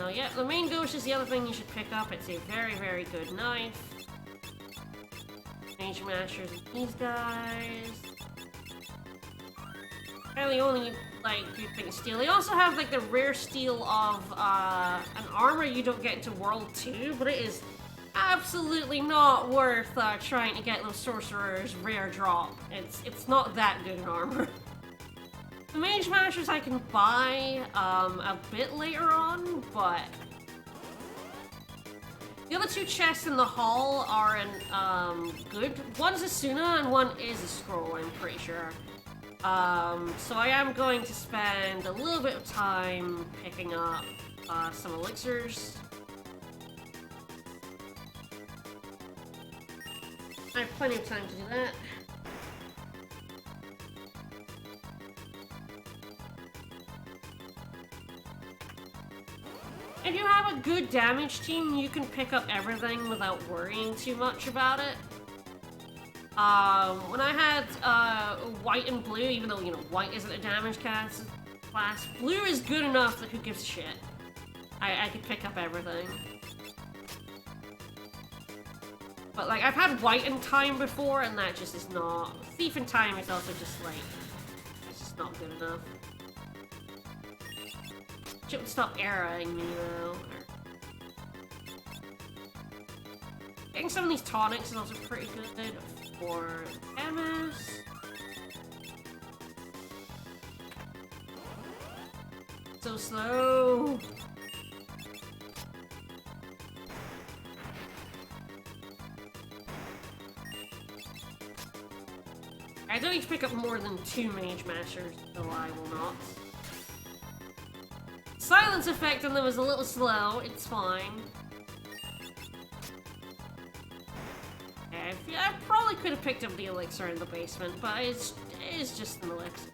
Oh yeah, the main ghost is the other thing you should pick up. It's a very, very good knife. Mage Mashers and these guys. Really only, like, good thing steel. They also have, like, the rare steel of, an armor you don't get into World 2, but it is absolutely not worth trying to get those sorcerers rare drop. It's not that good an armor. The Mage Mashers I can buy a bit later on, but the other two chests in the hall are good. One's a Suna and one is a scroll, I'm pretty sure. So I am going to spend a little bit of time picking up some elixirs. I have plenty of time to do that. If you have a good damage team, you can pick up everything without worrying too much about it. When I had white and blue, even though, you know, white isn't a damage class, blue is good enough that who gives a shit. I could pick up everything. But, like, I've had white in time before, and that just is not... Thief in time is also just, like... It's just not good enough. Shit would stop arrowing me, though. Getting some of these tonics is also pretty good for MS. So slow. I don't need to pick up more than 2 Mage Mashers, so I will not. Silence effect on them is a little slow, it's fine. I probably could have picked up the elixir in the basement, but it is just an elixir.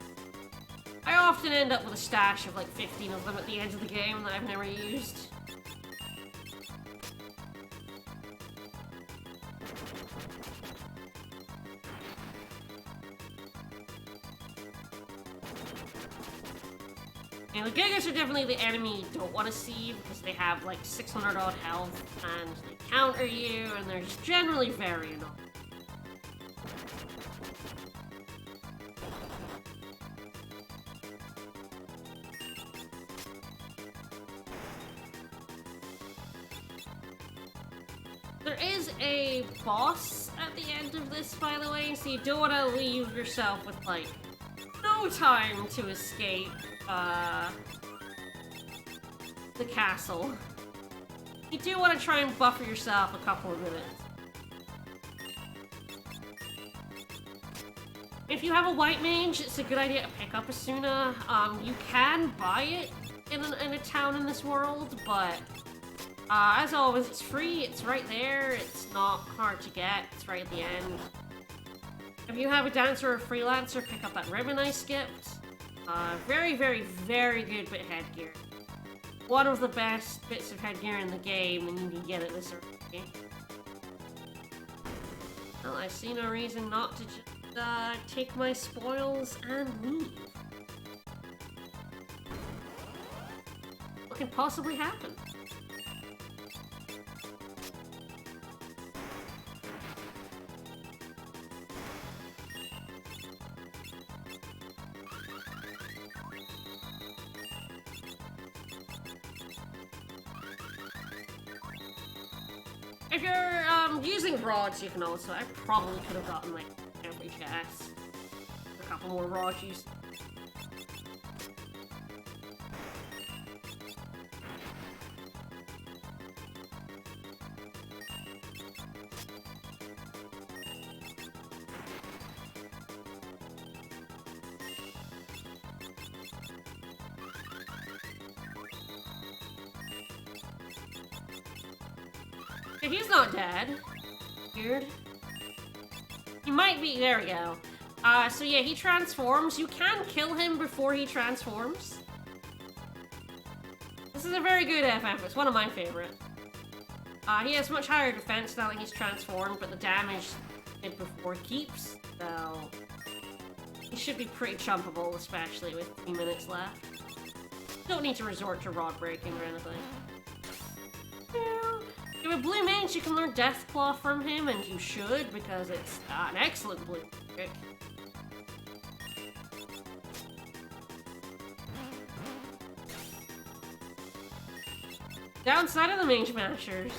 I often end up with a stash of like 15 of them at the end of the game that I've never used. And the Gigas are definitely the enemy you don't want to see because they have like 600 odd health and they counter you and they're just generally very annoying. There is a boss at the end of this, by the way, so you don't want to leave yourself with like no time to escape the castle. You do want to try and buffer yourself a couple of minutes. If you have a white mage, it's a good idea to pick up a Suna. You can buy it in a town in this world, but as always, it's free, it's right there, it's not hard to get, it's right at the end. If you have a dancer or a freelancer, pick up that ribbon I skipped. Very, very, very good bit of headgear. One of the best bits of headgear in the game, and you can get it this early. Well, I see no reason not to just take my spoils and leave. What can possibly happen? If you're using rods, you can also. I probably could have gotten like every chest. A couple more rods use. If he's not dead. Weird. He might be. There we go. So yeah, he transforms. You can kill him before he transforms. This is a very good FF. It's one of my favorite. He has much higher defense now that he's transformed, but the damage he did before keeps. So he should be pretty chumpable, especially with 3 minutes left. Don't need to resort to rod breaking or anything. If you're a blue mage, you can learn Deathclaw from him, and you should, because it's an excellent blue trick. Downside of the Mage Mashers.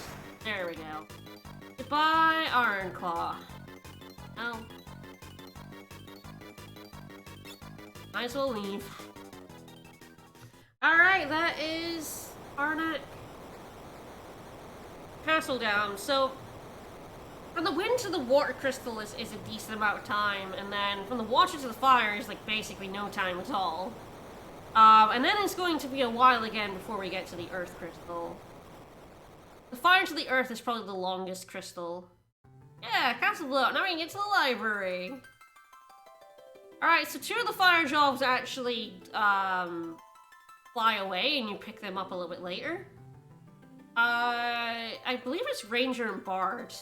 There we go. Goodbye, Ironclaw. Oh. Might as well leave. Alright, that is Arnett Castle down. So, from the wind to the water crystal is a decent amount of time, and then from the water to the fire is like basically no time at all. And then it's going to be a while again before we get to the earth crystal. The fire to the earth is probably the longest crystal. Yeah, Castle Blowout. Now we can get to the library. Alright, so 2 of the fire jobs actually fly away and you pick them up a little bit later. I believe it's Ranger and Bard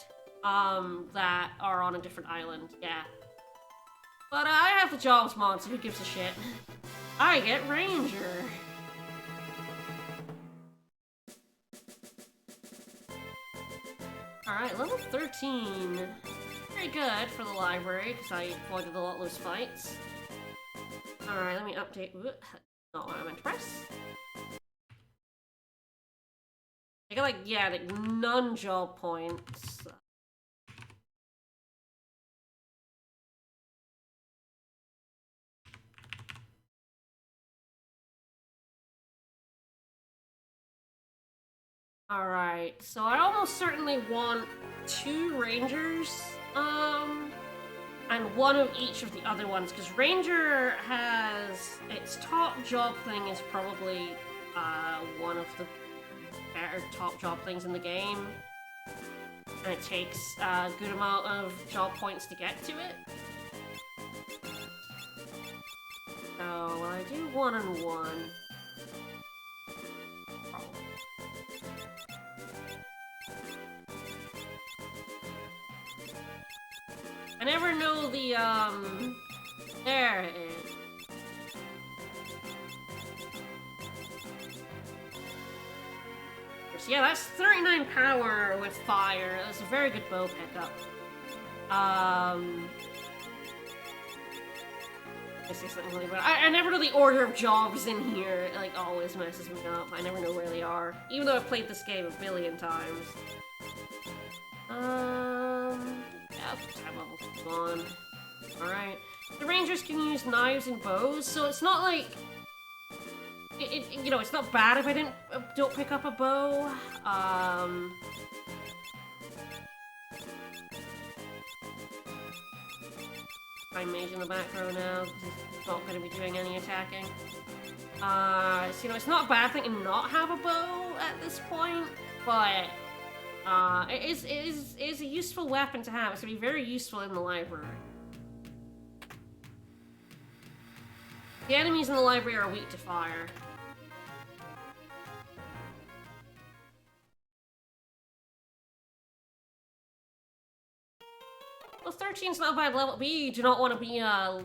that are on a different island, yeah. But I have the jobs mod, so who gives a shit? I get Ranger. Alright, level 13. Very good for the library, because I avoided a lot of those fights. Alright, let me update. Not what I meant to press. I got like, yeah, like none job points. Alright, so I almost certainly want 2 Rangers, and 1 of each of the other ones, because Ranger has, its top job thing is probably, one of the better top job things in the game, and it takes a good amount of job points to get to it. So, I do 1 and 1. I never know the, there it is. So yeah, that's 39 power with fire. That's a very good bow pickup. I never know the order of jobs in here. It, like, always messes me up. I never know where they are. Even though I've played this game a billion times. Yeah, time level's 1. Alright. The Rangers can use knives and bows, so it's not like... you know, it's not bad if I don't pick up a bow. I'm mage in the back row now, because he's not going to be doing any attacking. So, you know, it's not a bad thing to not have a bow at this point, but it is a useful weapon to have. It's going to be very useful in the library. The enemies in the library are weak to fire. Well, 13's not a bad level, but you do not want to be a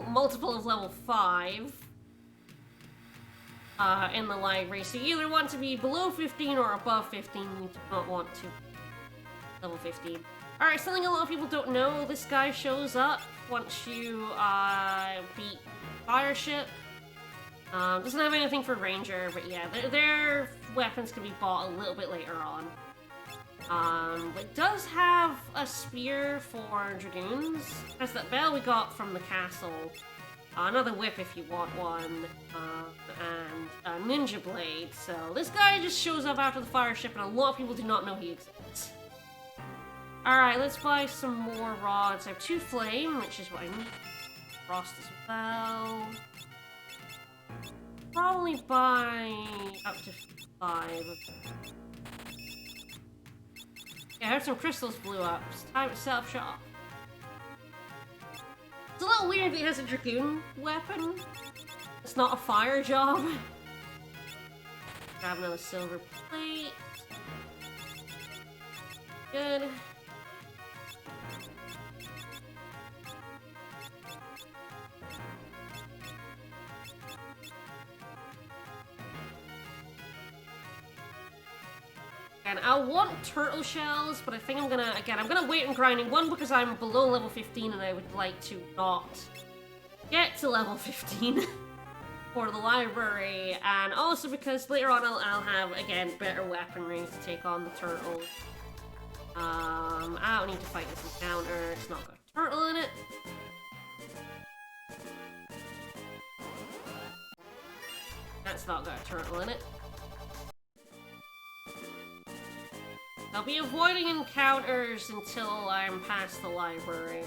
multiple of level 5 in the library. So you either want to be below 15 or above 15. You do not want to level 15. Alright, something a lot of people don't know, this guy shows up once you beat Fireship. Doesn't have anything for Ranger, but yeah, their weapons can be bought a little bit later on. But does have a spear for Dragoons. Has that bell we got from the castle. Another whip if you want one. And a ninja blade. So this guy just shows up after the Fireship and a lot of people do not know he exists. Alright, let's buy some more rods. I have 2 flame, which is what I need. Frost as well. Probably buy up to 5. Yeah, I heard some crystals blew up. It's time to set up shop. It's a little weird that he has a Dragoon weapon. It's not a fire job. Grab another silver plate. Good. And I want turtle shells, but I think I'm gonna wait on grinding. One, because I'm below level 15 and I would like to not get to level 15 for the library. And also because later on I'll have, again, better weaponry to take on the turtles. I don't need to fight this encounter. It's not got a turtle in it. That's not got a turtle in it. I'll be avoiding encounters until I'm past the library.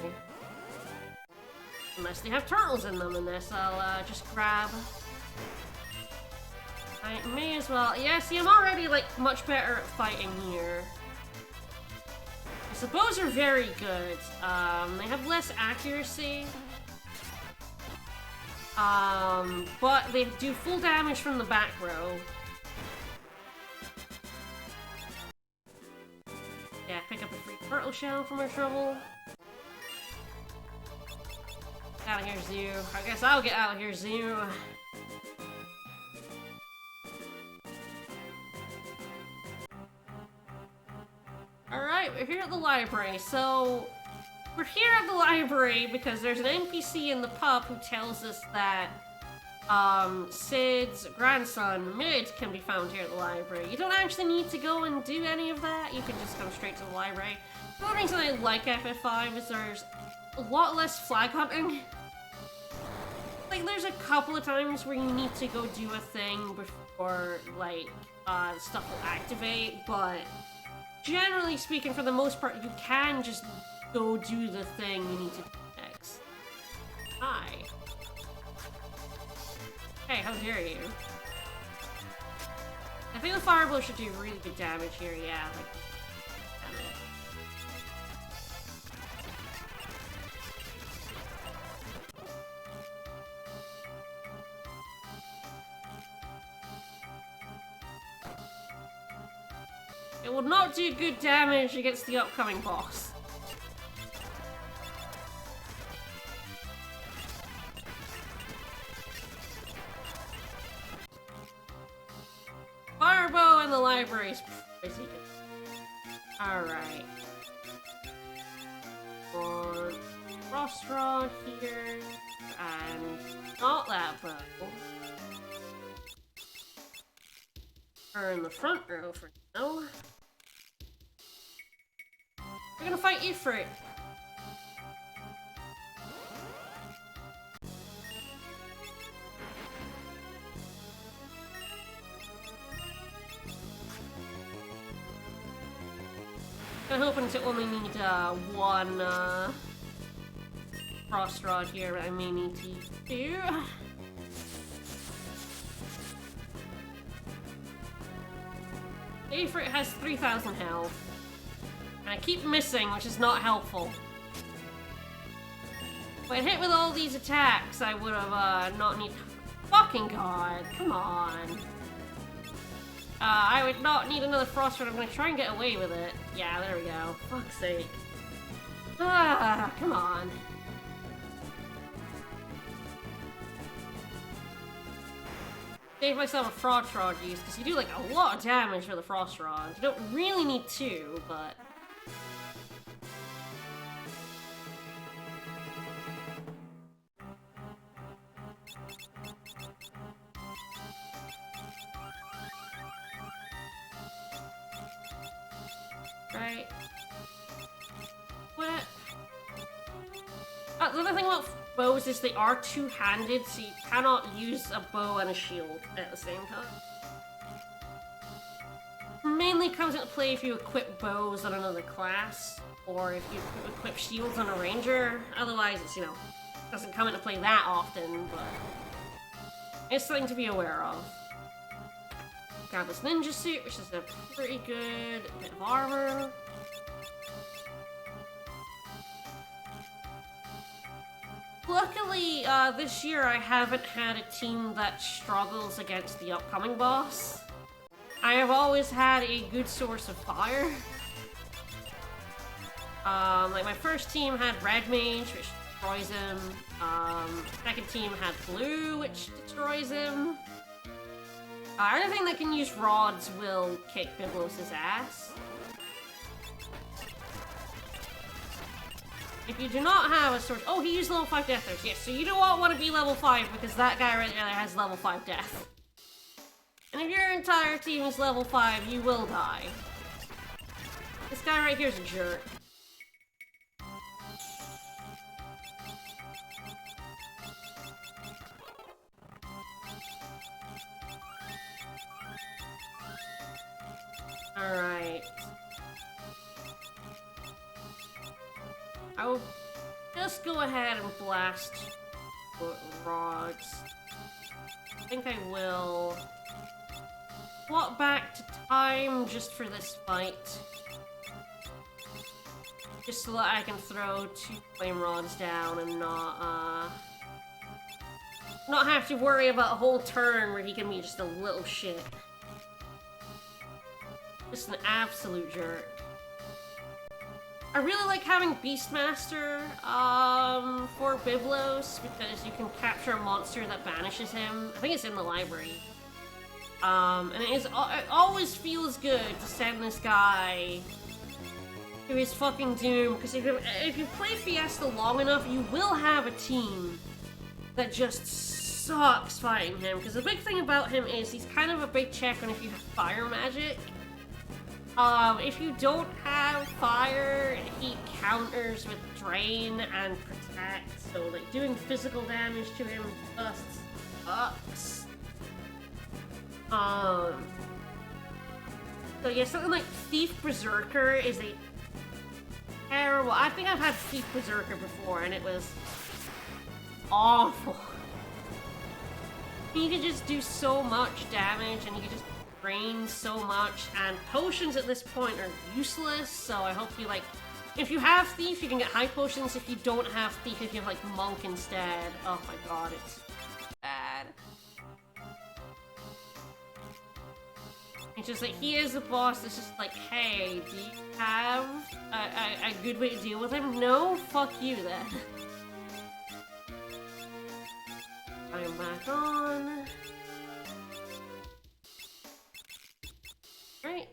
Unless they have turtles in them, unless I'll just grab. I may as well. Yeah, see, I'm already like much better at fighting here. I suppose they're very good. They have less accuracy. But they do full damage from the back row. Yeah, pick up a free turtle shell from our trouble. Out of here, Zoo. I guess I'll get out of here, Zoo. Alright, we're here at the library. So, we're here at the library because there's an NPC in the pub who tells us that Sid's grandson, Mid, can be found here at the library. You don't actually need to go and do any of that. You can just come straight to the library. The only reason I like FF5 is there's a lot less flag hunting. Like, there's a couple of times where you need to go do a thing before, like, stuff will activate, but generally speaking, for the most part, you can just go do the thing you need to do next. Hi. Hey, how dare you? I think the fireball should do really good damage here, yeah. Like, it will not do good damage against the upcoming boss. Firebow in the library is crazy good. Alright. One frost rod here, and not that bow. We're in the front row for now. We're gonna fight Ifrit. I'm hoping to only need one frost rod here, but I may need to use 2. Ifrit has 3,000 health. And I keep missing, which is not helpful. If I'd hit with all these attacks, I would have not need. Fucking god, come on. I would not need another frost rod. I'm gonna try and get away with it. Yeah, there we go. Fuck's sake. Ah, come on. Save myself a Frost Rod use, because you do like a lot of damage for the Frost Rod. You don't really need two, but... Right. What? The other thing about bows is they are two-handed, so you cannot use a bow and a shield at the same time. Mainly comes into play if you equip bows on another class, or if you equip shields on a ranger. Otherwise, it's, you know, doesn't come into play that often, but it's something to be aware of. Grab this ninja suit, which is a pretty good bit of armor. Luckily, this year I haven't had a team that struggles against the upcoming boss. I have always had a good source of fire. Like my first team had Red Mage, which destroys him. Second team had Blue, which destroys him. Anything that can use rods will kick Biblos' ass. If you do not have a source... Oh, he used level 5 death throws. Yes, so you don't want to be level 5 because that guy right there has level 5 death. And if your entire team is level 5, you will die. This guy right here is a jerk. Alright. I'll just go ahead and blast rods. I think I will swap back to time just for this fight. Just so that I can throw 2 flame rods down and not have to worry about a whole turn where he can be just a little shit. Just an absolute jerk. I really like having Beastmaster for Biblos because you can capture a monster that banishes him. I think it's in the library. And it always feels good to send this guy to his fucking doom, because if you play Fiesta long enough, you will have a team that just sucks fighting him, because the big thing about him is he's kind of a big check on if you have fire magic. If you don't have fire, he counters with Drain and Protect, so like doing physical damage to him just sucks. So yeah, something like Thief Berserker is a terrible... I think I've had Thief Berserker before and it was awful. He could just do so much damage and he could just drain so much, and potions at this point are useless, so I hope you like... If you have Thief, you can get high potions. If you don't have Thief, if you have like Monk instead, oh my god, it's bad. It's just like, he is a boss that's just like, hey, do you have a good way to deal with him? No? Fuck you then. I'm back on. Right.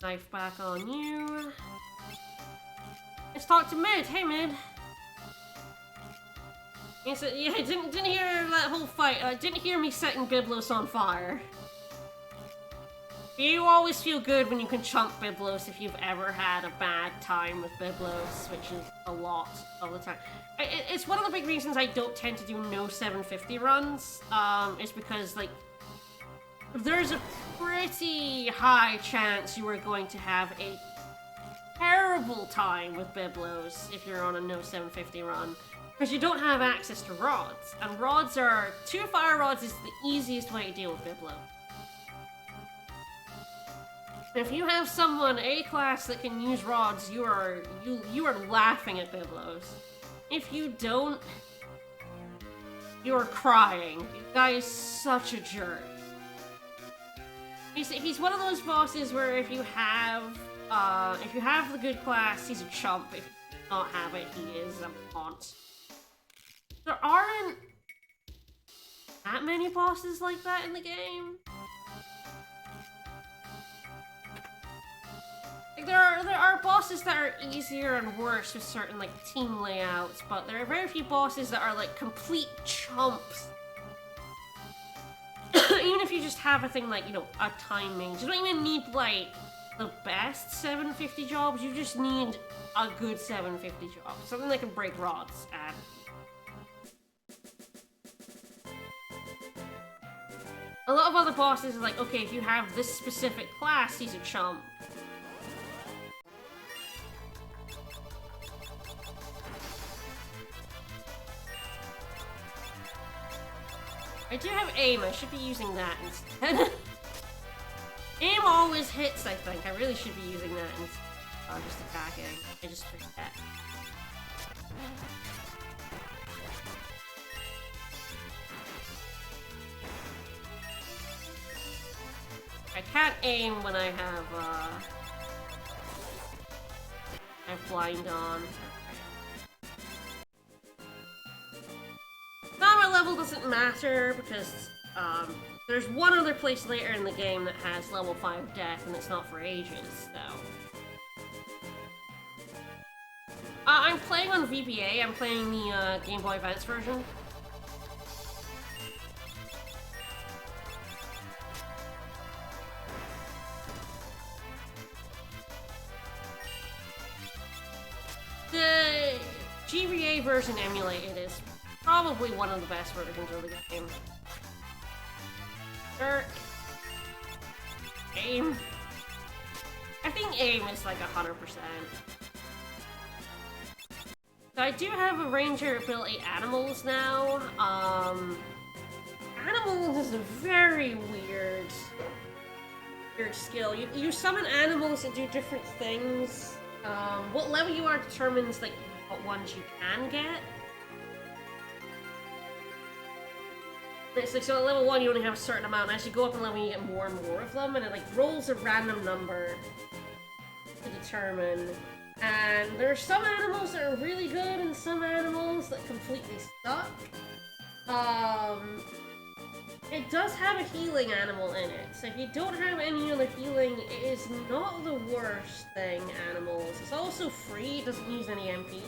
Knife back on you. Let's talk to Mid. Hey, Mid. He said, yeah, I didn't hear that whole fight. Didn't hear me setting Biblos on fire. You always feel good when you can chunk Biblos if you've ever had a bad time with Biblos, which is a lot of the time. It's one of the big reasons I don't tend to do no 750 runs, is because, like, there's a pretty high chance you are going to have a terrible time with Biblos if you're on a no 750 run, because you don't have access to rods, and rods are... 2 fire rods is the easiest way to deal with Biblos. If you have someone A-class that can use rods, you are laughing at Biblos. If you don't, you are crying. The guy is such a jerk. He's one of those bosses where if you have if you have the good class, he's a chump. If you do not have it, he is a monster. There aren't that many bosses like that in the game. Like, there are bosses that are easier and worse with certain like team layouts, but there are very few bosses that are like complete chumps. Even if you just have a thing like, you know, a time mage, you don't even need like the best 750 jobs, you just need a good 750 job. Something that can break rods and a lot of other bosses are like, okay, if you have this specific class, he's a chump. I do have aim, I should be using that instead. Aim always hits, I think. I really should be using that instead of just attacking. I just forget. I can't aim when I have blind on. Now my level doesn't matter because there's one other place later in the game that has level 5 death and it's not for ages, so. I'm playing on VBA, I'm playing the Game Boy Advance version. The GBA version emulated is probably one of the best versions of the game. Aim. I think aim is like 100%. So I do have a ranger ability animals now. Animals is a very weird skill. You summon animals that do different things. What level you are determines like what ones you can get. It's like, so at level 1 you only have a certain amount, and as you go up in level you get more and more of them, and it like rolls a random number to determine. And there are some animals that are really good and some animals that completely suck. It does have a healing animal in it, so if you don't have any other healing, it is not the worst thing, animals. It's also free, it doesn't use any MP.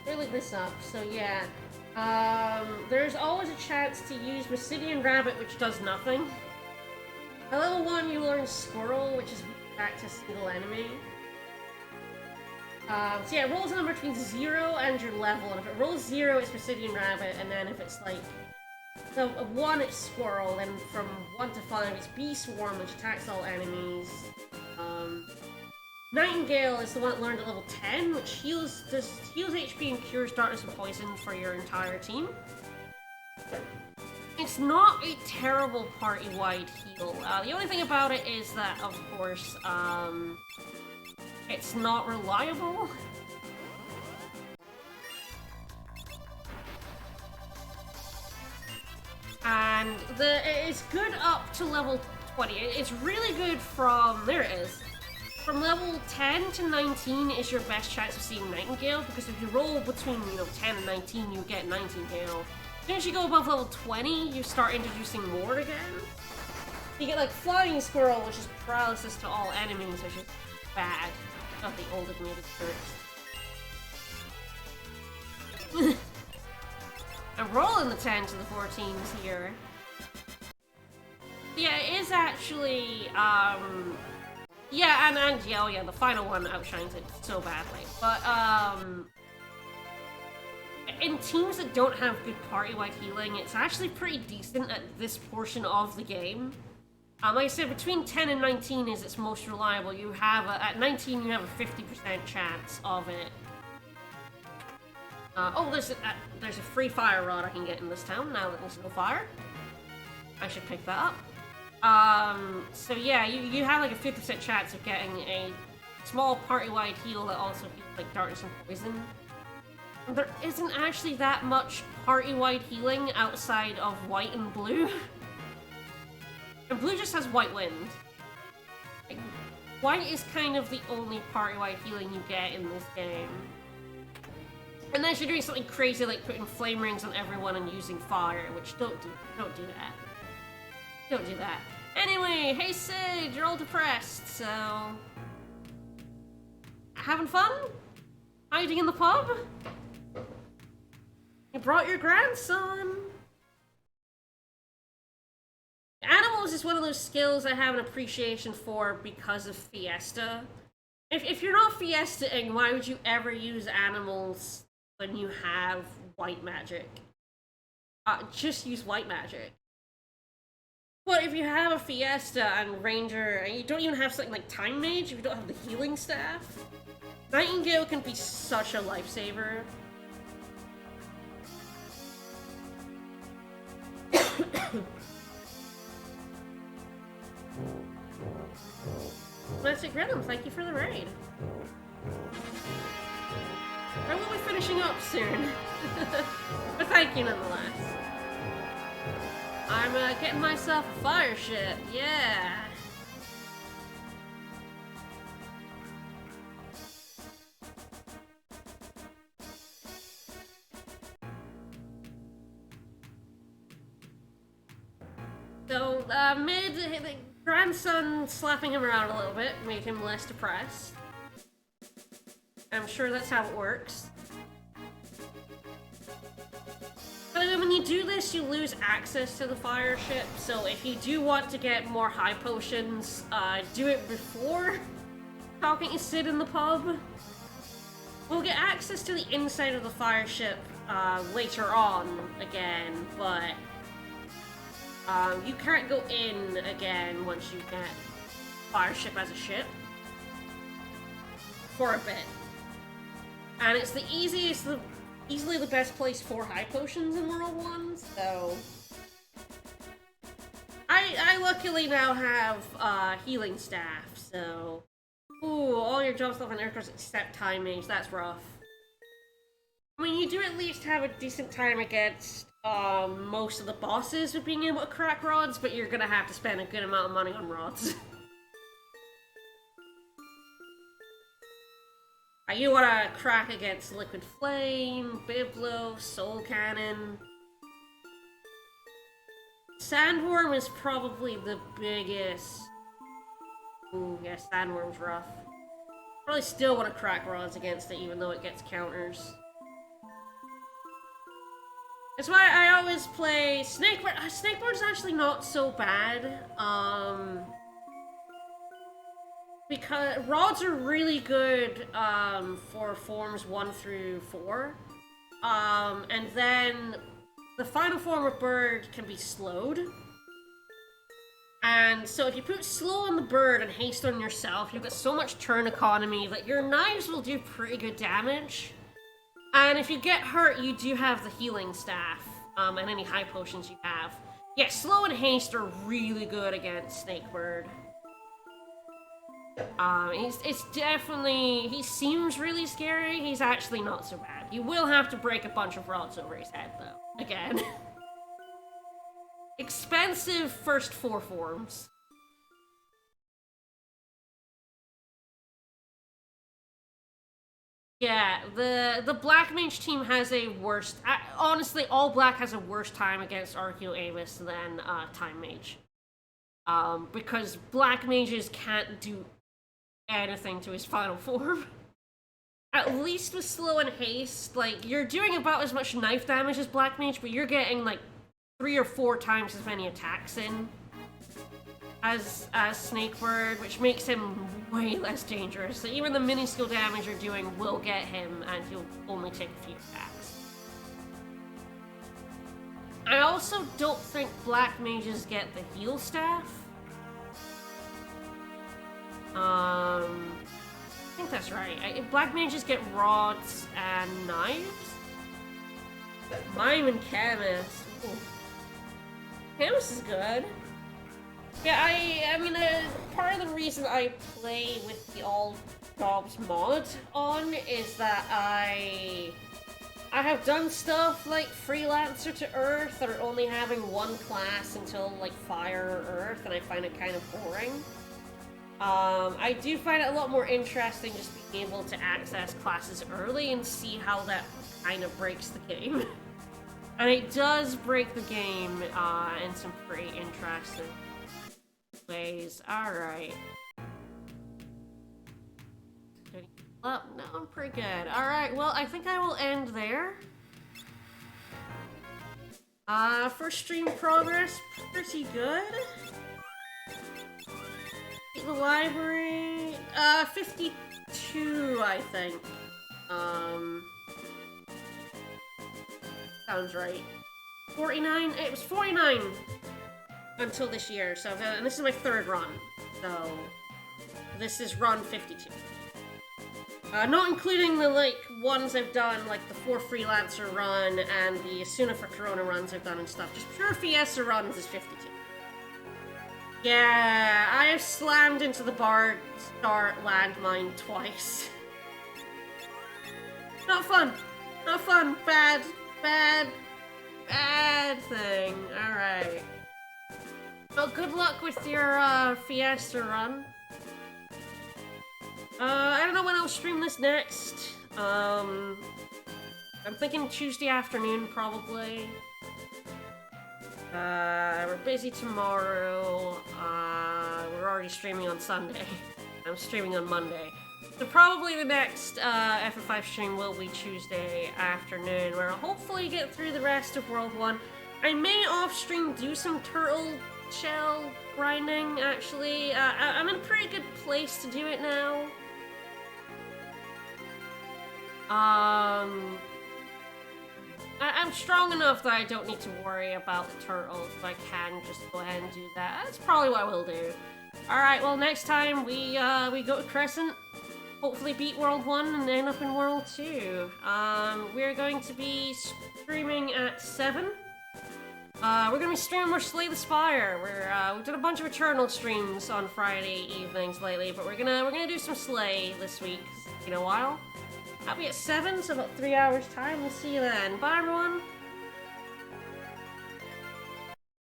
Really this up, so yeah. There's always a chance to use Basidian Rabbit, which does nothing. At level 1, you learn Squirrel, which is back to a single enemy. So yeah, it rolls a number between 0 and your level, and if it rolls 0, it's Basidian Rabbit, and then if it's like... So, 1, it's Squirrel, then from 1 to 5, it's Bee Swarm, which attacks all enemies. Nightingale is the one that learned at level 10, which heals HP and cures darkness and poison for your entire team. It's not a terrible party-wide heal. The only thing about it is that, of course, it's not reliable. And it is good up to level 20. It's really good from... There it is. From level 10 to 19 is your best chance of seeing Nightingale, because if you roll between, 10 and 19, you get Nightingale. As soon as you go above level 20, you start introducing more again. You get, like, Flying Squirrel, which is paralysis to all enemies, which is bad. Not the old admitted curse. I'm rolling the 10 to the 14s here. Yeah, it is actually, yeah, and yeah, the final one outshines it so badly. But, in teams that don't have good party-wide healing, it's actually pretty decent at this portion of the game. Like I said, between 10 and 19 is its most reliable. You have at 19, you have a 50% chance of it. Oh, there's a free fire rod I can get in this town now that there's no fire. I should pick that up. So yeah, you have like a 50% chance of getting a small party-wide heal that also heals like darkness and poison. There isn't actually that much party-wide healing outside of white and blue. And blue just has white wind. White is kind of the only party-wide healing you get in this game. Unless you're doing something crazy like putting flame rings on everyone and using fire, which don't do that. Don't do that. Anyway, hey Sid, you're all depressed, so... Having fun? Hiding in the pub? You brought your grandson? Animals is one of those skills I have an appreciation for because of Fiesta. If you're not Fiesta-ing, why would you ever use animals when you have white magic? Just use white magic. But if you have a Fiesta and Ranger, and you don't even have something like Time Mage, if you don't have the healing staff, Nightingale can be such a lifesaver. Domestic Rhythm, thank you for the raid. I will be finishing up soon. But thank you nonetheless. I'm getting myself a fire ship, yeah. So, the grandson slapping him around a little bit made him less depressed. I'm sure that's how it works. But when you do this, you lose access to the fire ship, so if you do want to get more high potions, do it before talking to Sid in the pub. We'll get access to the inside of the fire ship later on again, but you can't go in again once you get fire ship as a ship for a bit. And it's the easily the best place for high potions in World 1, so... I luckily now have healing staff, so... Ooh, all your job stuff on Aircross except Time Mage, that's rough. I mean, you do at least have a decent time against most of the bosses with being able to crack rods, but you're gonna have to spend a good amount of money on rods. You wanna crack against Liquid Flame, Biblo, Soul Cannon. Sandworm is probably the biggest. Ooh, yeah, Sandworm's rough. Probably still wanna crack rods against it, even though it gets counters. That's why I always play Snakebird. Snakebird's actually not so bad. Because rods are really good for forms 1 through 4. And then the final form of bird can be slowed. And so if you put slow on the bird and haste on yourself, you've got so much turn economy that your knives will do pretty good damage. And if you get hurt, you do have the healing staff, and any high potions you have. Yeah, slow and haste are really good against Snakebird. It's definitely... He seems really scary, he's actually not so bad. You will have to break a bunch of rods over his head, though. Again. Expensive first 4 forms. Yeah, the Black Mage team has a worse... honestly, all Black has a worse time against Archeo Avis than Time Mage. Because Black Mages can't do anything to his final form. At least with Slow and Haste, like, you're doing about as much knife damage as Black Mage, but you're getting, like, 3 or 4 times as many attacks in as Snakebird, which makes him way less dangerous. So even the minuscule damage you're doing will get him, and he'll only take a few attacks. I also don't think Black Mages get the heal staff. I think that's right. Black Mages get rods and knives? Mime and Camus. Ooh. Camus is good. Yeah, I mean, part of the reason I play with the All Jobs mod on is that I have done stuff like Freelancer to Earth, or only having one class until, like, Fire or Earth, and I find it kind of boring. I do find it a lot more interesting just being able to access classes early and see how that kind of breaks the game. And it does break the game in some pretty interesting ways. Alright. Up? No, I'm pretty good. Alright, well, I think I will end there. First stream progress, pretty good. The library, 52, I think. Sounds right. 49? It was 49 until this year, so and this is my third run. So, this is run 52. Not including the, like, ones I've done, like the 4 Freelancer run and the Asuna for Corona runs I've done and stuff. Just pure Fiesta runs is 52. Yeah, I have slammed into the bar start landmine twice. Not fun. Not fun. Bad. Bad. Bad thing. Alright. Well, good luck with your Fiesta run. I don't know when I'll stream this next. I'm thinking Tuesday afternoon, probably. We're busy tomorrow. We're already streaming on Sunday. I'm streaming on Monday. So probably the next FF5 stream will be Tuesday afternoon, where I'll hopefully get through the rest of World 1. I may off-stream do some turtle shell grinding, actually. I'm in a pretty good place to do it now. I'm strong enough that I don't need to worry about the turtles, so I can just go ahead and do that. That's probably what I will do. Alright, well, next time we go to Crescent, hopefully beat World 1 and end up in World 2. We're going to be streaming at 7. We're gonna be streaming more Slay the Spire. We did a bunch of Eternal streams on Friday evenings lately, but we're gonna do some Slay this week. It's been a while. I'll be at 7, so about 3 hours time. We'll see you then. Bye, everyone!